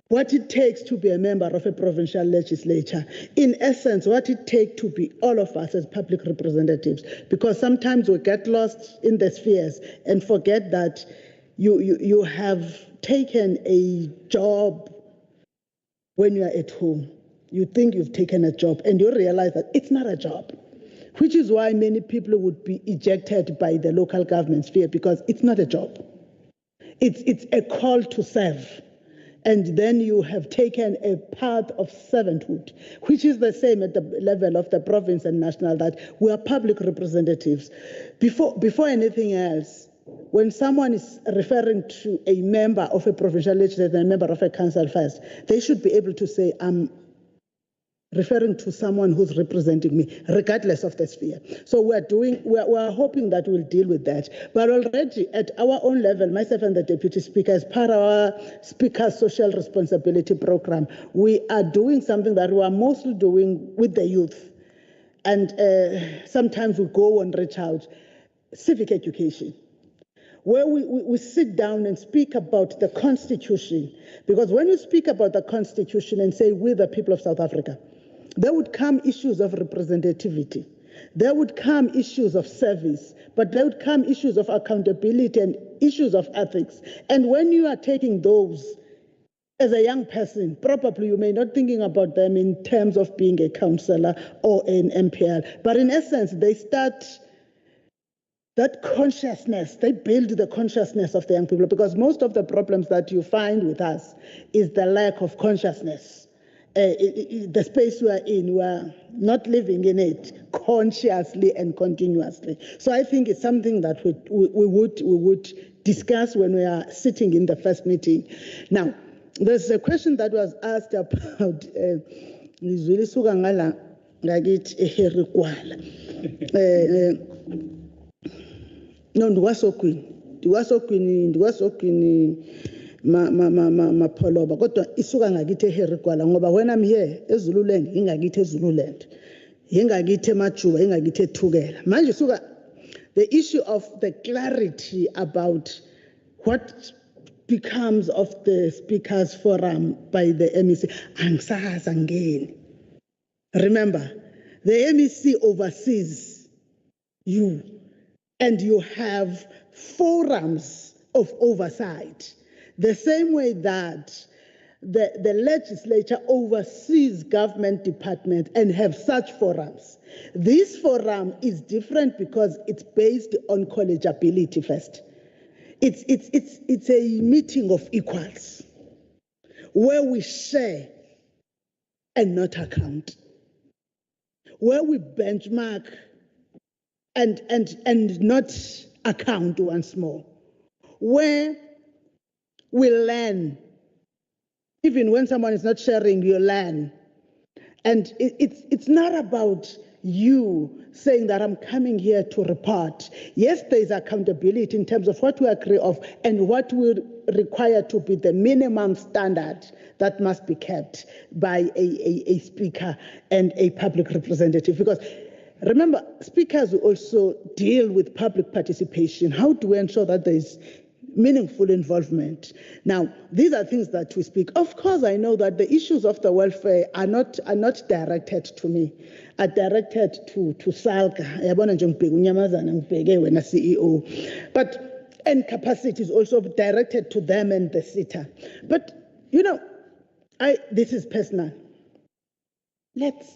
Speaker 1: what it takes to be a member of a provincial legislature. In essence, what it takes to be all of us as public representatives, because sometimes we get lost in the spheres and forget that you have taken a job when you are at home. You think you've taken a job and you realize that it's not a job, which is why many people would be ejected by the local government sphere, because it's not a job. It's a call to serve. And then you have taken a path of servanthood, which is the same at the level of the province and national, that we are public representatives. Before anything else, when someone is referring to a member of a provincial legislature and a member of a council first, they should be able to say, I'm referring to someone who's representing me, regardless of the sphere. So we're hoping that we'll deal with that. But already at our own level, myself and the Deputy Speaker, as part of our Speaker's Social Responsibility Program, we are doing something that we are mostly doing with the youth. And sometimes we go and reach out, civic education, where we sit down and speak about the Constitution. Because when you speak about the Constitution and say, we the people of South Africa, there would come issues of representativity. there would come issues of service, but there would come issues of accountability and issues of ethics. And when you are taking those as a young person, probably you may not thinking about them in terms of being a councillor or an MPL, but in essence, they start that consciousness, they build the consciousness of the young people, because most of the problems that you find with us is the lack of consciousness. The space we are in, we are not living in it consciously and continuously. So I think it's something that we would discuss when we are sitting in the first meeting. Now, there's a question that was asked about no, mapholoba kodwa isuka ngakithi eHerigwala ngoba when I'm here eZululand ingakithi eZululand ingakithi emajuba ingakithi ethukela manje suka the issue of the clarity about what becomes of the speakers forum by the MEC angisazi angeni. Remember, the MEC oversees you and you have forums of oversight. The same way that the legislature oversees government departments and have such forums. This forum is different because it's based on collegiability first. It's a meeting of equals where we share and not account, where we benchmark and not account once more, where we learn. Even when someone is not sharing, you learn. And it's not about you saying that I'm coming here to report. Yes, there is accountability in terms of what we agree of and what we require to be the minimum standard that must be kept by a speaker and a public representative. Because remember, speakers also deal with public participation. How do we ensure that there is meaningful involvement? Now, these are things that we speak. Of course, I know that the issues of the welfare are not directed to me, are directed to SALGA. But and capacity is also directed to them and the SITA. But you know, this is personal. Let's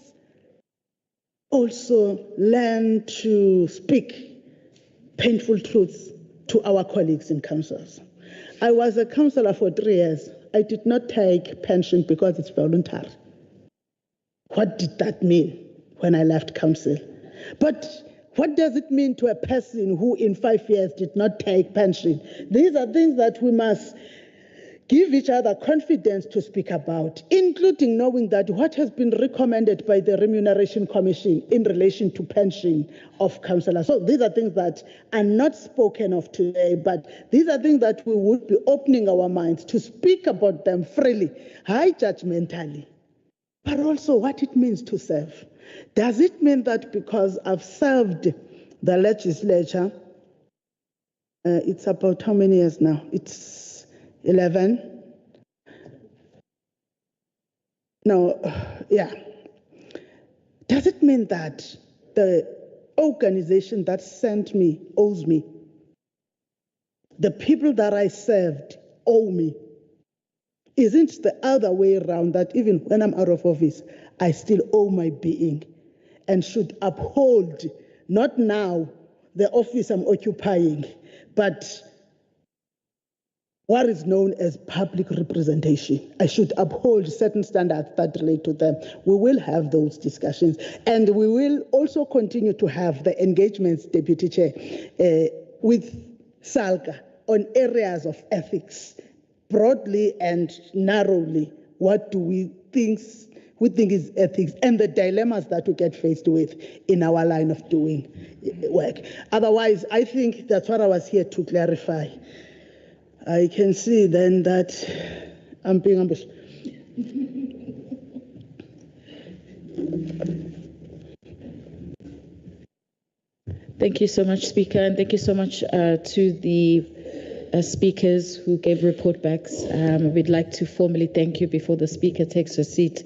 Speaker 1: also learn to speak painful truths to our colleagues in councils. I was a councillor for 3 years. I did not take pension because it's voluntary. What did that mean when I left council? But what does it mean to a person who in 5 years did not take pension? These are things that we must give each other confidence to speak about, including knowing that what has been recommended by the Remuneration Commission in relation to pension of councillors. So these are things that are not spoken of today, but these are things that we would be opening our minds to speak about them freely, high judgmentally, but also what it means to serve. Does it mean that because I've served the legislature, it's about how many years now? It's 11. No, yeah. Does it mean that the organization that sent me owes me? The people that I served owe me? Isn't it the other way around that even when I'm out of office, I still owe my being and should uphold, not now, the office I'm occupying, but what is known as public representation? I should uphold certain standards that relate to them. We will have those discussions, and we will also continue to have the engagements, Deputy Chair, with SALGA on areas of ethics, broadly and narrowly. What do we think is ethics, and the dilemmas that we get faced with in our line of doing work? Otherwise, I think that's what I was here to clarify. I can see then that I'm being ambushed.
Speaker 2: Thank you so much, Speaker, and thank you so much to the speakers who gave report backs. We'd like to formally thank you before the Speaker takes her seat,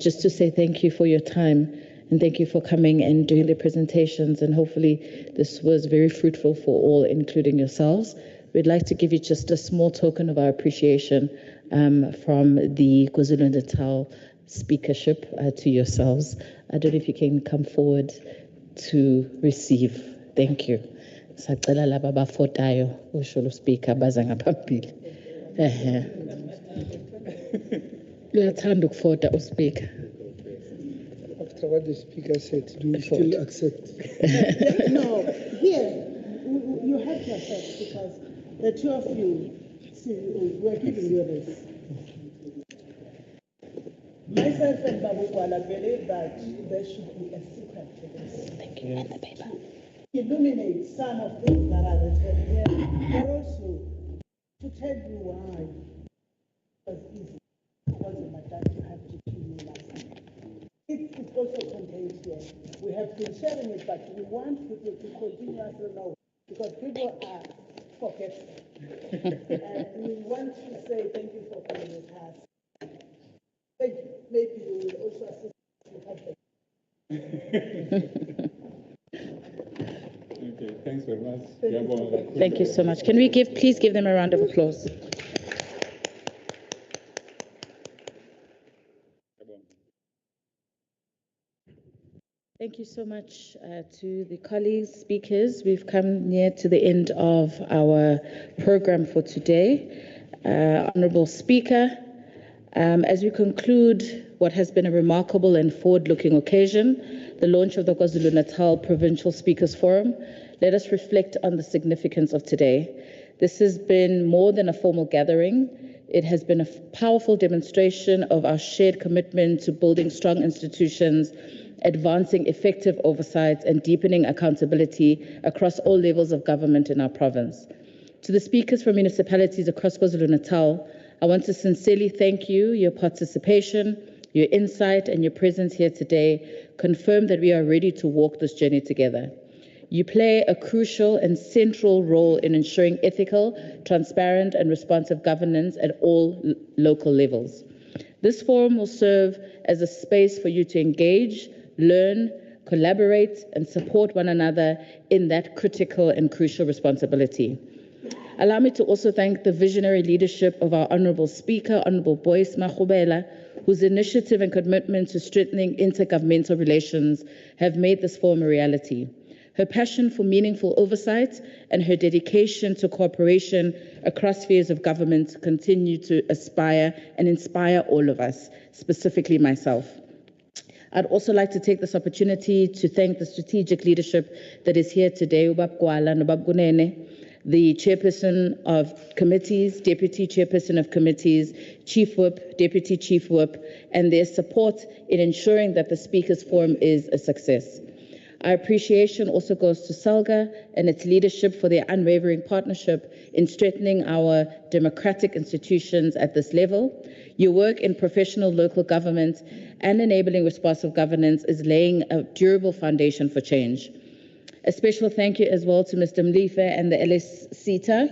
Speaker 2: just to say thank you for your time And thank you for coming and doing the presentations. And hopefully this was very fruitful for all, including yourselves. We'd like to give you just a small token of our appreciation from the KwaZulu-Natal speakership to yourselves. I don't know if you can come forward to receive. Thank you. Sacela laba bafotayo usho lo speaker baza ngaphambili. Uyathanda ukufota uspeaker.
Speaker 3: After what the speaker said, do you still accept?
Speaker 1: No, here, you have to accept because the two of you, we're giving you this. Myself and Babu Kuala believe that there should be a secret to this.
Speaker 2: Thank you. And the paper.
Speaker 1: Illuminate some of things that are written here, but also to tell you why it was easy. It wasn't like that. You have to kill me last time. It's also contained here. We have been sharing it, but we want people to continuously know because people are forgetful. And we want to say thank you for coming with us. Thank you. Maybe you will also assist with that.
Speaker 4: Okay, thanks very much.
Speaker 2: Thank you so much. Can we please give them a round of applause? Thank you so much to the colleagues, speakers. We've come near to the end of our program for today. Honourable Speaker, as we conclude what has been a remarkable and forward-looking occasion, the launch of the KwaZulu-Natal Provincial Speakers Forum, let us reflect on the significance of today. This has been more than a formal gathering. It has been a powerful demonstration of our shared commitment to building strong institutions, advancing effective oversight, and deepening accountability across all levels of government in our province. To the speakers from municipalities across KwaZulu-Natal, I want to sincerely thank you. Your participation, your insight, and your presence here today confirm that we are ready to walk this journey together. You play a crucial and central role in ensuring ethical, transparent, and responsive governance at all local levels. This forum will serve as a space for you to engage, learn, collaborate, and support one another in that critical and crucial responsibility. Allow me to also thank the visionary leadership of our Honourable Speaker, Honourable Boyce Makhubela, whose initiative and commitment to strengthening intergovernmental relations have made this forum a reality. Her passion for meaningful oversight and her dedication to cooperation across spheres of government continue to aspire and inspire all of us, specifically myself. I'd also like to take this opportunity to thank the strategic leadership that is here today, Ubab Kuala and Ubab Gunene, the chairperson of committees, deputy chairperson of committees, chief whip, deputy chief whip, and their support in ensuring that the Speakers Forum is a success. Our appreciation also goes to SALGA and its leadership for their unwavering partnership in strengthening our democratic institutions at this level. Your work in professional local government and enabling responsive governance is laying a durable foundation for change. A special thank you as well to Mr. Mlife and the LS-CETA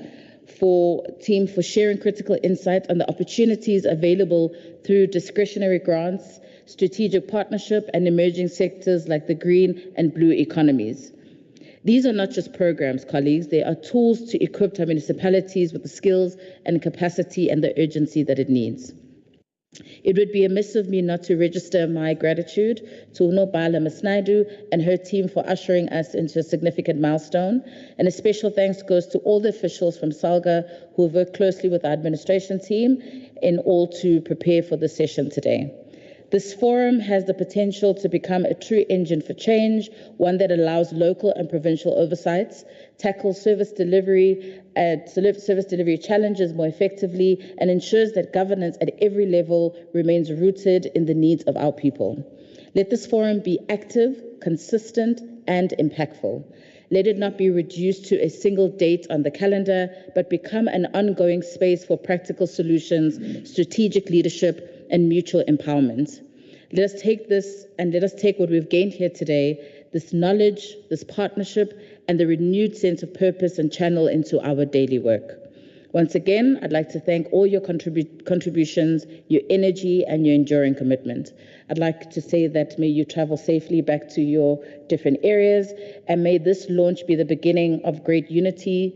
Speaker 2: team for sharing critical insight on the opportunities available through discretionary grants, strategic partnership, and emerging sectors like the green and blue economies. These are not just programs, colleagues. They are tools to equip our municipalities with the skills and capacity and the urgency that it needs. It would be amiss of me not to register my gratitude to Unobhala Masnaidu and her team for ushering us into a significant milestone. And a special thanks goes to all the officials from SALGA who have worked closely with our administration team in all to prepare for the session today. This forum has the potential to become a true engine for change, one that allows local and provincial oversights, tackles service delivery challenges more effectively, and ensures that governance at every level remains rooted in the needs of our people. Let this forum be active, consistent, and impactful. Let it not be reduced to a single date on the calendar, but become an ongoing space for practical solutions, strategic leadership, and mutual empowerment. Let us take this and let us take what we've gained here today, this knowledge, this partnership, and the renewed sense of purpose and channel into our daily work. Once again, I'd like to thank all your contributions, your energy, and your enduring commitment. I'd like to say that may you travel safely back to your different areas, and may this launch be the beginning of great unity,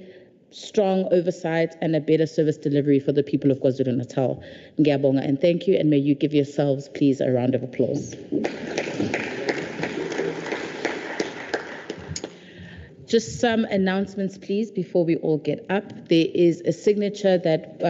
Speaker 2: strong oversight, and a better service delivery for the people of KwaZulu-Natal. Ngiyabonga and thank you, and may you give yourselves, please, a round of applause. Just some announcements, please, before we all get up. There is a signature that,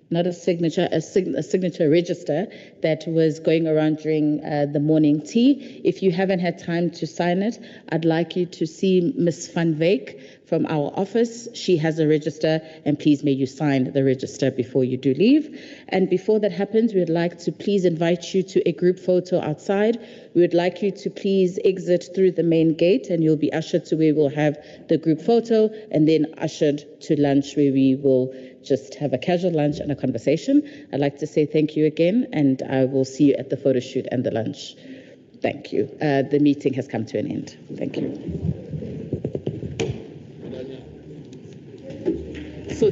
Speaker 2: not a signature, a signature register that was going around during the morning tea. If you haven't had time to sign it, I'd like you to see Ms. Van Wyk from our office. She has a register, and please may you sign the register before you do leave. And before that happens, we would like to please invite you to a group photo outside. We would like you to please exit through the main gate, and you'll be ushered to where we'll have the group photo, and then ushered to lunch, where we will just have a casual lunch and a conversation. I'd like to say thank you again, and I will see you at the photo shoot and the lunch. Thank you. The meeting has come to an end. Thank you. So